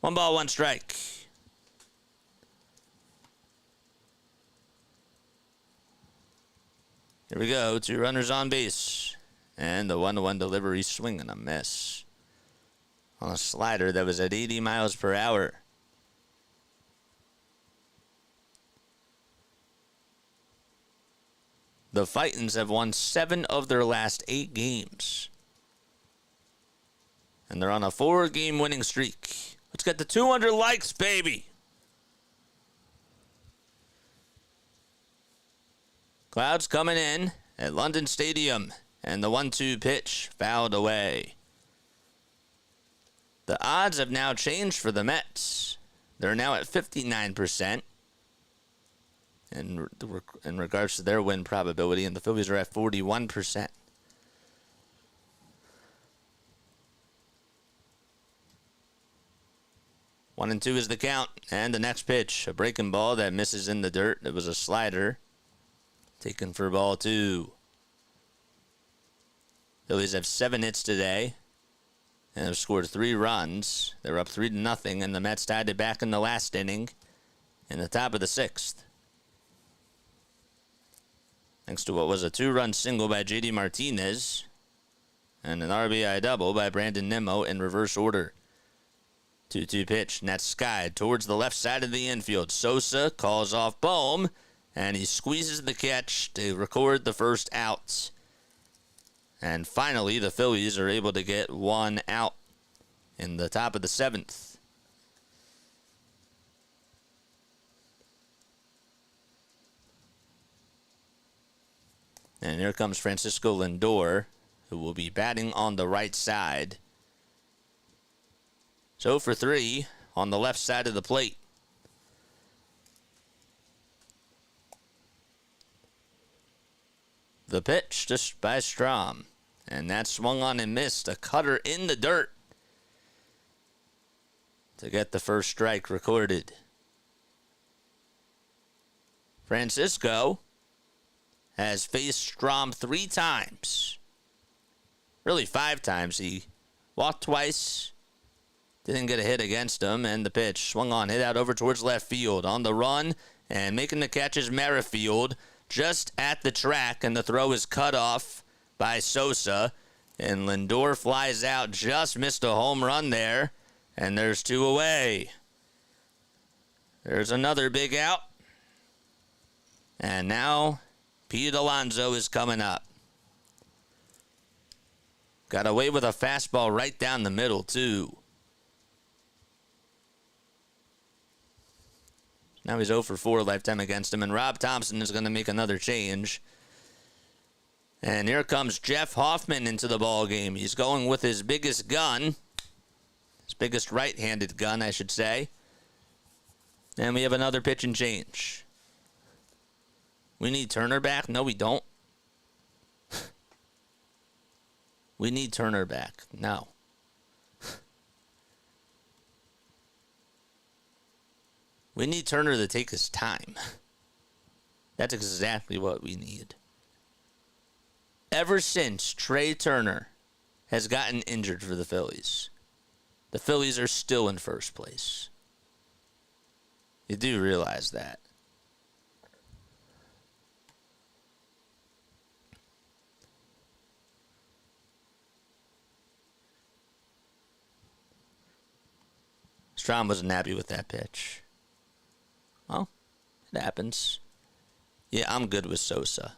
One ball, one strike. Here we go. 2 runners on base. And the 1-1 delivery, swing and a miss. On a slider that was at 80 miles per hour. The Fightins have won 7 of their last 8 games. And they're on a 4-game winning streak. Let's get to 200 likes, baby. Clouds coming in at London Stadium, and the 1-2 pitch fouled away. The odds have now changed for the Mets. They're now at 59% in regards to their win probability, and the Phillies are at 41%. One and two is the count, and the next pitch, a breaking ball that misses in the dirt. It was a slider, taken for ball 2. Phillies have 7 hits today, and have scored 3 runs. They're up 3-0, and the Mets tied it back in the last inning, in the top of the 6th. Thanks to what was a 2-run single by J.D. Martinez, and an RBI double by Brandon Nimmo in reverse order. 2-2 pitch, and that's skied towards the left side of the infield. Sosa calls off Bohm, and he squeezes the catch to record the first out. And finally, the Phillies are able to get 1 out in the top of the 7th. And here comes Francisco Lindor, who will be batting on the right side. So for 3 on the left side of the plate. The pitch just by Strom. And that swung on and missed. A cutter in the dirt to get the first strike recorded. Francisco has faced Strom 3 times. Really 5 times. He walked twice. Didn't get a hit against him, and the pitch swung on, hit out over towards left field. On the run, and making the catch is Merrifield, just at the track, and the throw is cut off by Sosa, and Lindor flies out, just missed a home run there, and there's 2 away. There's another big out, and now Pete Alonso is coming up. Got away with a fastball right down the middle, too. Now he's 0 for 4 lifetime against him, and Rob Thompson is going to make another change. And here comes Jeff Hoffman into the ball game. He's going with his biggest gun, his biggest right-handed gun, I should say. And we have another pitch and change. We need Turner back? No, we don't. We need Turner back. No. We need Turner to take his time. That's exactly what we need. Ever since Trey Turner has gotten injured for the Phillies are still in first place. You do realize that. Strom wasn't happy with that pitch. Well, it happens. Yeah, I'm good with Sosa.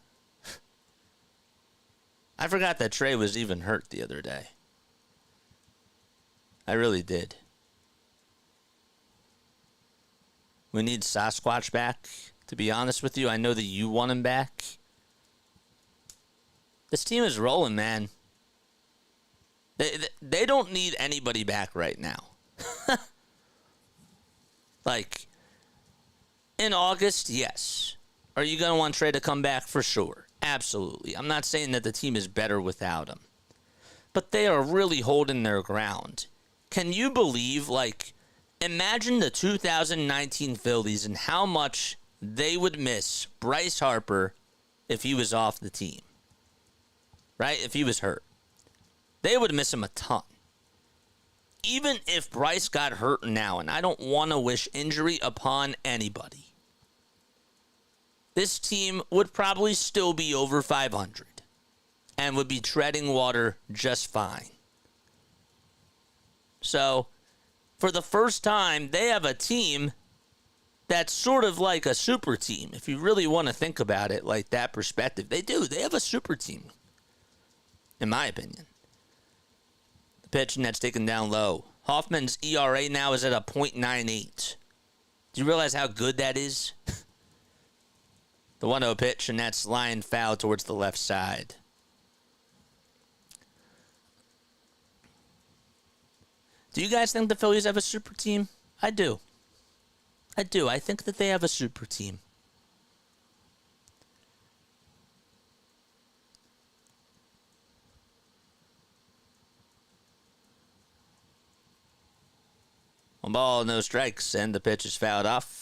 I forgot that Trey was even hurt the other day. I really did. We need Sasquatch back. To be honest with you, I know that you want him back. This team is rolling, man. They don't need anybody back right now. Like, in August, yes. Are you going to want Trey to come back? For sure. Absolutely. I'm not saying that the team is better without him. But they are really holding their ground. Can you believe, like, imagine the 2019 Phillies and how much they would miss Bryce Harper if he was off the team. Right? If he was hurt. They would miss him a ton. Even if Bryce got hurt now, and I don't want to wish injury upon anybody, this team would probably still be over 500 and would be treading water just fine. So, for the first time, they have a team that's sort of like a super team. If you really want to think about it like that perspective, they do. They have a super team, in my opinion. The pitch, and that's taken down low. Hoffman's ERA now is at a .98. Do you realize how good that is? The 1-0 pitch, and that's line foul towards the left side. Do you guys think the Phillies have a super team? I do. I do. I think that they have a super team. One ball, no strikes, and the pitch is fouled off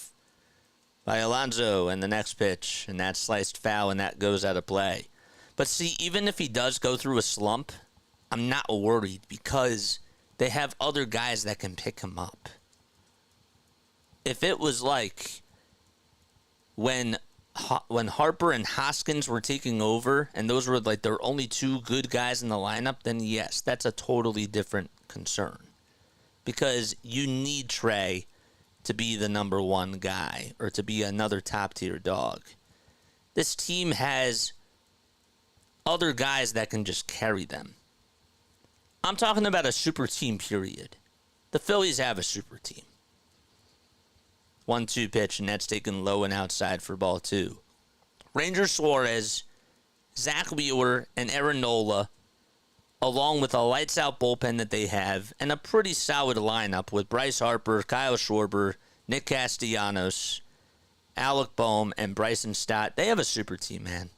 by Alonso, and the next pitch, and that's sliced foul, and that goes out of play. But see, even if he does go through a slump, I'm not worried because they have other guys that can pick him up. If it was like when Harper and Hoskins were taking over, and those were like their only two good guys in the lineup, then yes, that's a totally different concern. Because you need Trey to be the number one guy or to be another top-tier dog. This team has other guys that can just carry them. I'm talking about a super team, period. The Phillies have a super team. 1-2 pitch, and that's taken low and outside for ball 2. Ranger Suarez, Zach Wheeler, and Aaron Nola, along with a lights-out bullpen that they have, and a pretty solid lineup with Bryce Harper, Kyle Schwarber, Nick Castellanos, Alec Bohm, and Bryson Stott. They have a super team, man.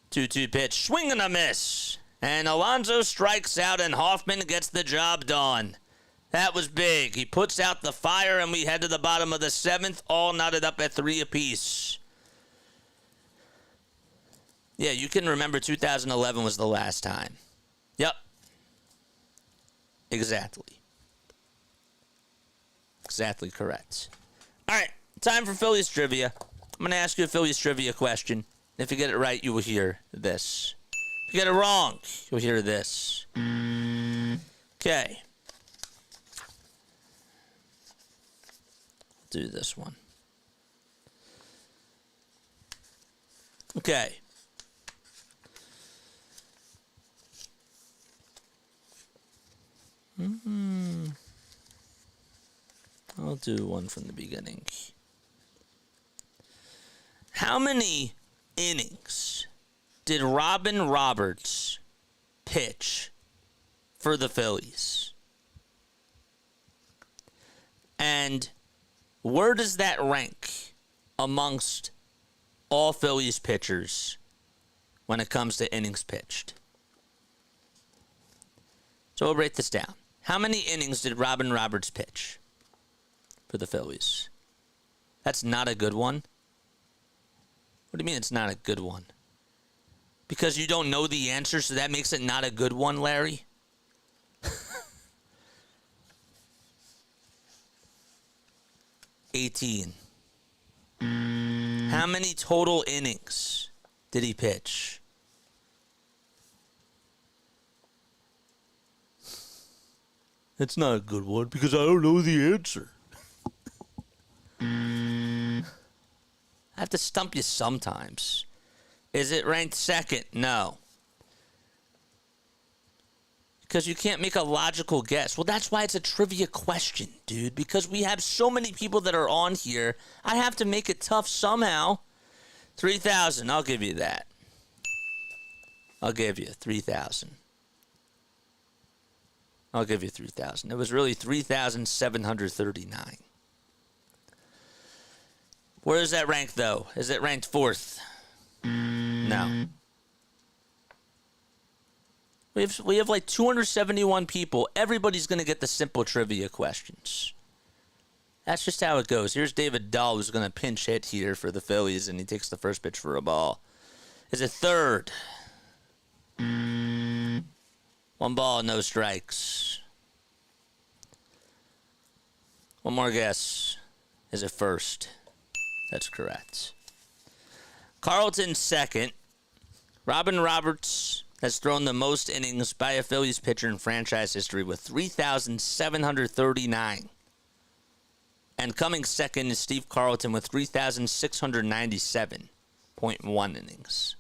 2-2 pitch, swing and a miss. And Alonso strikes out, and Hoffman gets the job done. That was big. He puts out the fire, and we head to the bottom of the 7th, all knotted up at 3 apiece. Yeah, you can remember 2011 was the last time. Yep. Exactly. Exactly correct. All right, time for Phillies trivia. I'm going to ask you a Phillies trivia question. If you get it right, you will hear this. If you get it wrong, you'll hear this. Okay. Do this one. Okay. I'll do one from the beginning. How many innings did Robin Roberts pitch for the Phillies? And where does that rank amongst all Phillies pitchers when it comes to innings pitched? So we'll break this down. How many innings did Robin Roberts pitch for the Phillies? That's not a good one. What do you mean it's not a good one? Because you don't know the answer, so that makes it not a good one, Larry? 18. How many total innings did he pitch? That's not a good one because I don't know the answer. I have to stump you sometimes. Is it ranked second? No. Because you can't make a logical guess. Well, that's why it's a trivia question, dude. Because we have so many people that are on here, I have to make it tough somehow. 3,000, I'll give you that. I'll give you 3,000. I'll give you 3,000. It was really 3,739. Where is that ranked, though? Is it ranked fourth? No. We have like 271 people. Everybody's going to get the simple trivia questions. That's just how it goes. Here's David Dahl, who's going to pinch hit here for the Phillies, and he takes the first pitch for a ball. Is it third? One ball, no strikes. One more guess. Is it first? That's correct. Carlton second. Robin Roberts has thrown the most innings by a Phillies pitcher in franchise history with 3,739. And coming second is Steve Carlton with 3,697.1 innings.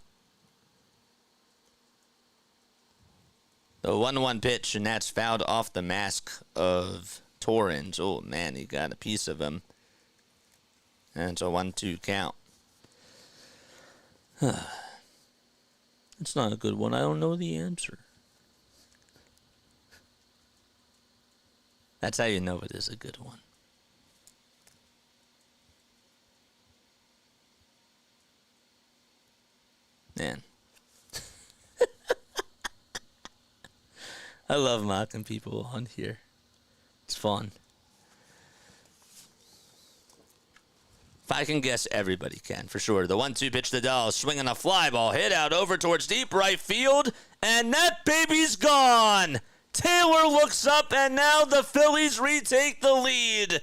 The 1-1 pitch, and that's fouled off the mask of Torrens. Oh, man, he got a piece of him. And it's a 1-2 count. It's not a good one. I don't know the answer. That's how you know it is a good one. Man. I love mocking people on here. It's fun. If I can guess, everybody can, for sure. The 1-2 pitch to Dahl, swinging a fly ball, hit out over towards deep right field, and that baby's gone. Taylor looks up, and now the Phillies retake the lead.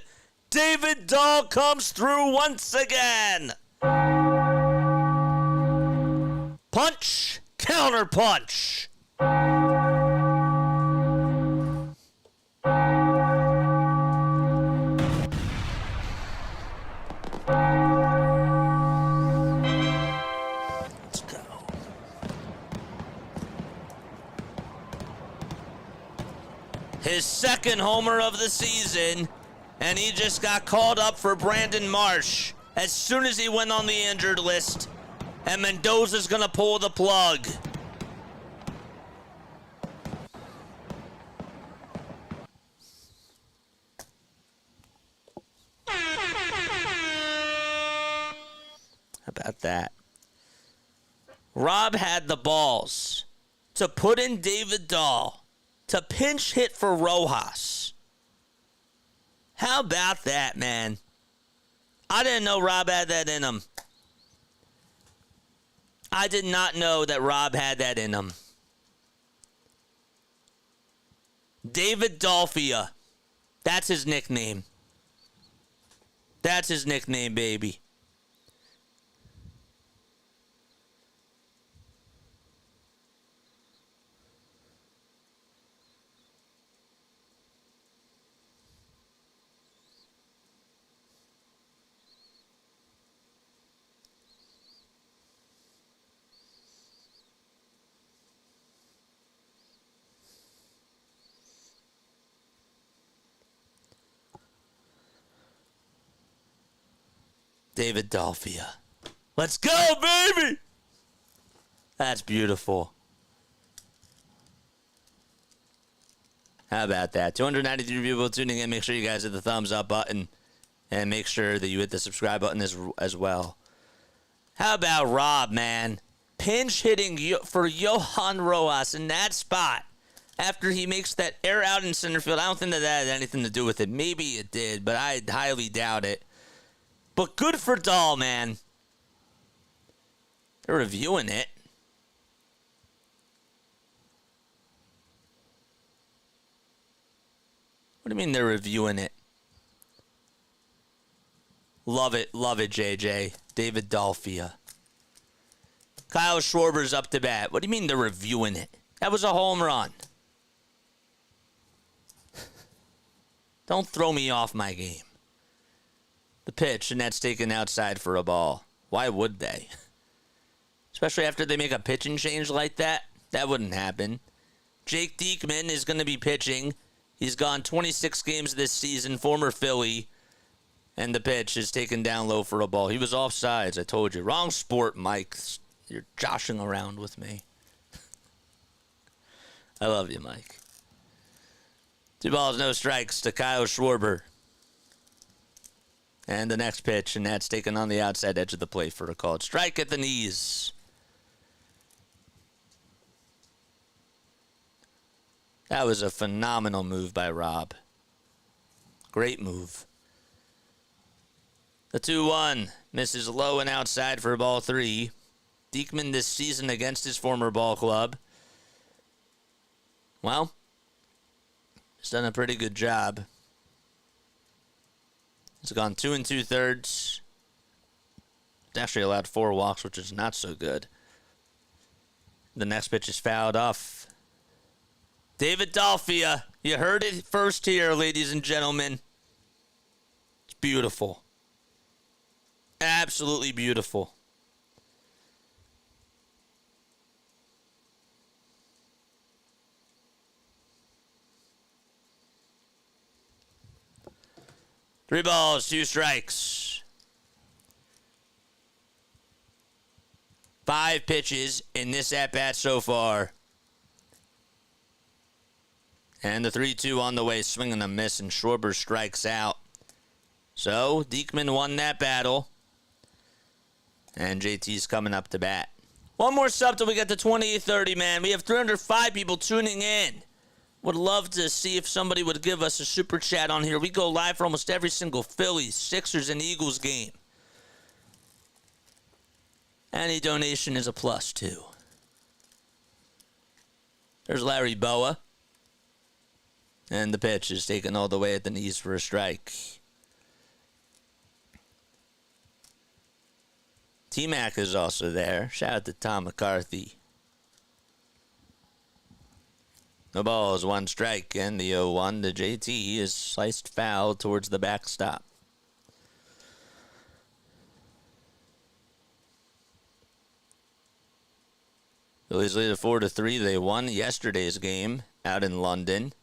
David Dahl comes through once again. Punch, counter punch. Let's go. His second homer of the season, and he just got called up for Brandon Marsh as soon as he went on the injured list. And Mendoza's gonna pull the plug. How about that? Rob had the balls to put in David Dahl to pinch hit for Rojas. How about that, man? I didn't know Rob had that in him. I did not know that Rob had that in him. David Dolphia. That's his nickname. That's his nickname, baby. David Dolphia. Let's go, baby! That's beautiful. How about that? 293 people tuning in. Make sure you guys hit the thumbs up button. And make sure that you hit the subscribe button as well. How about Rob, man? Pinch hitting for Johan Rojas in that spot. After he makes that air out in center field. I don't think that had anything to do with it. Maybe it did, but I highly doubt it. But good for Dahl, man. They're reviewing it. What do you mean they're reviewing it? Love it, JJ. David Dolphia. Kyle Schwarber's up to bat. What do you mean they're reviewing it? That was a home run. Don't throw me off my game. The pitch, and that's taken outside for a ball. Why would they? Especially after they make a pitching change like that. That wouldn't happen. Jake Diekman is going to be pitching. He's gone 26 games this season, former Philly. And the pitch is taken down low for a ball. He was offsides, I told you. Wrong sport, Mike. You're joshing around with me. I love you, Mike. 2 balls, no strikes to Kyle Schwarber. And the next pitch, and that's taken on the outside edge of the plate for a called strike at the knees. That was a phenomenal move by Rob. Great move. The 2-1 misses low and outside for ball 3. Diekman this season against his former ball club. Well, he's done a pretty good job. He's gone 2 2/3. He's actually allowed 4 walks, which is not so good. The next pitch is fouled off. David Dolphia, you heard it first here, ladies and gentlemen. It's beautiful. Absolutely beautiful. Three balls, 2 strikes. 5 pitches in this at-bat so far. And the 3-2 on the way, swing and a miss, and Schwarber strikes out. So, Diekman won that battle. And JT's coming up to bat. One more sub till we get to 28:30, man. We have 305 people tuning in. Would love to see if somebody would give us a super chat on here. We go live for almost every single Phillies, Sixers, and Eagles game. Any donation is a plus, too. There's Larry Boa. And the pitch is taken all the way at the knees for a strike. T-Mac is also there. Shout out to Tom McCarthy. The ball is 1 strike, and the 0-1 to JT is sliced foul towards the backstop. Phillies lead at 4-3. They won yesterday's game out in London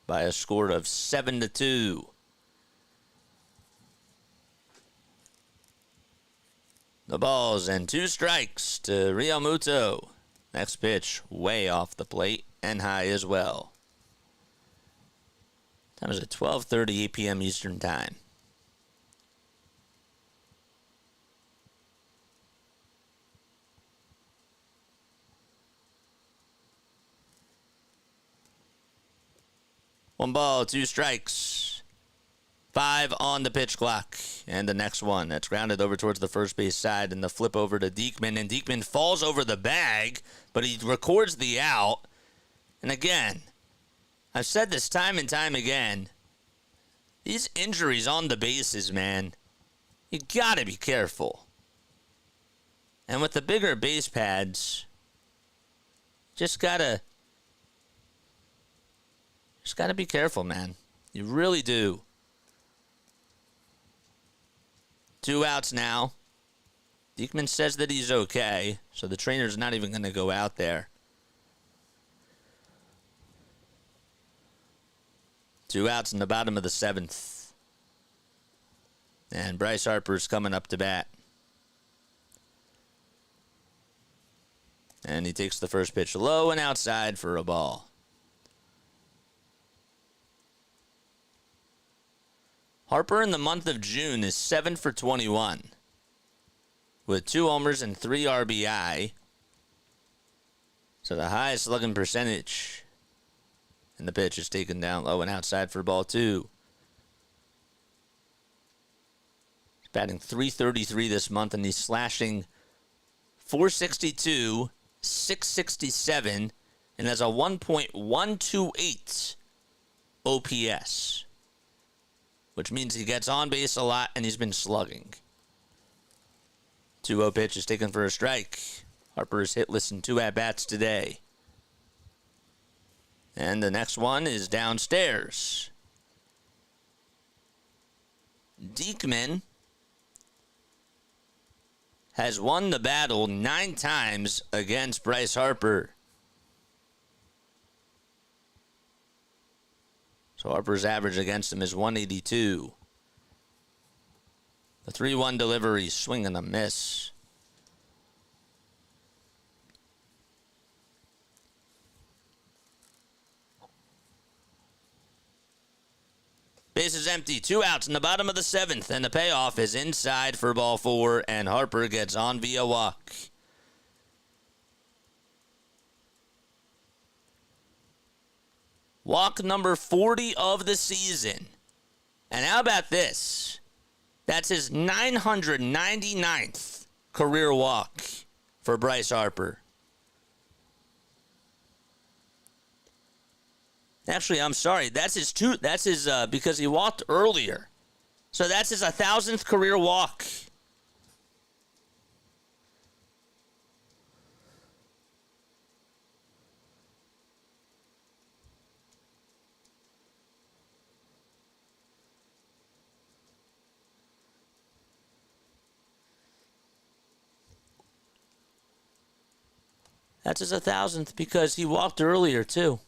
by a score of 7-2. The balls and 2 strikes to Realmuto. Next pitch way off the plate and high as well. Time is at 12:38 p.m. Eastern Time. One ball, 2 strikes. 5 on the pitch clock. And the next one, that's grounded over towards the first base side, and the flip over to Diekman, and Diekman falls over the bag, but he records the out. And again, I've said this time and time again, these injuries on the bases, man, you gotta be careful. And with the bigger base pads, just gotta be careful, man. You really do. 2 outs now. Diekman says that he's okay, so the trainer's not even going to go out there. 2 outs in the bottom of the 7th. And Bryce Harper's coming up to bat. And he takes the first pitch low and outside for a ball. Harper in the month of June is 7 for 21 with 2 homers and 3 RBI. So the highest slugging percentage. And the pitch is taken down low and outside for ball 2. He's batting .333 this month, and he's slashing .462, .667, and has a 1.128 OPS. Which means he gets on base a lot, and he's been slugging. 2-0 pitch is taken for a strike. Harper is hitless in 2 at-bats today. And the next one is downstairs. Diekman has won the battle 9 times against Bryce Harper. So Harper's average against him is 182. The 3-1 delivery, swing and a miss. Base is empty, 2 outs in the bottom of the 7th, and the payoff is inside for ball 4, and Harper gets on via walk. Walk number 40 of the season. And how about this? That's his 999th career walk for Bryce Harper. Actually, I'm sorry. That's his because he walked earlier. So that's his 1,000th career walk. That's his 1,000th because he walked earlier, too.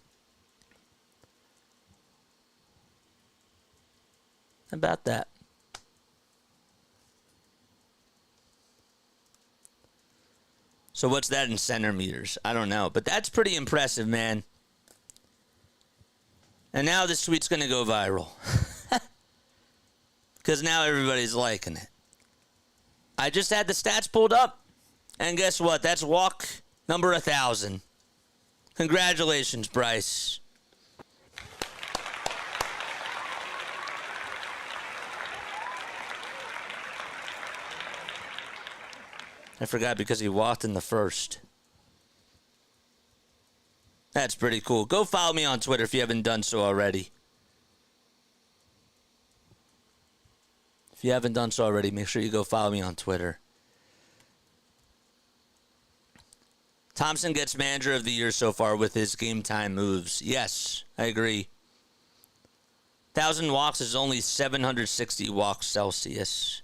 How about that? So what's that in centimeters? I don't know. But that's pretty impressive, man. And now this tweet's going to go viral. Because now everybody's liking it. I just had the stats pulled up. And guess what? That's walk number 1,000. Congratulations, Bryce. I forgot because he walked in the first. That's pretty cool. Go follow me on Twitter if you haven't done so already. If you haven't done so already, make sure you go follow me on Twitter. Thompson gets manager of the year so far with his game time moves. Yes, I agree. 1,000 walks is only 760 walks Celsius.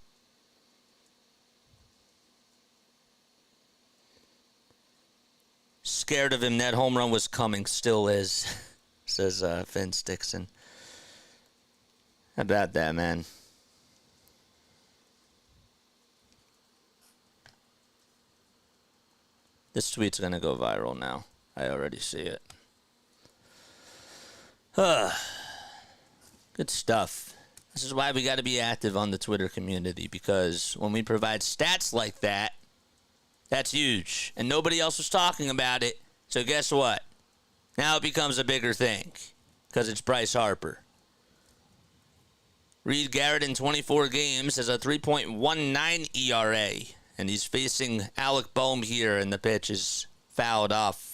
Scared of him. That home run was coming. Still is, says Vince Dixon. How about that, man? This tweet's going to go viral now. I already see it. Good stuff. This is why we got to be active on the Twitter community, because when we provide stats like that, that's huge. And nobody else was talking about it. So guess what? Now it becomes a bigger thing because it's Bryce Harper. Reed Garrett in 24 games has a 3.19 ERA. And he's facing Alec Bohm here, and the pitch is fouled off.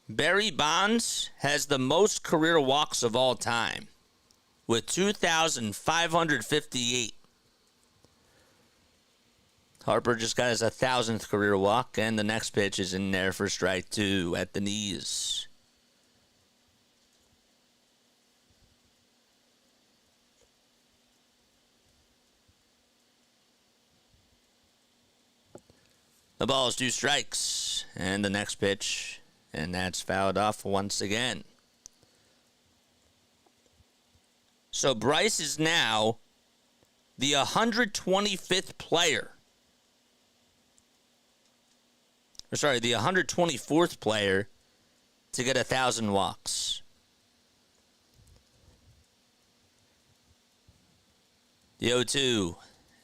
Barry Bonds has the most career walks of all time with 2,558. Harper just got his 1,000th career walk, and the next pitch is in there for strike 2 at the knees. The ball is 2 strikes, and the next pitch, and that's fouled off once again. So Bryce is now the 125th player. The 124th player to get 1,000 walks. The 0-2,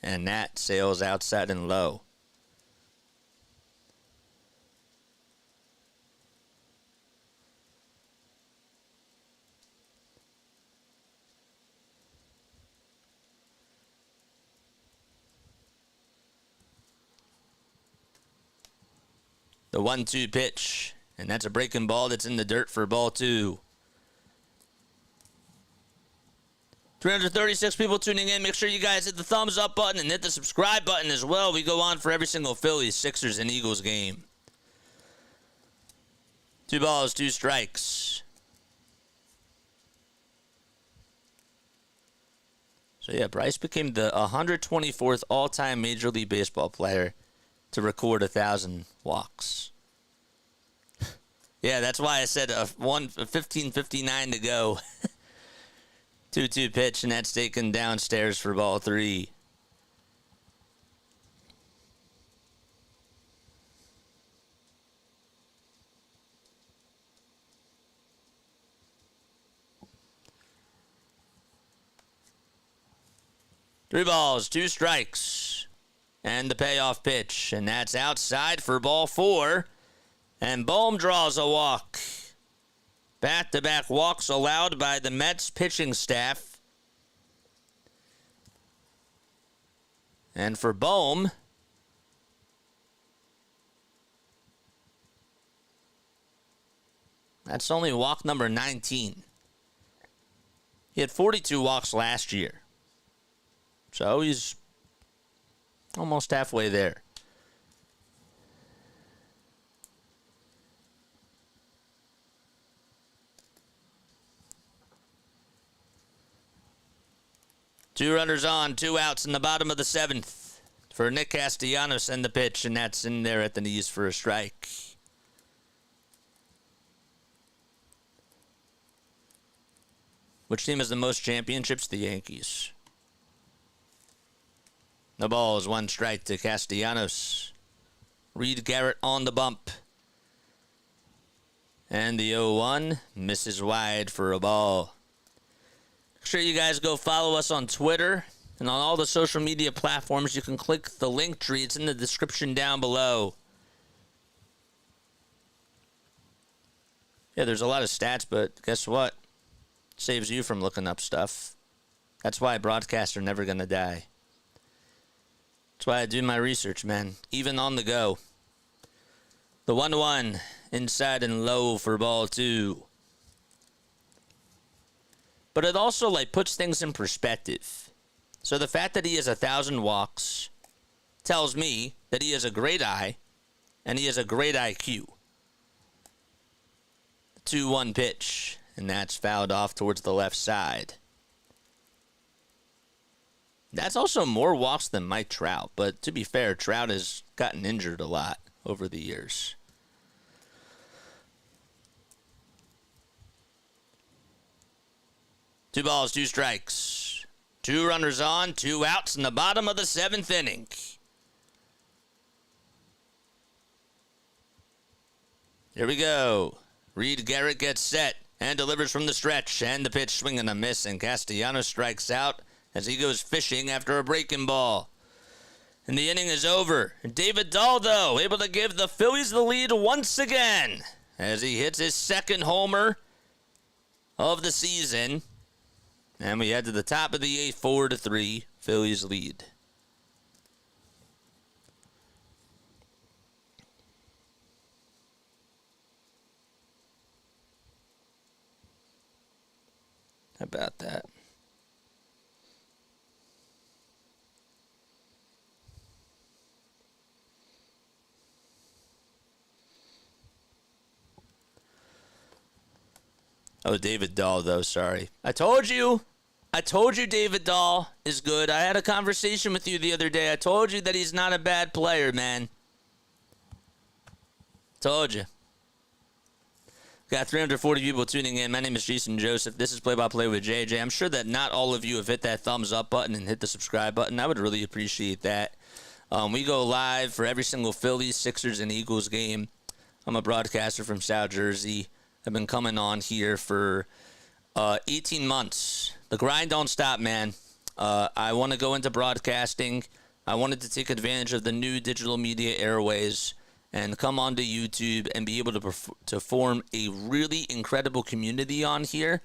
and that sails outside and low. The 1-2 pitch, and that's a breaking ball that's in the dirt for ball 2. 336 people tuning in. Make sure you guys hit the thumbs up button and hit the subscribe button as well. We go on for every single Phillies, Sixers, and Eagles game. 2 balls, 2 strikes. So yeah, Bryce became the 124th all-time Major League Baseball player to record 1,000 walks. Yeah, that's why I said 15:59 to go. 2-2 pitch, and that's taken downstairs for ball 3. Three balls, 2 strikes. And the payoff pitch, and that's outside for ball 4. And Bohm draws a walk. Back-to-back walks allowed by the Mets pitching staff. And for Bohm, that's only walk number 19. He had 42 walks last year. So he's almost halfway there. Two runners on, 2 outs in the bottom of the 7th for Nick Castellanos and the pitch, and that's in there at the knees for a strike. Which team has the most championships? The Yankees. The ball is 1 strike to Castellanos. Reed Garrett on the bump. And the 0-1 misses wide for a ball. Make sure you guys go follow us on Twitter and on all the social media platforms. You can click the link tree. It's in the description down below. Yeah, there's a lot of stats, but guess what? Saves you from looking up stuff. That's why broadcasts are never going to die. That's why I do my research, man. Even on the go. The 1-1 inside and low for ball 2. But it also puts things in perspective. So the fact that he has 1,000 walks tells me that he has a great eye and he has a great IQ. 2-1 pitch, and that's fouled off towards the left side. That's also more walks than Mike Trout, but to be fair, Trout has gotten injured a lot over the years. Two balls, 2 strikes. 2 runners on, 2 outs in the bottom of the 7th inning. Here we go. Reed Garrett gets set and delivers from the stretch, and the pitch swing and a miss, and Castellanos strikes out as he goes fishing after a breaking ball. And the inning is over. David Dahl, though, able to give the Phillies the lead once again as he hits his 2nd homer of the season. And we head to the top of the 8th, 4-3, Phillies lead. How about that? Oh, David Dahl, though, sorry. I told you David Dahl is good. I had a conversation with you the other day. I told you that he's not a bad player, man. Told you. Got 340 people tuning in. My name is Jason Joseph. This is Play-by-Play with JJ. I'm sure that not all of you have hit that thumbs up button and hit the subscribe button. I would really appreciate that. We go live for every single Phillies, Sixers, and Eagles game. I'm a broadcaster from South Jersey. I've been coming on here for 18 months. The grind don't stop, man. I want to go into broadcasting. I wanted to take advantage of the new digital media airways and come onto YouTube and be able to form a really incredible community on here,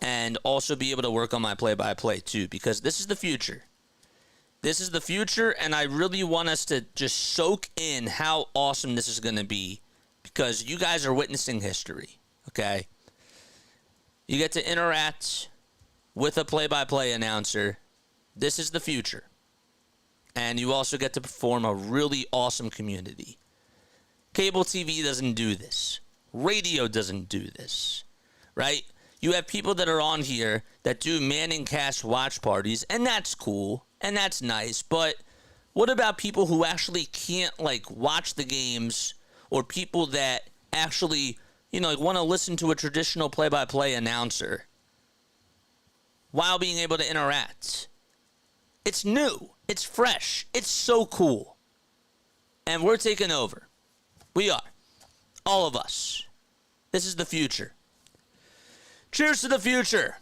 and also be able to work on my play-by-play too, because this is the future. This is the future, and I really want us to just soak in how awesome this is going to be, because you guys are witnessing history, okay? You get to interact with a play-by-play announcer. This is the future. And you also get to form a really awesome community. Cable TV doesn't do this. Radio doesn't do this, right? You have people that are on here that do Manning Cast watch parties, and that's cool, and that's nice. But what about people who actually can't, watch the games, or people that actually, want to listen to a traditional play-by-play announcer while being able to interact? It's new. It's fresh. It's so cool. And we're taking over. We are. All of us. This is the future. Cheers to the future.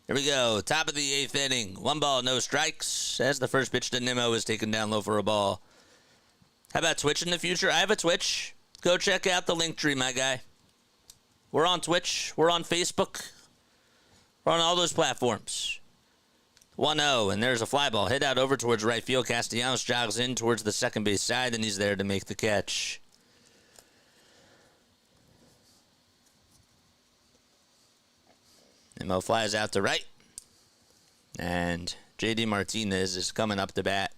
Here we go. Top of the 8th inning. 1 ball, no strikes. As the first pitch to Nimmo is taken down low for a ball. How about Twitch in the future? I have a Twitch. Go check out the LINKTREE, my guy. We're on Twitch. We're on Facebook. We're on all those platforms. 1-0, and there's a fly ball. Hit out over towards right field. Castellanos jogs in towards the second base side, and he's there to make the catch. Nimmo flies out to right. And J.D. Martinez is coming up to bat.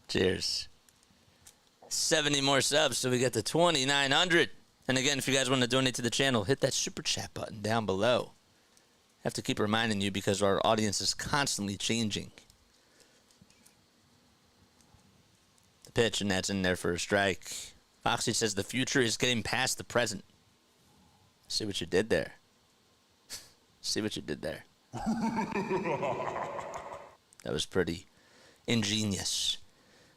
Cheers. 70 more subs, so we get to 2,900. And again, if you guys want to donate to the channel, hit that super chat button down below. have to keep reminding you because our audience is constantly changing. The pitch, and that's in there for a strike. Foxy says the future is getting past the present. See what you did there. See what you did there. That was pretty ingenious.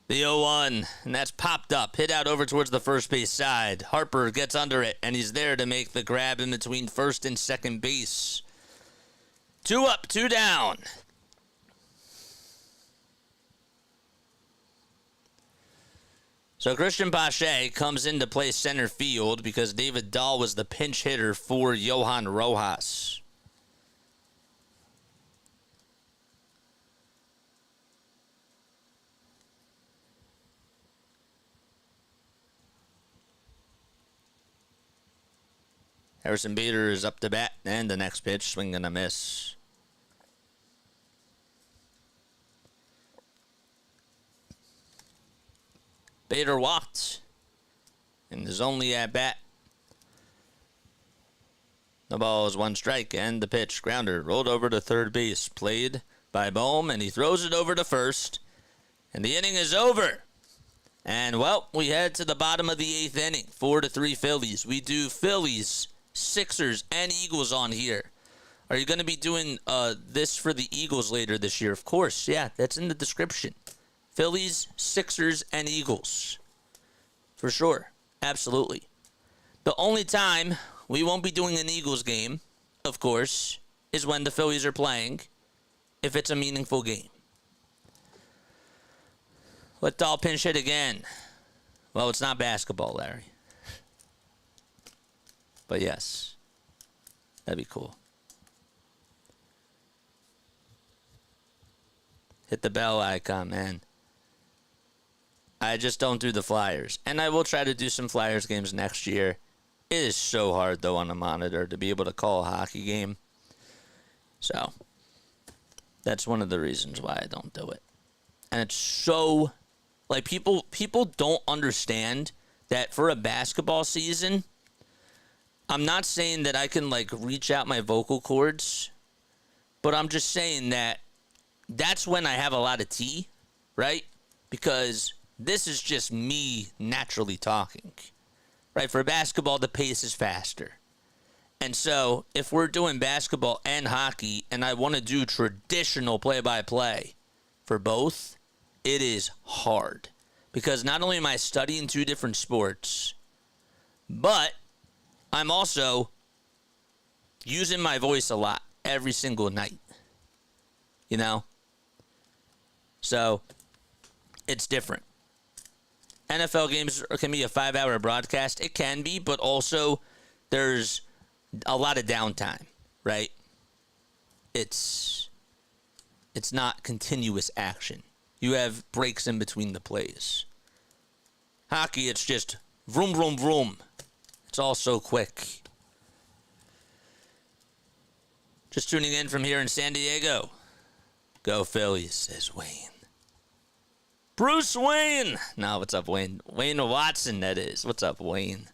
The 0-1, and that's popped up. Hit out over towards the first base side. Harper gets under it, and he's there to make the grab in between first and second base. 2 up, 2 down. So Christian Pache comes in to play center field because David Dahl was the pinch hitter for Johan Rojas. Harrison Bader is up to bat, and the next pitch, swing and a miss. Bader walked in his only at bat. The ball is 1 strike, and the pitch, grounder, rolled over to third base, played by Bohm, and he throws it over to first, and the inning is over. And, well, we head to the bottom of the 8th inning, 4-3 Phillies. We do Phillies, Sixers, and Eagles on here. Are you going to be doing this for the Eagles later this year? Of course, yeah, that's in the description. Phillies, Sixers, and Eagles. For sure, absolutely. The only time we won't be doing an Eagles game, of course, is when the Phillies are playing, if it's a meaningful game. Let Dahl pinch hit again. Well, it's not basketball, Larry. But yes, that'd be cool. Hit the bell icon, man. I just don't do the Flyers. And I will try to do some Flyers games next year. It is so hard, though, on a monitor to be able to call a hockey game. So, that's one of the reasons why I don't do it. And it's so, like, people don't understand that for a basketball season, I'm not saying that I can, like, reach out my vocal cords, but I'm just saying that that's when I have a lot of tea, right? Because this is just me naturally talking, right? For basketball, the pace is faster. And so if we're doing basketball and hockey and I want to do traditional play-by-play for both, it is hard. Because not only am I studying 2 different sports, but I'm also using my voice a lot every single night. You know? So, it's different. NFL games can be a 5-hour broadcast. It can be, but also there's a lot of downtime, right? It's not continuous action. You have breaks in between the plays. Hockey, it's just vroom, vroom, vroom. It's all so quick. Just tuning in from here in San Diego. Go Phillies, says Wayne. Bruce Wayne. No, what's up, Wayne? Wayne Watson, that is. What's up, Wayne?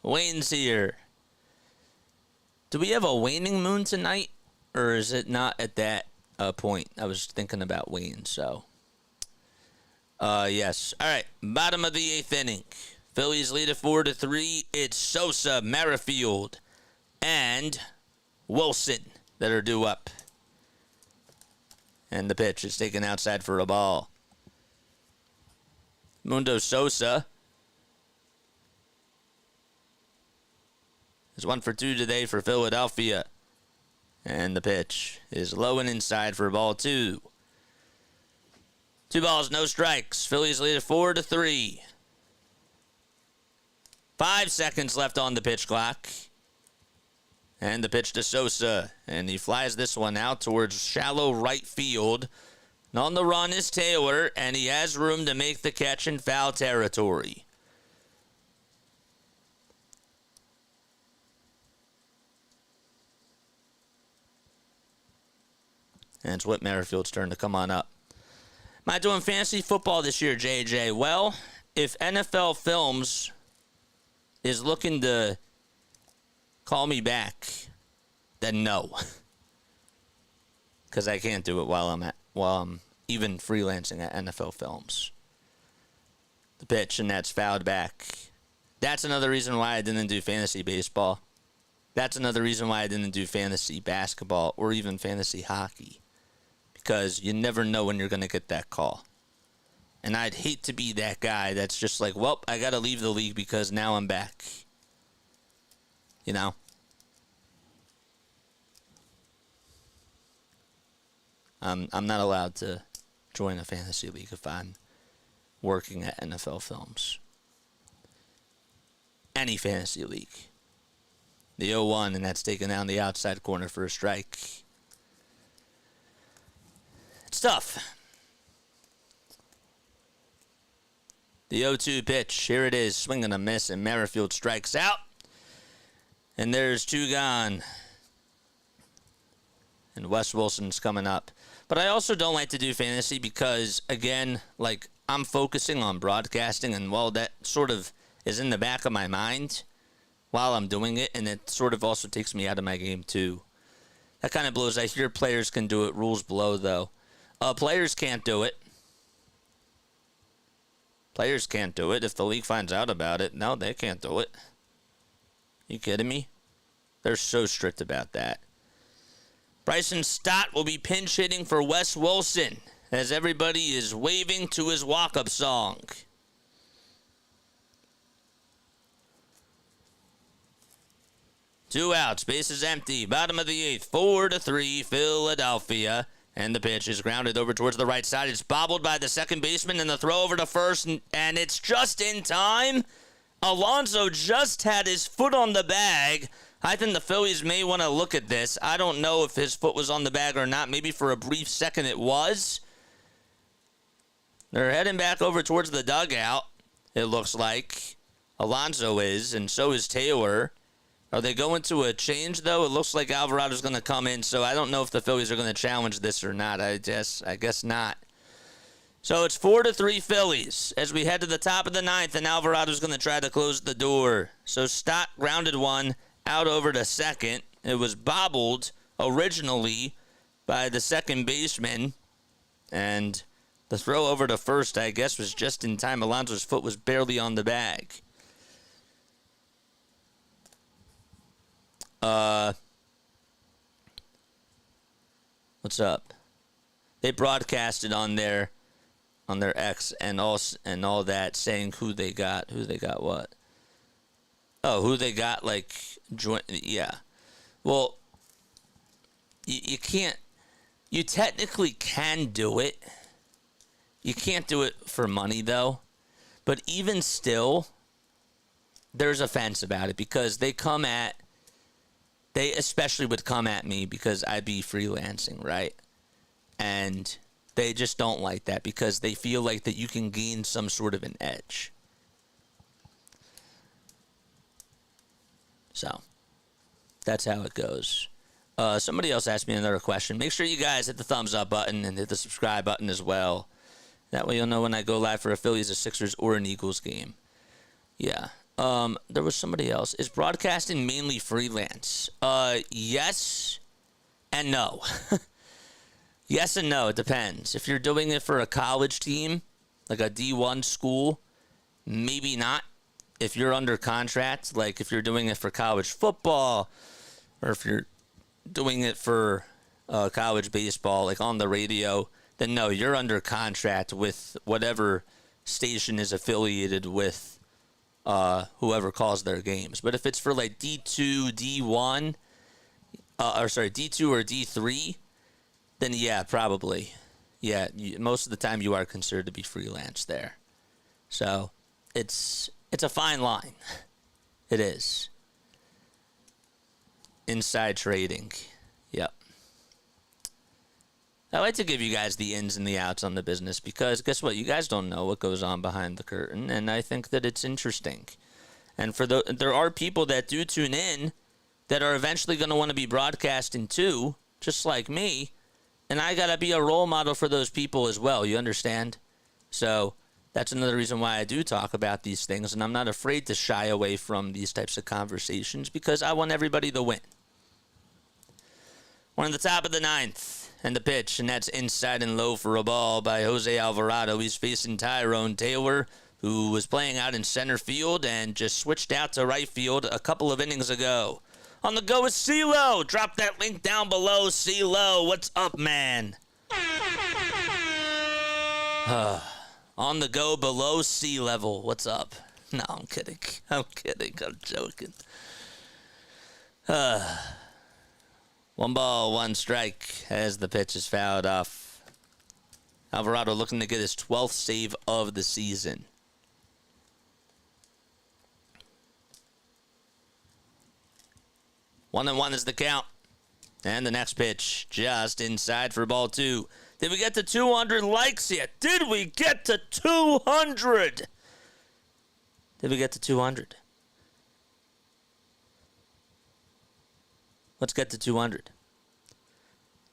Wayne's here. Do we have a waning moon tonight? Or is it not at that point? I was thinking about Wayne, so. Yes. All right. Bottom of the 8th inning. Phillies lead it 4-3. It's Sosa, Merrifield, and Wilson that are due up. And the pitch is taken outside for a ball. Mundo Sosa is 1 for 2 today for Philadelphia. And the pitch is low and inside for ball 2. 2 balls, no strikes. Phillies lead it 4-3. 5 seconds left on the pitch clock. And the pitch to Sosa. And he flies this one out towards shallow right field. And on the run is Taylor, and he has room to make the catch in foul territory. And it's Whit Merrifield's turn to come on up. Am I doing fantasy football this year, JJ? Well, if NFL Films is looking to call me back, then no. because I can't do it while I'm even freelancing at NFL Films. The pitch, and that's fouled back. That's another reason why I didn't do fantasy baseball. That's another reason why I didn't do fantasy basketball or even fantasy hockey. Because you never know when you're going to get that call. And I'd hate to be that guy that's just like, well, I got to leave the league because now I'm back. You know? I'm not allowed to join a fantasy league if I'm working at NFL Films. Any fantasy league. The 0-1, and that's taken down the outside corner for a strike. It's tough. The 0-2 pitch. Here it is. Swing and a miss, and Merrifield strikes out. And there's 2 gone. And Wes Wilson's coming up. But I also don't like to do fantasy because, again, like, I'm focusing on broadcasting, and while that sort of is in the back of my mind while I'm doing it, and it sort of also takes me out of my game, too. That kind of blows. I hear players can do it. Rules below, though. Players can't do it. Players can't do it. If the league finds out about it, no, they can't do it. You kidding me? They're so strict about that. Bryson Stott will be pinch hitting for Wes Wilson as everybody is waving to his walk-up song. Two outs, bases empty, bottom of the 8th, 4-3, Philadelphia. And the pitch is grounded over towards the right side. It's bobbled by the second baseman, and the throw over to first, and it's just in time. Alonso just had his foot on the bag. I think the Phillies may want to look at this. I don't know if his foot was on the bag or not. Maybe for a brief second it was. They're heading back over towards the dugout, it looks like. Alonso is, and so is Taylor. Are they going to a change, though? It looks like Alvarado's going to come in, so I don't know if the Phillies are going to challenge this or not. I guess not. So it's 4-3 Phillies as we head to the top of the 9th, and Alvarado's going to try to close the door. So Stott grounded one out over to second. It was bobbled originally by the second baseman, and the throw over to first, I guess, was just in time. Alonso's foot was barely on the bag. What's up? They broadcasted on their X and all that, saying who they got what. Oh, who they got, like, yeah. Well, you can't. You technically can do it. You can't do it for money, though. But even still, there's offense about it because they especially would come at me because I'd be freelancing, right? And they just don't like that because they feel like that you can gain some sort of an edge. So, that's how it goes. Somebody else asked me another question. Make sure you guys hit the thumbs up button and hit the subscribe button as well. That way you'll know when I go live for a Phillies, a Sixers, or an Eagles game. Yeah. There was somebody else. Is broadcasting mainly freelance? Yes and no. Yes and no. It depends. If you're doing it for a college team, like a D1 school, maybe not. If you're under contract, like if you're doing it for college football, or if you're doing it for college baseball, like on the radio, then no, you're under contract with whatever station is affiliated with whoever calls their games. But if it's for like D2, D1, D2 or D3, then yeah, probably. Yeah, most of the time you are considered to be freelance there. So it's a fine line. It is. Inside trading. Yep. I like to give you guys the ins and the outs on the business because guess what? You guys don't know what goes on behind the curtain, and I think that it's interesting. And there are people that do tune in that are eventually going to want to be broadcasting too, just like me, and I got to be a role model for those people as well, you understand? So that's another reason why I do talk about these things, and I'm not afraid to shy away from these types of conversations because I want everybody to win. We're in the top of the 9th. And the pitch, and that's inside and low for a ball by Jose Alvarado. He's facing Tyrone Taylor, who was playing out in center field and just switched out to right field a couple of innings ago. On the go is CeeLo. Drop that link down below. CeeLo, what's up, man? On the go below sea level. What's up? No, I'm kidding. I'm joking. 1 ball, 1 strike as the pitch is fouled off. Alvarado looking to get his 12th save of the season. 1-1 is the count. And the next pitch just inside for ball 2. Did we get to 200 likes yet? Did we get to 200? Did we get to 200? Let's get to 200.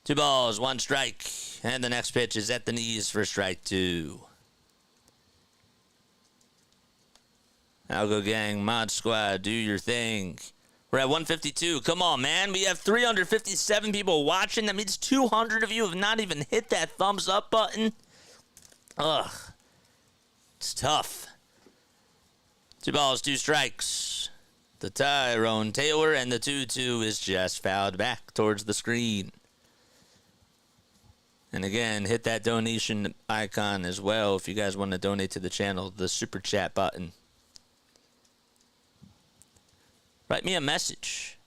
2 balls, 1 strike. And the next pitch is at the knees for strike 2. Algo Gang, Mod Squad, do your thing. We're at 152. Come on, man. We have 357 people watching. That means 200 of you have not even hit that thumbs up button. Ugh. It's tough. 2 balls, 2 strikes. The Tyrone Taylor, and the 2-2 is just fouled back towards the screen. And again, hit that donation icon as well if you guys want to donate to the channel, the super chat button. Write me a message.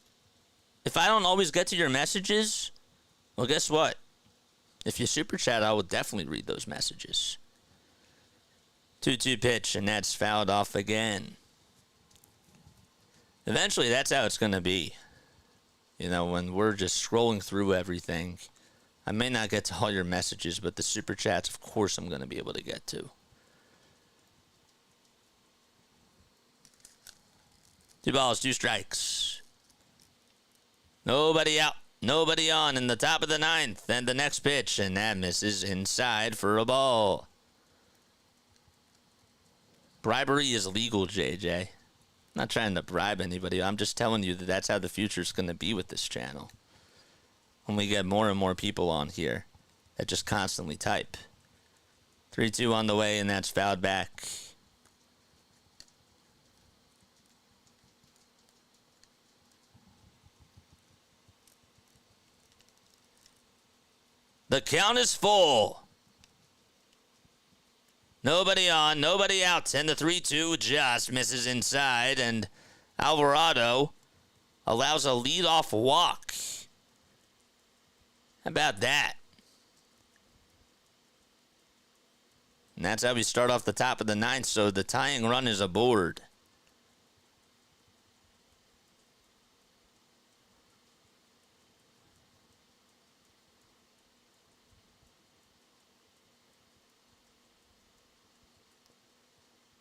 If I don't always get to your messages, well, guess what? If you super chat, I will definitely read those messages. 2-2 pitch, and that's fouled off again. Eventually, that's how it's going to be. You know, when we're just scrolling through everything, I may not get to all your messages, but the super chats, of course, I'm going to be able to get to. 2 balls, 2 strikes. Nobody out, nobody on in the top of the 9th. And the next pitch, and that misses inside for a ball. Bribery is legal, JJ. I'm not trying to bribe anybody. I'm just telling you that that's how the future is going to be with this channel. When we get more and more people on here that just constantly type. 3-2 on the way, and that's fouled back. The count is full. Nobody on, nobody out, and the 3-2 just misses inside, and Alvarado allows a leadoff walk. How about that? And that's how we start off the top of the 9th, so the tying run is aboard.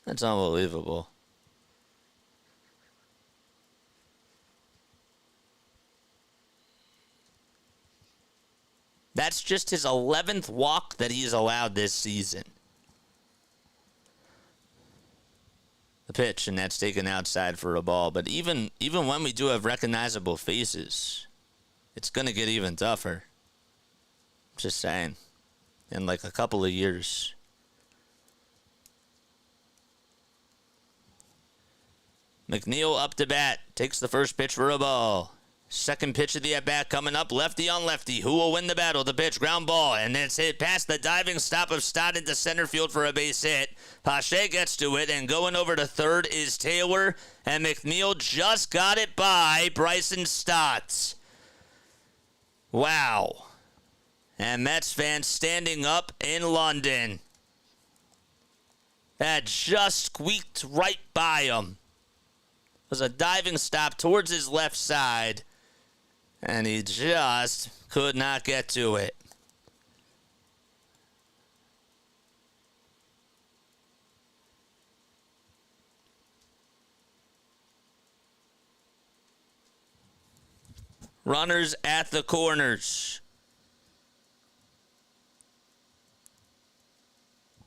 That's unbelievable. That's just his 11th walk that he's allowed this season. The pitch, and that's taken outside for a ball. But even when we do have recognizable faces, it's going to get even tougher. Just saying. In like a couple of years. McNeil up to bat. Takes the first pitch for a ball. Second pitch of the at-bat coming up. Lefty on lefty. Who will win the battle? The pitch. Ground ball. And it's hit past the diving stop of Stott into center field for a base hit. Pache gets to it. And going over to third is Taylor. And McNeil just got it by Bryson Stott. Wow. And Mets fans standing up in London. That just squeaked right by him. Was a diving stop towards his left side, and he just could not get to it. Runners at the corners.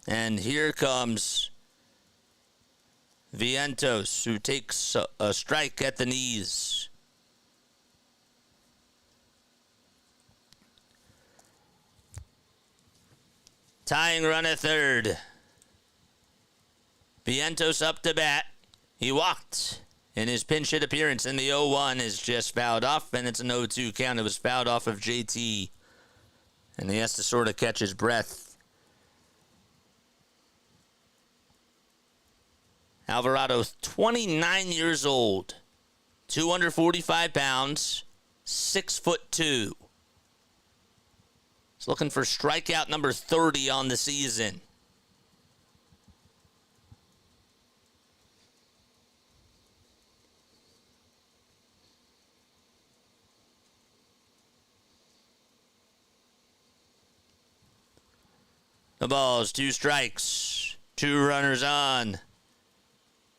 And here comes Vientos, who takes a strike at the knees. Tying run at third. Vientos up to bat. He walked in his pinch hit appearance, and the 0-1 is just fouled off, and it's an 0-2 count. It was fouled off of JT, and he has to sort of catch his breath. Alvarado, 29 years old, 245 pounds, 6'2". He's looking for strikeout number 30 on the season. The ball's 2 strikes, 2 runners on.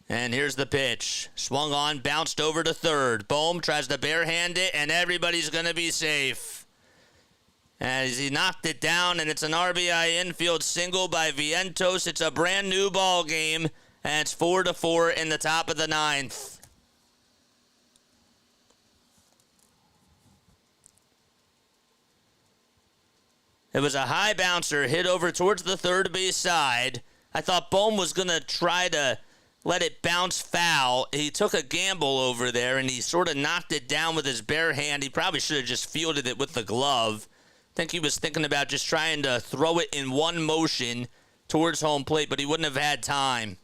And here's the pitch. Swung on, bounced over to third. Bohm tries to barehand it, and everybody's going to be safe. As he knocked it down, and it's an RBI infield single by Vientos. It's a brand new ball game, and it's 4-4 in the top of the 9th. It was a high bouncer hit over towards the third base side. I thought Bohm was going to try to let it bounce foul. He took a gamble over there, and he sort of knocked it down with his bare hand. He probably should have just fielded it with the glove. I think he was thinking about just trying to throw it in one motion towards home plate, but he wouldn't have had time.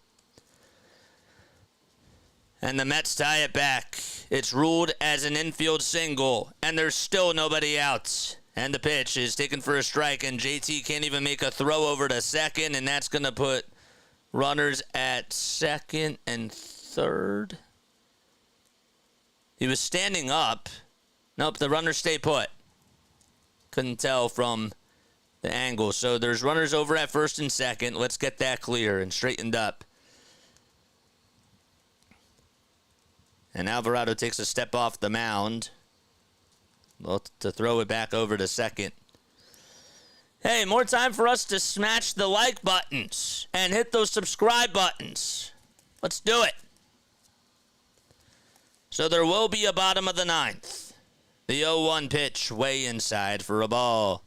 And the Mets tie it back. It's ruled as an infield single, and there's still nobody out. And the pitch is taken for a strike, and JT can't even make a throw over to second, and that's going to put runners at second and third. He was standing up. Nope, the runners stay put. Couldn't tell from the angle. So there's runners over at first and second. Let's get that clear and straightened up. And Alvarado takes a step off the mound. Well, to throw it back over to second. Hey, more time for us to smash the like buttons and hit those subscribe buttons. Let's do it. So there will be a bottom of the 9th. The 0-1 pitch way inside for a ball.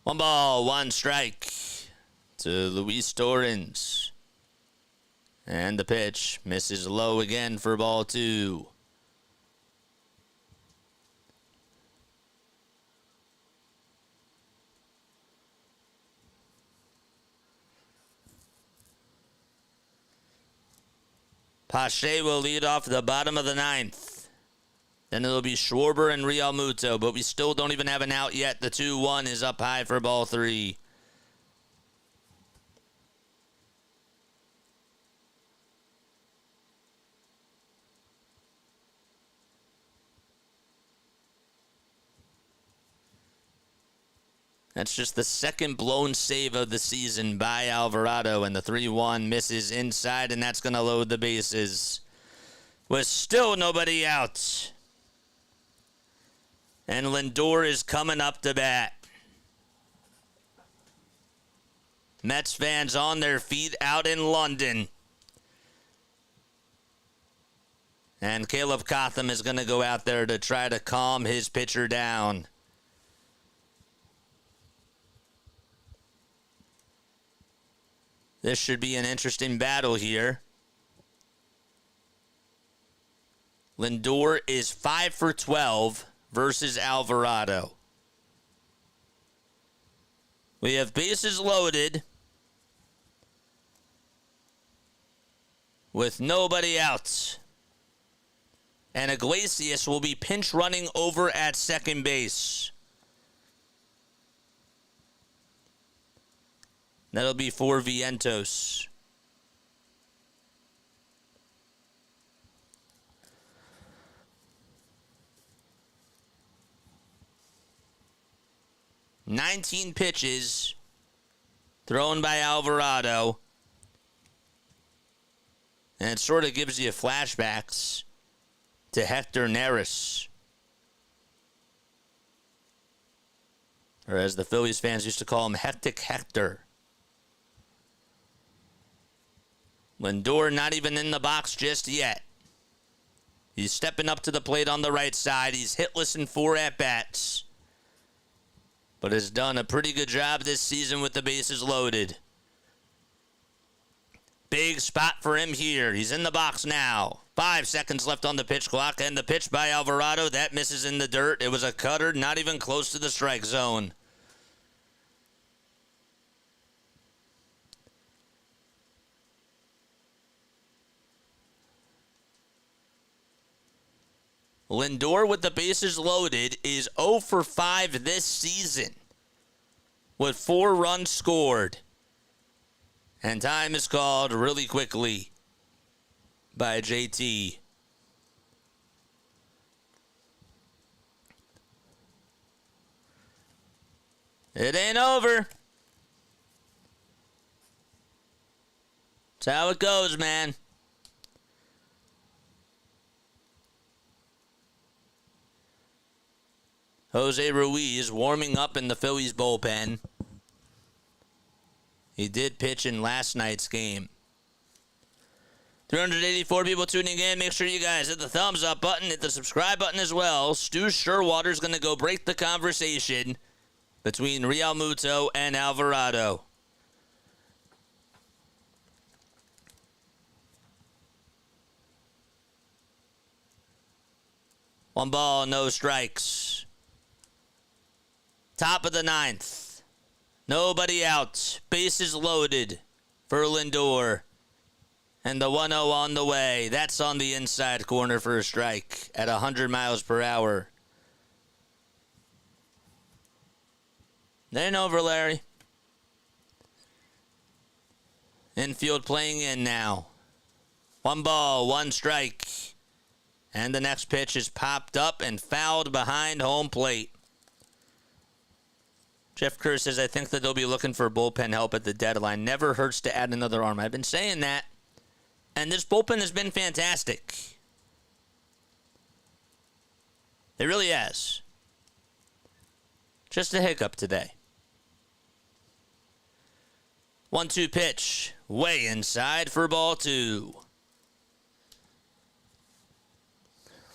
One ball, 1 strike to Luis Torrens. And the pitch misses low again for ball 2. Pache will lead off the bottom of the 9th. Then it'll be Schwarber and Real Muto, but we still don't even have an out yet. The 2-1 is up high for ball 3. That's just the second blown save of the season by Alvarado, and the 3-1 misses inside, and that's going to load the bases. With still nobody out. And Lindor is coming up to bat. Mets fans on their feet out in London. And Caleb Cotham is going to go out there to try to calm his pitcher down. This should be an interesting battle here. Lindor is 5 for 12 versus Alvarado. We have bases loaded with nobody out. And Iglesias will be pinch running over at second base. That'll be for Vientos. "19 pitches thrown by Alvarado. And it sort of gives you flashbacks to Hector Neris. Or as the Phillies fans used to call him, Hectic Hector. Lindor not even in the box just yet. He's stepping up to the plate on the right side. He's hitless in 4 at-bats, but has done a pretty good job this season with the bases loaded. Big spot for him here. He's in the box now. 5 seconds left on the pitch clock, and the pitch by Alvarado, that misses in the dirt. It was a cutter, not even close to the strike zone. Lindor with the bases loaded is 0 for 5 this season with 4 runs scored. And time is called really quickly by JT. It ain't over. That's how it goes, man. Jose Ruiz warming up in the Phillies bullpen. He did pitch in last night's game. 384 people tuning in. Make sure you guys hit the thumbs up button, hit the subscribe button as well. Stu Sherwater's going to go break the conversation between Real Muto and Alvarado. One ball, no strikes. Top of the 9th. Nobody out. Bases loaded for Lindor. And the 1-0 on the way. That's on the inside corner for a strike at 100 miles per hour. It ain't over, Larry. Infield playing in now. 1 ball, 1 strike. And the next pitch is popped up and fouled behind home plate. Jeff Kerr says, I think that they'll be looking for bullpen help at the deadline. Never hurts to add another arm. I've been saying that. And this bullpen has been fantastic. It really has. Just a hiccup today. 1-2 pitch. Way inside for ball 2.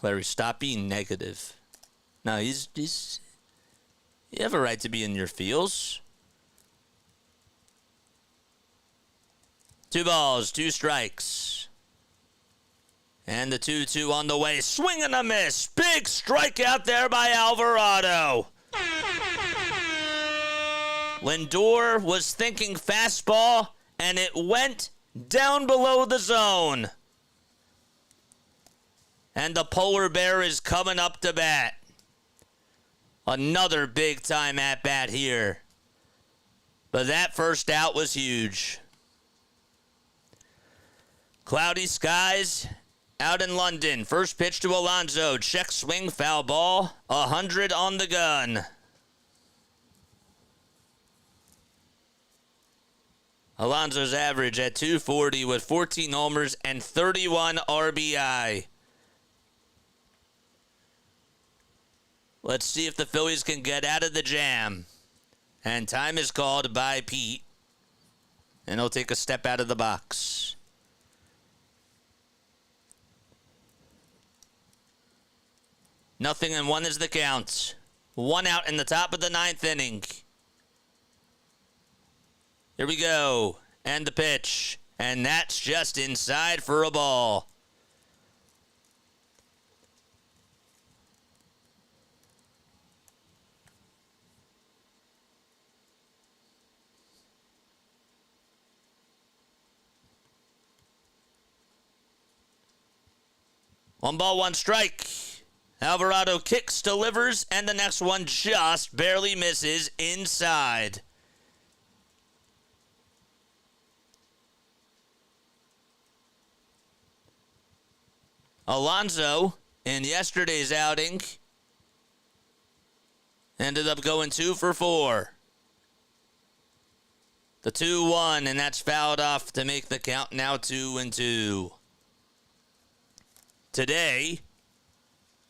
Larry, stop being negative. No, he's you have a right to be in your feels. 2 balls, 2 strikes. And the 2-2 on the way. Swing and a miss. Big strikeout there by Alvarado. Lindor was thinking fastball, and it went down below the zone. And the polar bear is coming up to bat. Another big-time at-bat here. But that first out was huge. Cloudy skies out in London. First pitch to Alonso. Check swing, foul ball. 100 on the gun. Alonso's average at 240 with 14 homers and 31 RBI. Let's see if the Phillies can get out of the jam. And time is called by Pete. And he'll take a step out of the box. Nothing and 1 is the count. 1 out in the top of the 9th inning. Here we go. And the pitch. And that's just inside for a ball. One ball, 1 strike. Alvarado kicks, delivers, and the next one just barely misses inside. Alonso, in yesterday's outing, ended up going 2 for 4. The 2-1, and that's fouled off to make the count now 2-2. Today,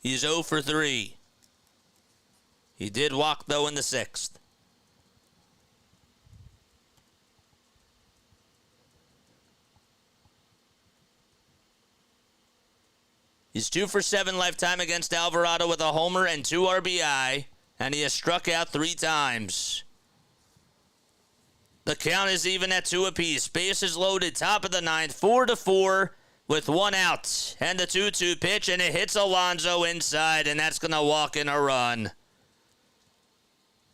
he's 0 for 3. He did walk, though, in the 6th. He's 2 for 7 lifetime against Alvarado with a homer and 2 RBI, and he has struck out 3 times. The count is even at 2 apiece. Bases loaded, top of the 9th, 4-4 with 1 out. And the 2-2 pitch, and it hits Alonso inside, and that's going to walk in a run.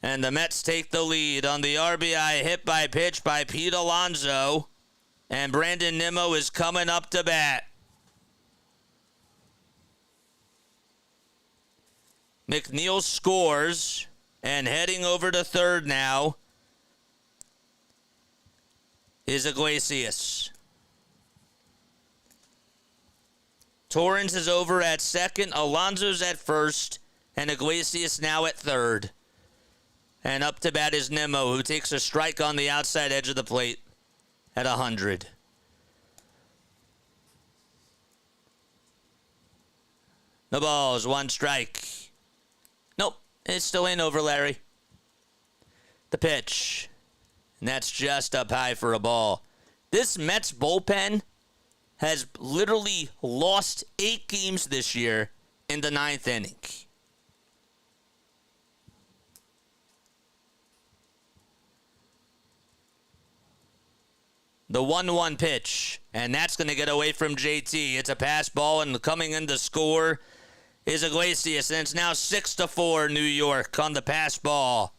And the Mets take the lead on the RBI hit by pitch by Pete Alonso. And Brandon Nimmo is coming up to bat. McNeil scores, and heading over to third now is Iglesias. Torrens is over at second, Alonso's at first, and Iglesias now at third. And up to bat is Nimmo, who takes a strike on the outside edge of the plate at 100. No balls, 1 strike. Nope, it still ain't over, Larry. The pitch. And that's just up high for a ball. This Mets bullpen has literally lost 8 games this year in the 9th inning. The 1-1 pitch, and that's going to get away from JT. It's a pass ball, and coming in to score is Iglesias, and it's now 6-4 New York on the pass ball.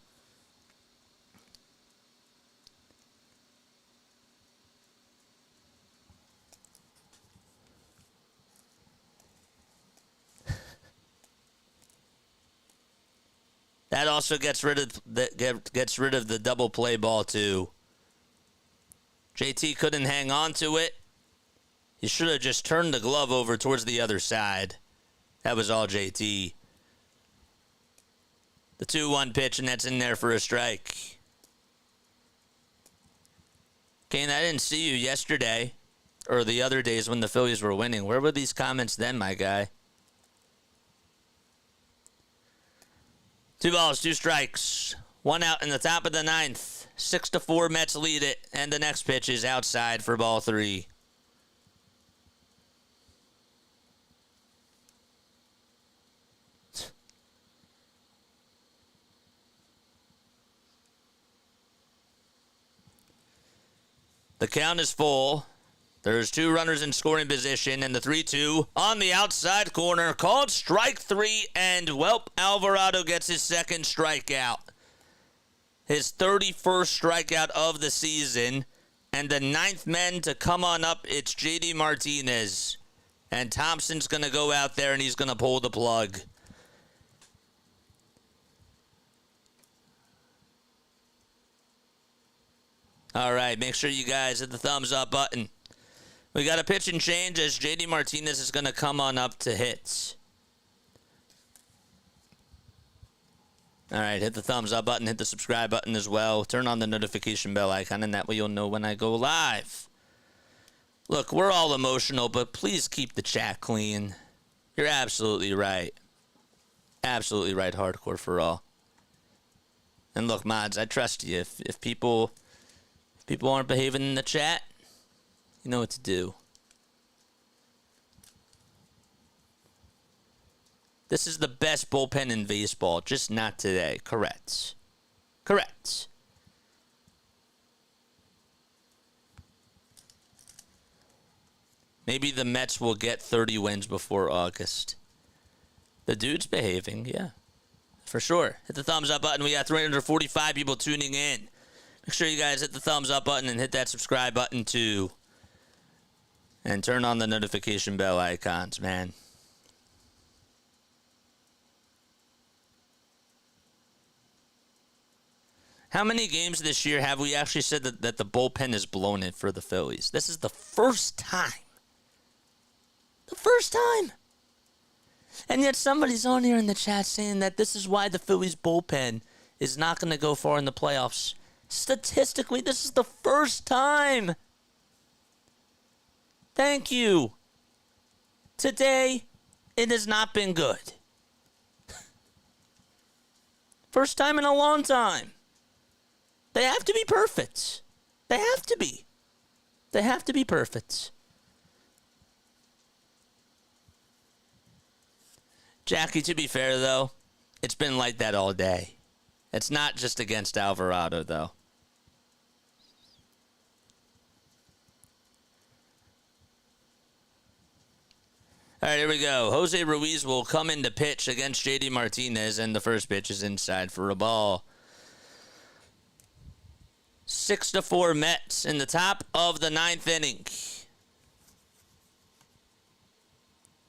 That also gets rid of the double play ball too. JT couldn't hang on to it. He should have just turned the glove over towards the other side. That was all JT. The 2-1 pitch, and that's in there for a strike. Kane, I didn't see you yesterday or the other days when the Phillies were winning. Where were these comments then, my guy? 2 balls, 2 strikes. 1 out in the top of the 9th. 6-4 Mets lead it, and the next pitch is outside for ball 3. The count is full. There's 2 runners in scoring position, and the 3-2 on the outside corner, called strike 3, and welp, Alvarado gets his second strikeout. His 31st strikeout of the season, and the 9th man to come on up, it's JD Martinez. And Thompson's going to go out there, and he's going to pull the plug. All right, make sure you guys hit the thumbs up button. We got a pitch and change as JD Martinez is going to come on up to hit. All right, hit the thumbs up button, hit the subscribe button as well. Turn on the notification bell icon, and that way you'll know when I go live. Look, we're all emotional, but please keep the chat clean. You're absolutely right. Absolutely right, hardcore for all. And look, mods, I trust you. If people aren't behaving in the chat, you know what to do. This is the best bullpen in baseball, just not today. Correct. Correct. Maybe the Mets will get 30 wins before August. The dude's behaving, yeah. For sure. Hit the thumbs up button. We got 345 people tuning in. Make sure you guys hit the thumbs up button and hit that subscribe button too. And turn on the notification bell icons, man. How many games this year have we actually said that the bullpen is blown it for the Phillies? This is the first time. The first time. And yet somebody's on here in the chat saying that this is why the Phillies bullpen is not going to go far in the playoffs. Statistically, this is the first time. Thank you. Today, it has not been good. First time in a long time. They have to be perfect. They have to be. They have to be perfect. Jackie, to be fair, though, it's been like that all day. It's not just against Alvarado, though. All right, here we go. Jose Ruiz will come in to pitch against JD Martinez, and the first pitch is inside for a ball. 6-4 Mets in the top of the 9th inning.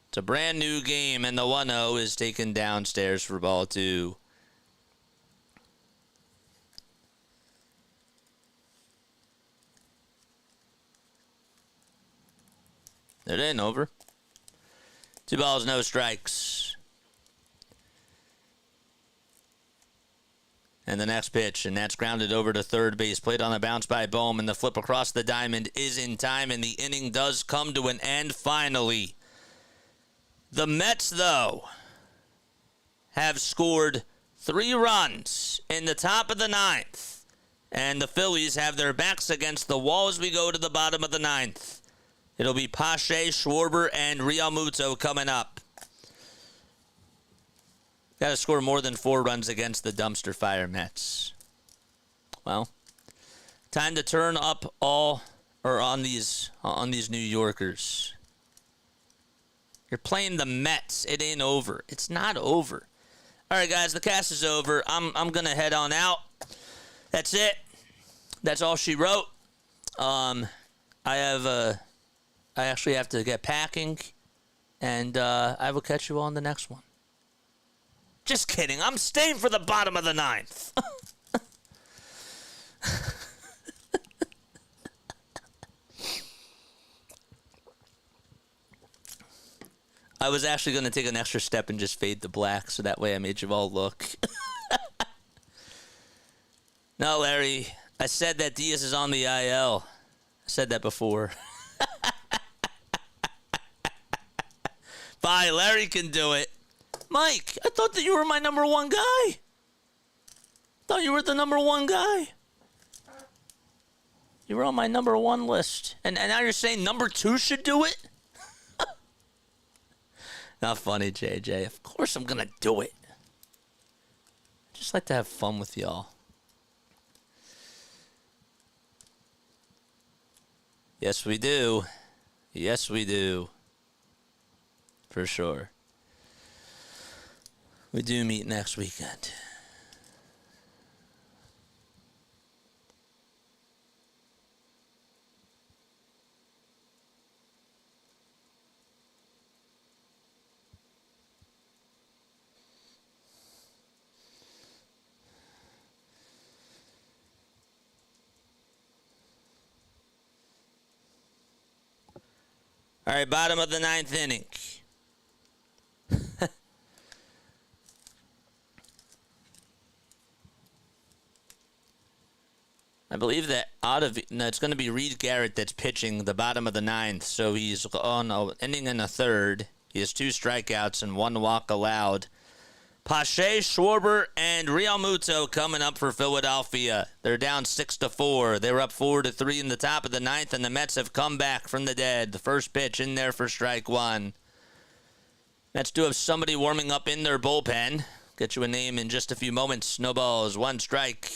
It's a brand new game, and the 1-0 is taken downstairs for ball 2. It ain't over. 2 balls, no strikes. And the next pitch, and that's grounded over to third base. Played on the bounce by Bohm, and the flip across the diamond is in time, and the inning does come to an end finally. The Mets, though, have scored 3 runs in the top of the 9th, and the Phillies have their backs against the wall as we go to the bottom of the 9th. It'll be Pache, Schwarber, and Realmuto coming up. Got to score more than 4 runs against the dumpster fire Mets. Well, time to turn up on these New Yorkers. You're playing the Mets. It ain't over. It's not over. All right, guys, the cast is over. I'm gonna head on out. That's it. That's all she wrote. I actually have to get packing, and I will catch you on the next one. Just kidding. I'm staying for the bottom of the 9th. I was actually going to take an extra step and just fade to black, so that way I made you all look. No, Larry, I said that Diaz is on the IL. I said that before. Bye, Larry can do it. Mike, I thought that you were my number 1 guy. Thought you were the number 1 guy. You were on my number 1 list. And now you're saying number 2 should do it? Not funny, JJ. Of course I'm going to do it. I just like to have fun with y'all. Yes, we do. Yes, we do. For sure. We do meet next weekend. All right, bottom of the 9th inning. I believe that it's going to be Reed Garrett that's pitching the bottom of the 9th. So he's on an inning and a third. He has 2 strikeouts and 1 walk allowed. Pache, Schwarber, and Realmuto coming up for Philadelphia. They're down 6-4. They were up 4-3 in the top of the 9th, and the Mets have come back from the dead. The first pitch in there for strike 1. Mets do have somebody warming up in their bullpen. Get you a name in just a few moments. Snowballs, 1 strike.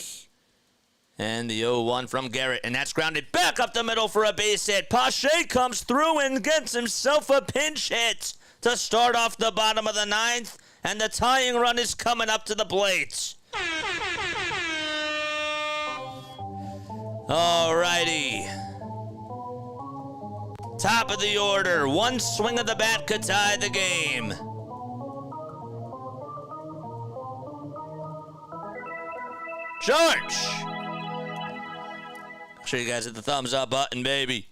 And the 0-1 from Garrett, and that's grounded back up the middle for a base hit. Pache comes through and gets himself a pinch hit to start off the bottom of the 9th, and the tying run is coming up to the plate. Alrighty. Top of the order. 1 swing of the bat could tie the game. George! Make sure you guys hit the thumbs up button, baby.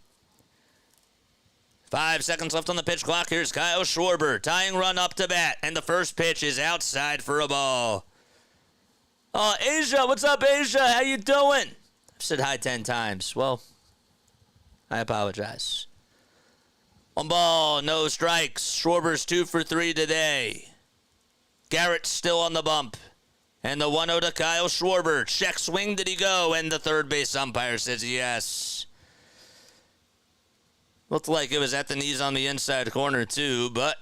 5 seconds left on the pitch clock. Here's Kyle Schwarber. Tying run up to bat. And the first pitch is outside for a ball. Oh, Asia. What's up, Asia? How you doing? I've said hi 10 times. Well, I apologize. 1 ball, no strikes. Schwarber's 2 for 3 today. Garrett's still on the bump. And the 1-0 to Kyle Schwarber. Check swing, did he go? And the third base umpire says yes. Looked like it was at the knees on the inside corner, too, but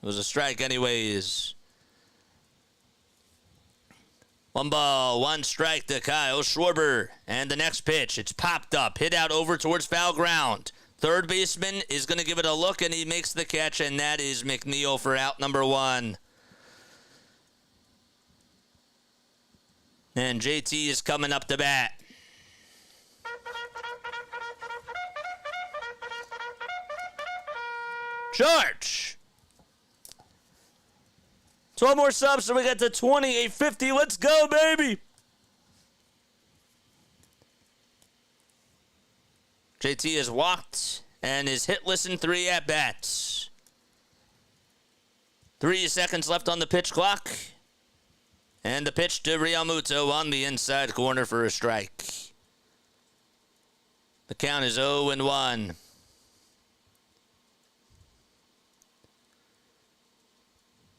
It was a strike anyways. 1 ball, 1 strike to Kyle Schwarber. And the next pitch, it's popped up, hit out over towards foul ground. Third baseman is going to give it a look, and he makes the catch, and that is McNeil for out number 1. And JT is coming up to bat. Charge! 12 more subs, so we got to 2850. Let's go, baby! JT has walked and is hitless in 3 at-bats. 3 seconds left on the pitch clock. And the pitch to Realmuto on the inside corner for a strike. The count is 0-1.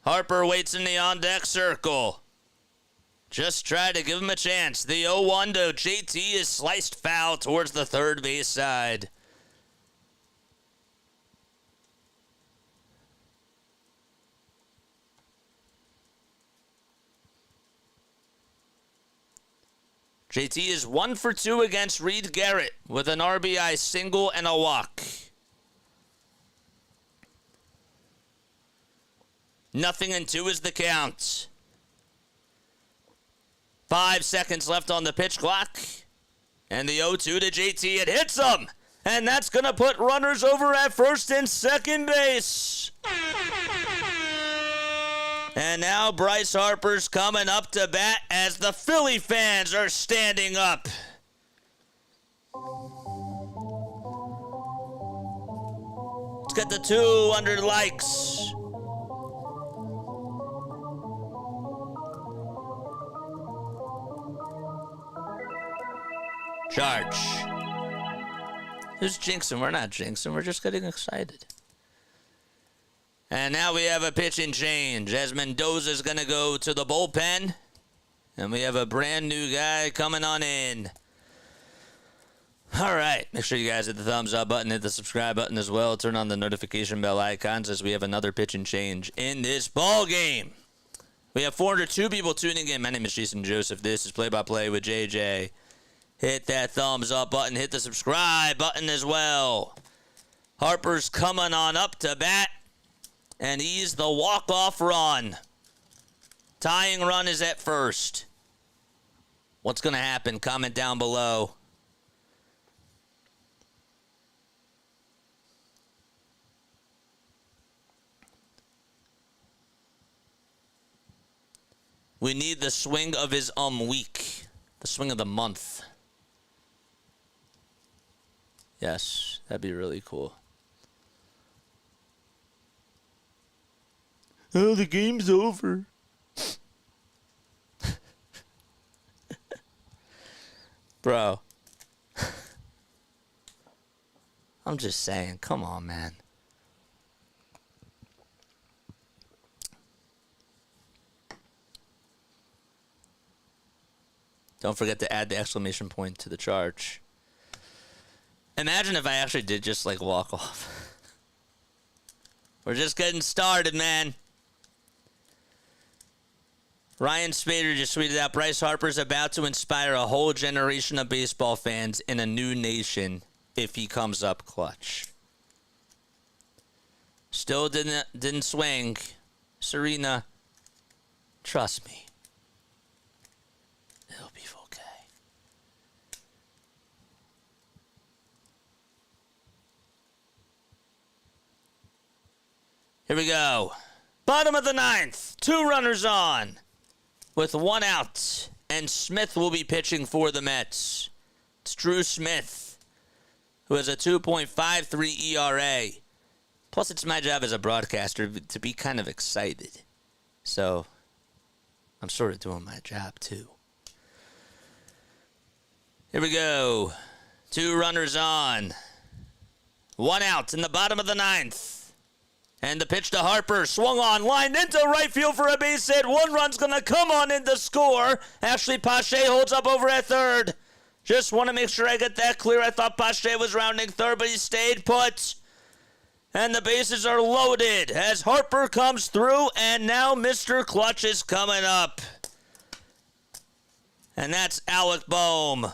Harper waits in the on-deck circle. Just try to give him a chance. The 0-1 to JT is sliced foul towards the third base side. JT is 1 for 2 against Reed Garrett with an RBI single and a walk. 0-2 is the count. 5 seconds left on the pitch clock. And the 0-2 to JT, it hits him. And that's going to put runners over at first and second base. And now Bryce Harper's coming up to bat as the Philly fans are standing up. Let's get the 200 likes. Charge. Who's jinxing? We're not jinxing. We're just getting excited. And now we have a pitching change as Mendoza's going to go to the bullpen. And we have a brand new guy coming on in. All right. Make sure you guys hit the thumbs up button, hit the subscribe button as well. Turn on the notification bell icons as we have another pitching change in this ball game. We have 402 people tuning in. My name is Jason Joseph. This is Play-by-Play with JJ. Hit that thumbs up button. Hit the subscribe button as well. Harper's coming on up to bat. And he's the walk-off run. Tying run is at first. What's going to happen? Comment down below. We need the swing of his week. The swing of the month. Yes, that'd be really cool. Oh, the game's over. Bro. I'm just saying, come on, man. Don't forget to add the exclamation point to the charge. Imagine if I actually did just, like, walk off. We're just getting started, man. Ryan Spader just tweeted out, Bryce Harper's about to inspire a whole generation of baseball fans in a new nation if he comes up clutch. Still didn't swing. Serena, trust me. It'll be okay. Here we go. Bottom of the 9th. 2 runners on. With 1 out, and Smith will be pitching for the Mets. It's Drew Smith, who has a 2.53 ERA. Plus, it's my job as a broadcaster to be kind of excited. So, I'm sort of doing my job, too. Here we go. 2 runners on. 1 out in the bottom of the 9th. And the pitch to Harper, swung on, lined into right field for a base hit. 1 run's going to come on in to score. Ashley Pache holds up over at third. Just want to make sure I get that clear. I thought Pache was rounding third, but he stayed put. And the bases are loaded as Harper comes through, and now Mr. Clutch is coming up. And that's Alec Bohm.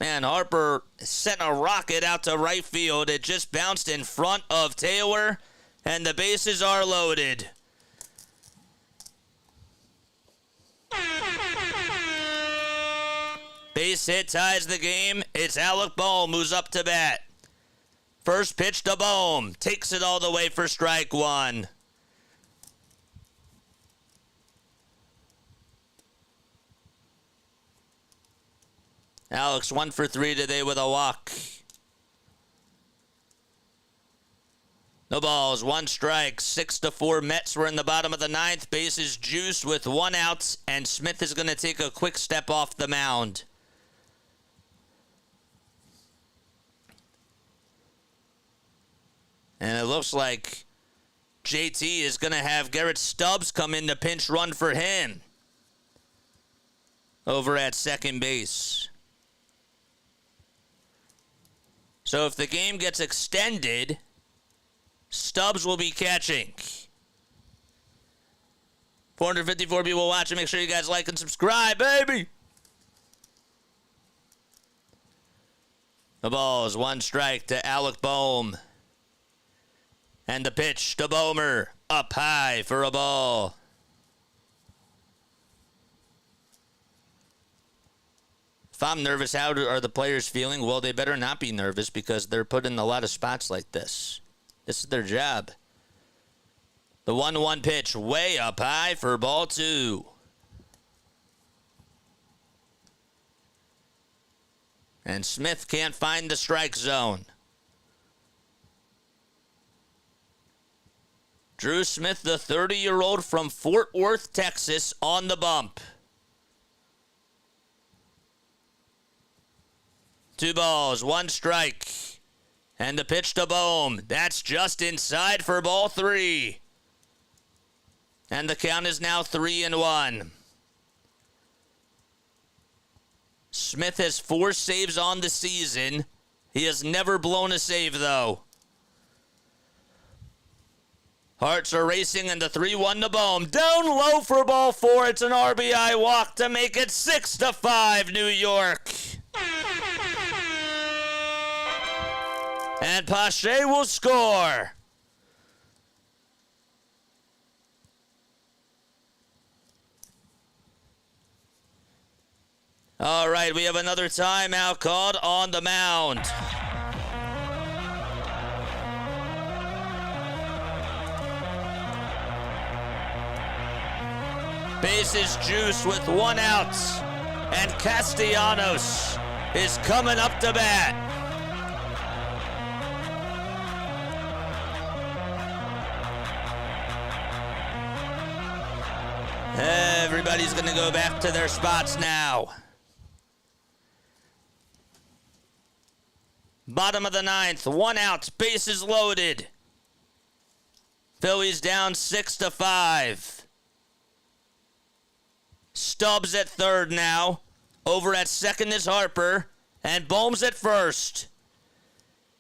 Man, Harper sent a rocket out to right field. It just bounced in front of Taylor, and the bases are loaded. Base hit ties the game. It's Alec Bohm who's up to bat. First pitch to Bohm. Takes it all the way for strike one. Alex 1 for 3 today with a walk. No balls, 1 strike. 6-4 Mets were in the bottom of the ninth. Bases juiced with 1 out, and Smith is going to take a quick step off the mound. And it looks like JT is going to have Garrett Stubbs come in to pinch run for him over at second base. So if the game gets extended, Stubbs will be catching. 454 people watching. Make sure you guys like and subscribe, baby. The ball is 1 strike to Alec Bohm. And the pitch to Bohmer. Up high for a ball. If I'm nervous, how are the players feeling? Well, they better not be nervous because they're put in a lot of spots like this. This is their job. The 1-1 pitch way up high for ball 2. And Smith can't find the strike zone. Drew Smith, the 30-year-old from Fort Worth, Texas, on the bump. 2 balls, 1 strike. And the pitch to Bohm. That's just inside for ball 3. And the count is now 3-1. Smith has 4 saves on the season. He has never blown a save, though. Hearts are racing, and the 3-1 to Bohm. Down low for ball 4. It's an RBI walk to make it 6-5 New York. And Pache will score. All right, we have another timeout called on the mound. Bases juice with 1 out. And Castellanos is coming up to bat. Everybody's going to go back to their spots now. Bottom of the ninth, 1 out, bases loaded. Phillies down 6-5. Stubbs at third now. Over at second is Harper. And Bohm's at first.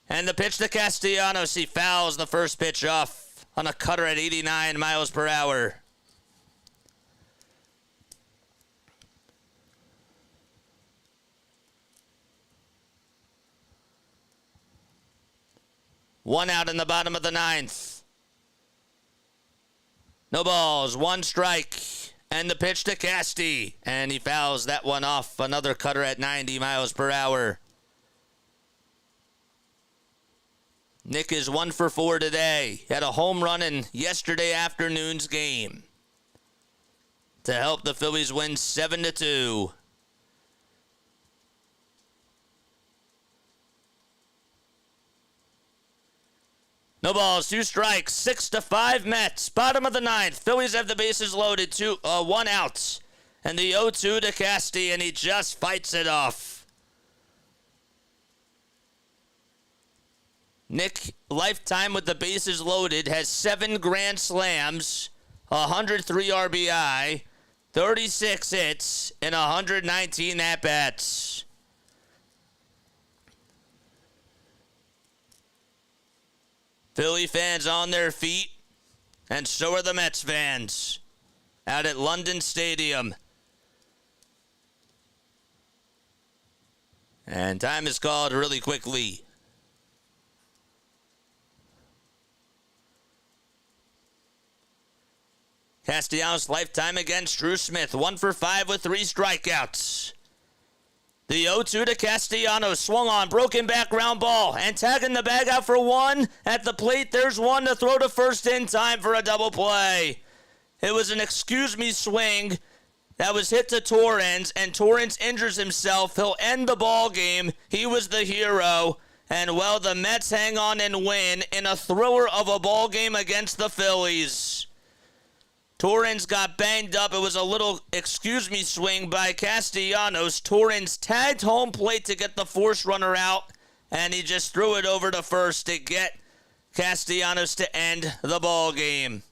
And the pitch to Castellanos. He fouls the first pitch off on a cutter at 89 miles per hour. One out in the bottom of the ninth. No balls, 1 strike. And the pitch to Casti. And he fouls that one off. Another cutter at 90 miles per hour. Nick is 1 for 4 today. He had a home run in yesterday afternoon's game to help the Phillies win 7-2. No balls, 2 strikes, 6-5 Mets. Bottom of the ninth. Phillies have the bases loaded, 1 out. And the 0-2 to Casti, and he just fights it off. Nick, lifetime with the bases loaded, has 7 grand slams, 103 RBI, 36 hits, and 119 Philly fans on their feet, and so are the Mets fans out at London Stadium. And time is called really quickly. Castellanos lifetime against Drew Smith. 1 for 5 with 3 strikeouts. The 0-2 to Castellanos. Swung on. Broken back ground ball. And tagging the bag out for 1. At the plate, there's 1 to throw to first in time for a double play. It was an excuse me swing that was hit to Torrens, and Torrens injures himself. He'll end the ball game. He was the hero. And, well, the Mets hang on and win in a thriller of a ball game against the Phillies. Torrens got banged up. It was a little excuse-me swing by Castellanos. Torrens tagged home plate to get the force runner out, and he just threw it over to first to get Castellanos to end the ball game.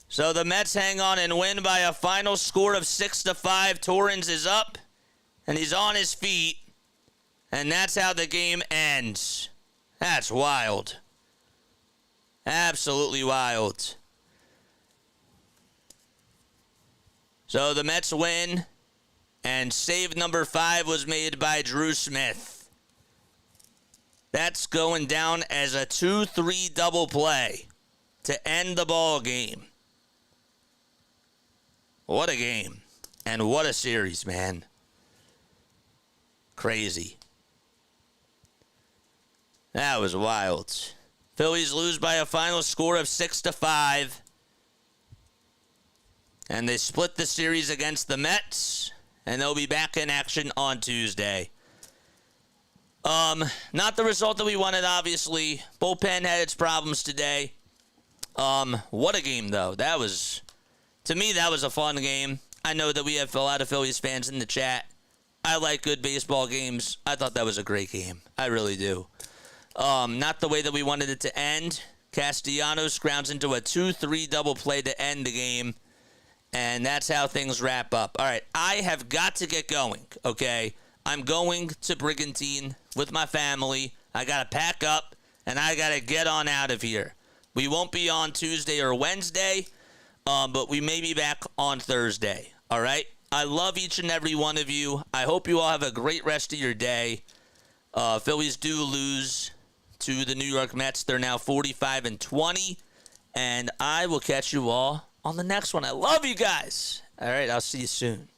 So the Mets hang on and win by a final score of 6-5. Torrens is up, and he's on his feet, and that's how the game ends. That's wild. Absolutely wild. So the Mets win, and save number 5 was made by Drew Smith. That's going down as a 2-3 double play to end the ball game. What a game. And what a series, man. Crazy. That was wild. Phillies lose by a final score of 6-5. And they split the series against the Mets. And they'll be back in action on Tuesday. Not the result that we wanted, obviously. Bullpen had its problems today. What a game, though. To me, that was a fun game. I know that we have a lot of Phillies fans in the chat. I like good baseball games. I thought that was a great game. I really do. Not the way that we wanted it to end. Castellanos grounds into a 2-3 double play to end the game. And that's how things wrap up. All right, I have got to get going, okay? I'm going to Brigantine with my family. I got to pack up, and I got to get on out of here. We won't be on Tuesday or Wednesday, but we may be back on Thursday, all right? I love each and every one of you. I hope you all have a great rest of your day. Phillies do lose to the New York Mets. They're now 45-20, and I will catch you all on the next one. I love you guys. All right, I'll see you soon.